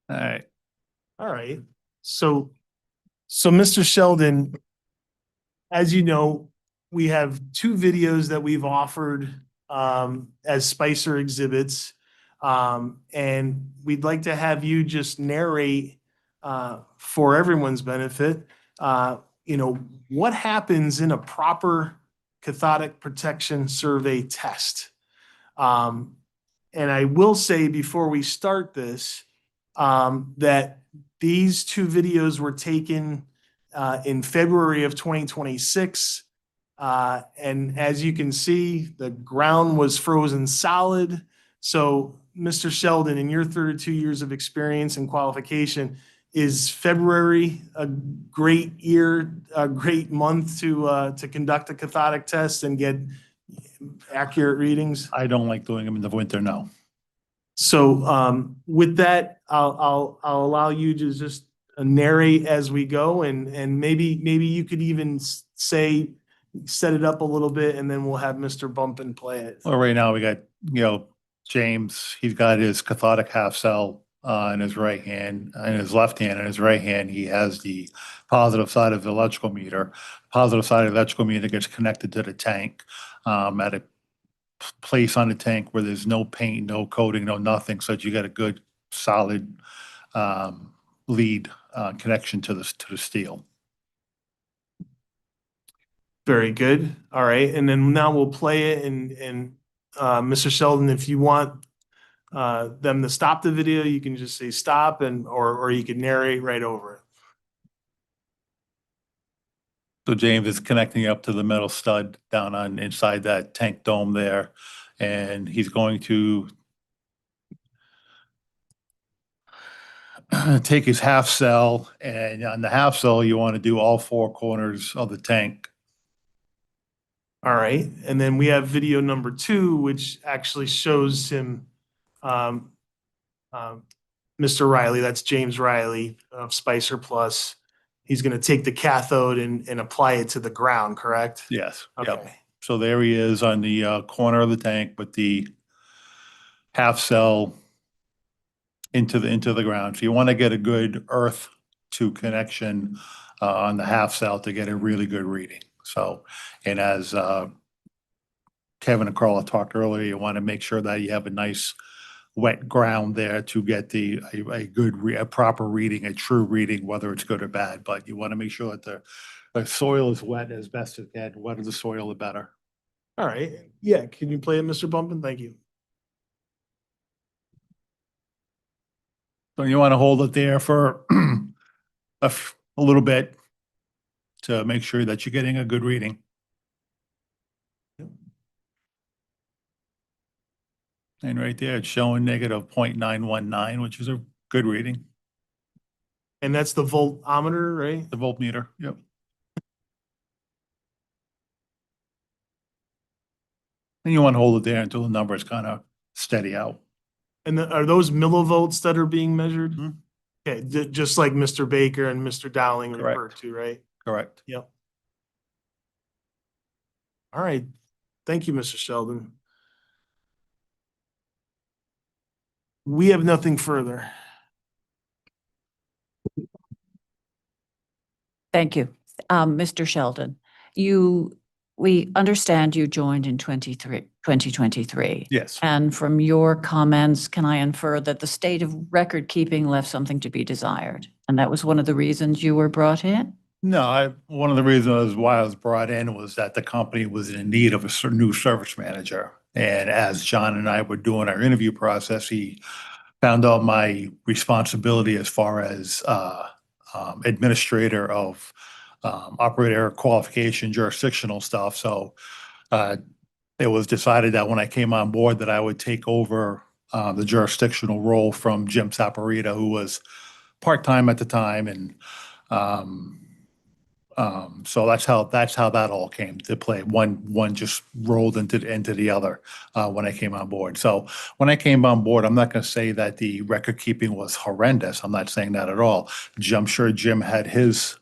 right. All right. So Mr. Sheldon, as you know, we have 2 videos that we've offered as Spicer exhibits. And we'd like to have you just narrate for everyone's benefit what happens in a proper cathodic protection survey test? And I will say before we start this, that these two videos were taken in February of 2026. And as you can see, the ground was frozen solid. So, Mr. Sheldon, in your 32 years of experience and qualification, is February a great year, a great month to conduct a cathodic test and get accurate readings? I don't like doing them in the winter, no. So with that, I'll allow you to just narrate as we go, and maybe you could even say, set it up a little bit, and then we'll have Mr. Bumpin play it. Well, right now we got, James, he's got his cathodic half cell in his right hand, in his left hand. In his right hand, he has the positive side of the electrical meter. Positive side of the electrical meter gets connected to the tank at a place on the tank where there's no paint, no coating, no nothing, so that you get a good solid lead connection to the steel. Very good. All right, and then now we'll play it, and Mr. Sheldon, if you want them to stop the video, you can just say stop, or you can narrate right over it. So James is connecting up to the metal stud down on inside that tank dome there, and he's going to take his half cell, and on the half cell, you want to do all four corners of the tank. All right, and then we have video number 2, which actually shows him, Mr. Riley, that's James Riley of Spicer Plus. He's going to take the cathode and apply it to the ground, correct? Yes. Yep. Okay. So there he is on the corner of the tank with the half cell into the ground. So you want to get a good earth to connection on the half cell to get a really good reading. So, and as Kevin and Carla talked earlier, you want to make sure that you have a nice wet ground there to get a proper reading, a true reading, whether it's good or bad. But you want to make sure that the soil is wet as best it can. Wetter the soil, the better. All right. Yeah, can you play it, Mr. Bumpin? Thank you. So you want to hold it there for a little bit to make sure that you're getting a good reading. And right there, it's showing negative 0.919, which is a good reading. And that's the voltmeter, right? The voltmeter, yep. And you want to hold it there until the numbers kind of steady out. And are those millivolts that are being measured? Hmm. Okay, just like Mr. Baker and Mr. Dowling Correct. referred to, right? Correct. Yep. All right. Thank you, Mr. Sheldon. We have nothing further. Thank you. Mr. Sheldon, we understand you joined in 2023. Yes. And from your comments, can I infer that the state of record keeping left something to be desired? And that was one of the reasons you were brought in? No, one of the reasons why I was brought in was that the company was in need of a new service manager. And as John and I were doing our interview process, he found out my responsibility as far as administrator of operator qualification, jurisdictional stuff. So it was decided that when I came on board that I would take over the jurisdictional role from Jim Saporita, who was part-time at the time. And so that's how that all came to play. One just rolled into the other when I came on board. So when I came on board, I'm not going to say that the record keeping was horrendous. I'm not saying that at all. I'm sure Jim had his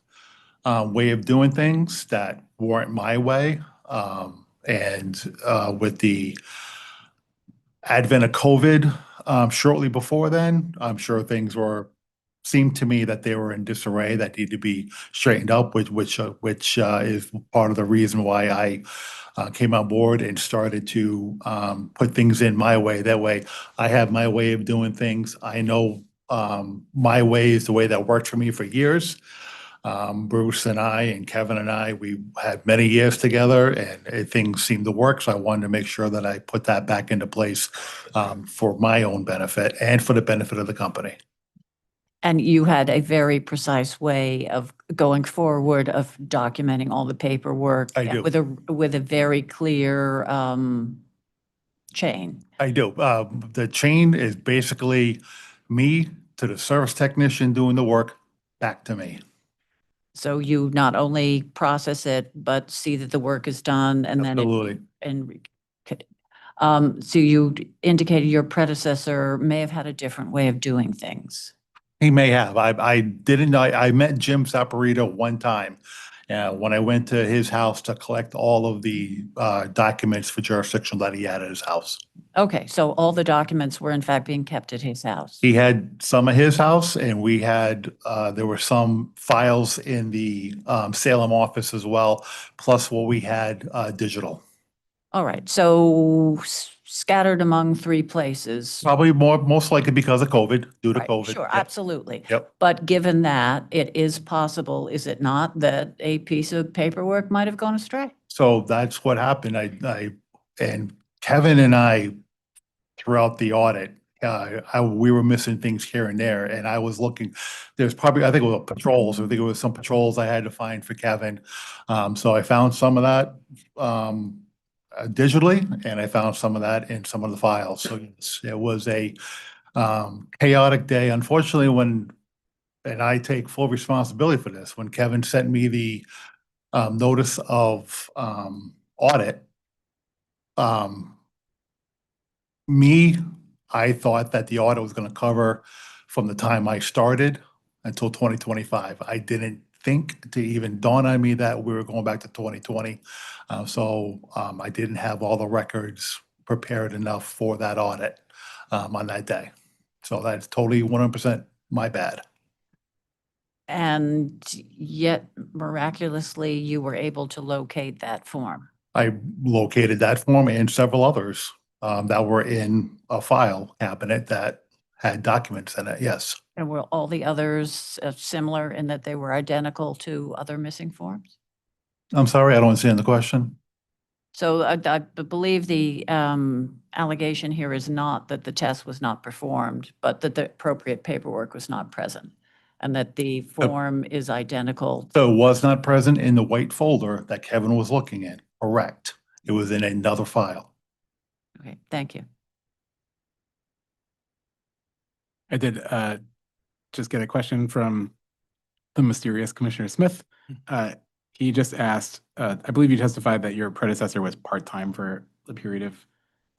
way of doing things that weren't my way. And with the advent of COVID shortly before then, I'm sure things seemed to me that they were in disarray, that need to be straightened up, which is part of the reason why I came on board and started to put things in my way. That way, I have my way of doing things. I know my way is the way that worked for me for years. Bruce and I and Kevin and I, we had many years together and things seemed to work. So I wanted to make sure that I put that back into place for my own benefit and for the benefit of the company. And you had a very precise way of going forward of documenting all the paperwork. I do. With a very clear chain. I do. The chain is basically me to the service technician doing the work back to me. So you not only process it, but see that the work is done and then. Absolutely. So you indicated your predecessor may have had a different way of doing things. He may have. I didn't know. I met Jim Saporito one time when I went to his house to collect all of the documents for jurisdiction that he had at his house. Okay, so all the documents were in fact being kept at his house. He had some at his house and we had, there were some files in the Salem office as well, plus what we had digital. All right, so scattered among 3 places. Probably most likely because of COVID, due to Right, COVID. sure, Yep. absolutely. Yep. But given that, it is possible, is it not, that a piece of paperwork might have gone astray? So that's what happened. And Kevin and I, throughout the audit, we were missing things here and there, and I was looking, there's probably, I think it was patrols, I think it was some patrols I had to find for Kevin. So I found some of that digitally, and I found some of that in some of the files. So it was a chaotic day. Unfortunately, and I take full responsibility for this, when Kevin sent me the notice of audit, I thought that the audit was going to cover from the time I started until 2025. I didn't think to even dawn on me that we were going back to 2020. So I didn't have all the records prepared enough for that audit on that day. So that's totally 100% my bad. And yet miraculously, you were able to locate that form. I located that form and several others that were in a file cabinet that had documents in it, yes. And were all the others similar in that they were identical to other missing forms? I'm sorry, I don't understand the question. So I believe the allegation here is not that the test was not performed, but that the appropriate paperwork was not present, and that the form is identical. So it was not present in the white folder that Kevin was looking at, correct. It was in another file. Okay, thank you. I did just get a question from the mysterious Commissioner Smith. He just asked, I believe you testified that your predecessor was part-time for a period of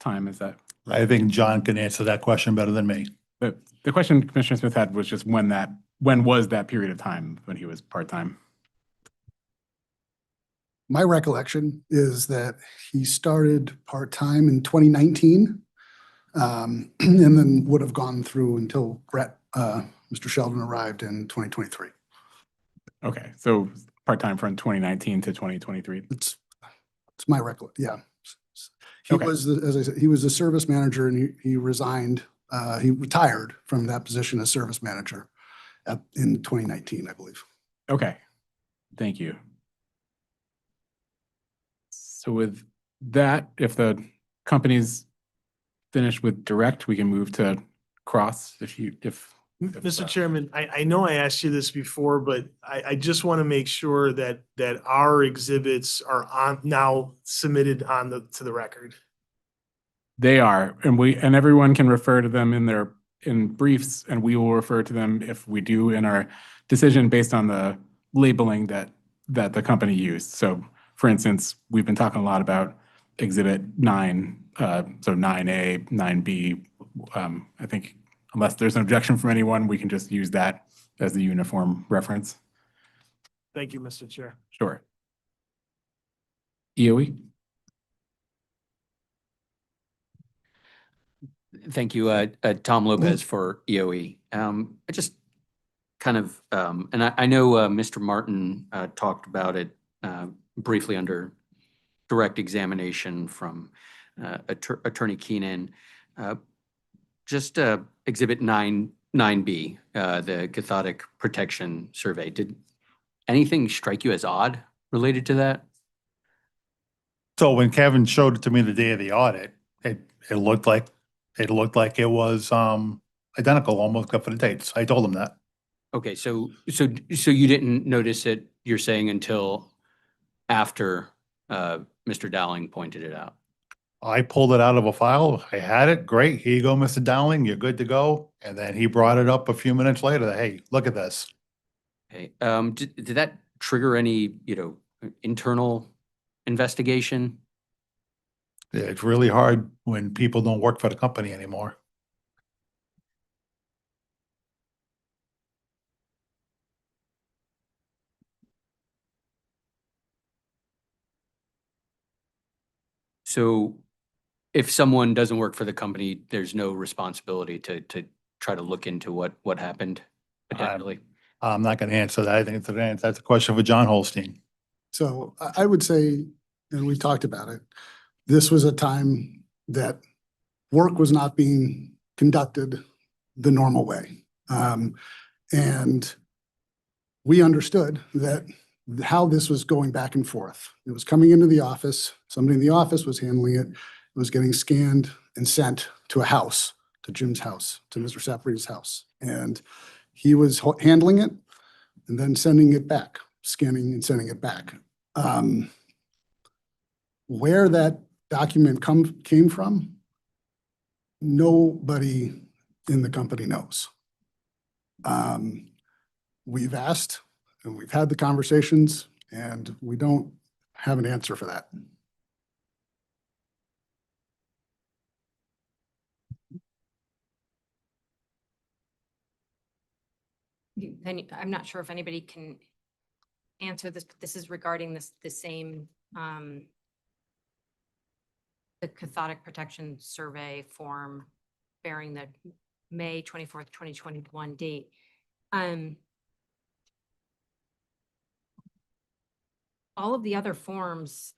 time. Is that right? I think John can answer that question better than me. The question Commissioner Smith had was just when was that period of time when he was part-time? My recollection is that he started part-time in 2019, and then would have gone through until Mr. Sheldon arrived in 2023. Okay, so part-time from 2019 to 2023. It's my recollection, yeah. He Okay. was, as I said, he was a service manager and he resigned, he retired from that position as service manager in 2019, I believe. Okay, thank you. So with that, if the company's finished with direct, we can move to cross if Mr. Chairman, I know I asked you this before, but I just want to make sure that our exhibits are now submitted to the record. They are, and everyone can refer to them in briefs, and we will refer to them if we do in our decision based on the labeling that the company used. So for instance, we've been talking a lot about Exhibit 9, so 9A, 9B. I think unless there's an objection from anyone, we can just use that as the uniform reference. Thank you, Mr. Chair. Sure. EOE? Thank you, Tom Lopez for EOE. I just kind of, and I know Mr. Martin talked about it briefly under direct examination from Attorney Keenan. Just Exhibit 9B, the cathodic protection survey. anything strike you as odd related to that? So when Kevin showed it to me the day of the audit, it looked like it was identical almost except for the dates. I told him that. Okay, so you didn't notice it, you're saying, until after Mr. Dowling pointed it out? I pulled it out of a file. I had it. Great. Here you go, Mr. Dowling. You're good to go. And then he brought it up a few minutes later. Hey, look at this. Okay, did that trigger any, internal investigation? It's really hard when people don't work for the company anymore. So if someone doesn't work for the company, there's no responsibility to try to look into what happened potentially? I'm not going to answer that. I think that's a question for John Holstein. So I would say, and we've talked about it, this was a time that work was not being conducted the normal way. And we understood that how this was going back and forth. It was coming into the office, somebody in the office was handling it, it was getting scanned and sent to a house, to Jim's house, to Mr. Sapri's house. And he was handling it and then sending it back, scanning and sending it back. Where that document came from, nobody in the company knows. We've asked and we've had the conversations and we don't have an answer for that. Then I'm not sure if anybody can answer this, but this is regarding the same, the cathodic protection survey form bearing the May 24th, 2021 date. All of the other forms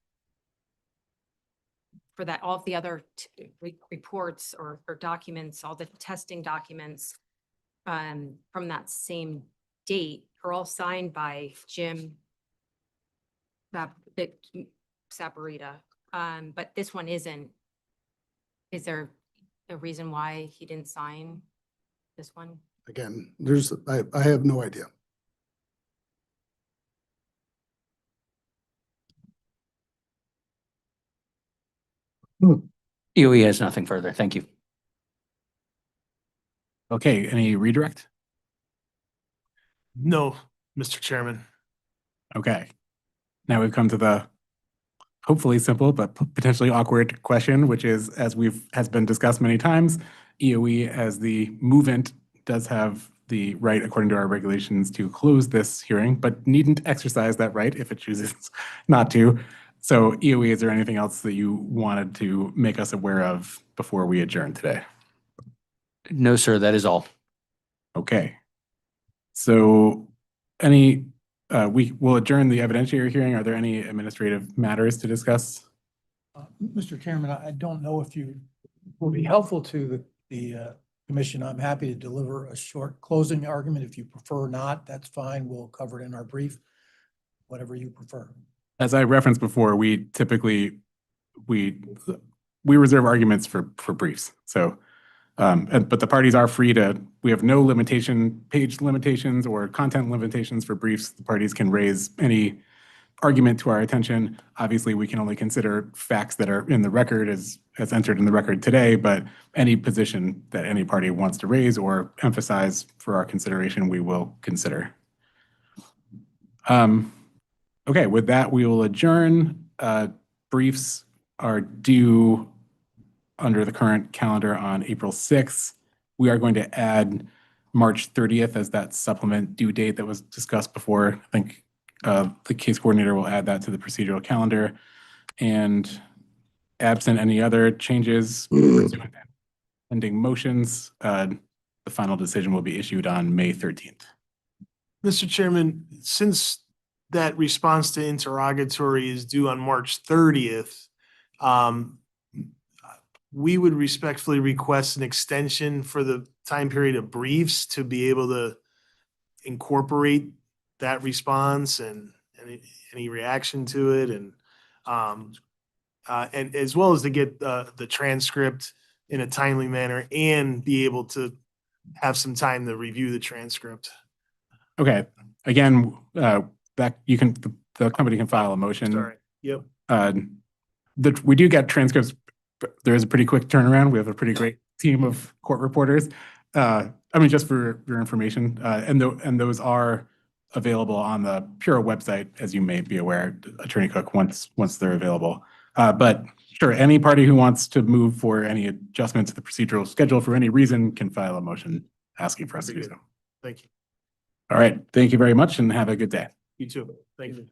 for that, all of the other reports or documents, all the testing documents from that same date are all signed by Jim Saporita. But this one isn't. Is there a reason why he didn't sign this one? Again, I have no idea. EOE has nothing further. Thank you. Okay, any redirect? No, Mr. Chairman. Okay. Now we've come to the hopefully simple but potentially awkward question, which is, as has been discussed many times, EOE as the movant does have the right, according to our regulations, to close this hearing, but needn't exercise that right if it chooses not to. So EOE, is there anything else that you wanted to make us aware of before we adjourn today? No, sir, that is all. Okay. So we will adjourn the evidentiary hearing. Are there any administrative matters to discuss? Mr. Chairman, I don't know if you will be helpful to the commission. I'm happy to deliver a short closing argument. If you prefer not, that's fine. We'll cover it in our brief, whatever you prefer. As I referenced before, we typically, we reserve arguments for briefs. So, but the parties are free to, we have no page limitations or content limitations for briefs. The parties can raise any argument to our attention. Obviously, we can only consider facts that are in the record as entered in the record today, but any position that any party wants to raise or emphasize for our consideration, we will consider. Okay, with that, we will adjourn. Briefs are due under the current calendar on April 6th. We are going to add March 30th as that supplement due date that was discussed before. I think the case coordinator will add that to the procedural calendar. And absent any other changes, pending motions, the final decision will be issued on May 13th. Mr. Chairman, since that response to interrogatory is due on March 30th, we would respectfully request an extension for the time period of briefs to be able to incorporate that response and any reaction to it and as well as to get the transcript in a timely manner and be able to have some time to review the transcript. Okay, again, that you can, the company can file a motion. Sorry. Yep. We do get transcripts. There is a pretty quick turnaround. We have a pretty great team of court reporters. I mean, just for your information, and those are available on the Pura website, as you may be aware, Attorney Cook, once they're available. But sure, any party who wants to move for any adjustment to the procedural schedule for any reason can file a motion asking for us to do so. Thank you. All right, thank you very much and have a good day. You too. Thank you.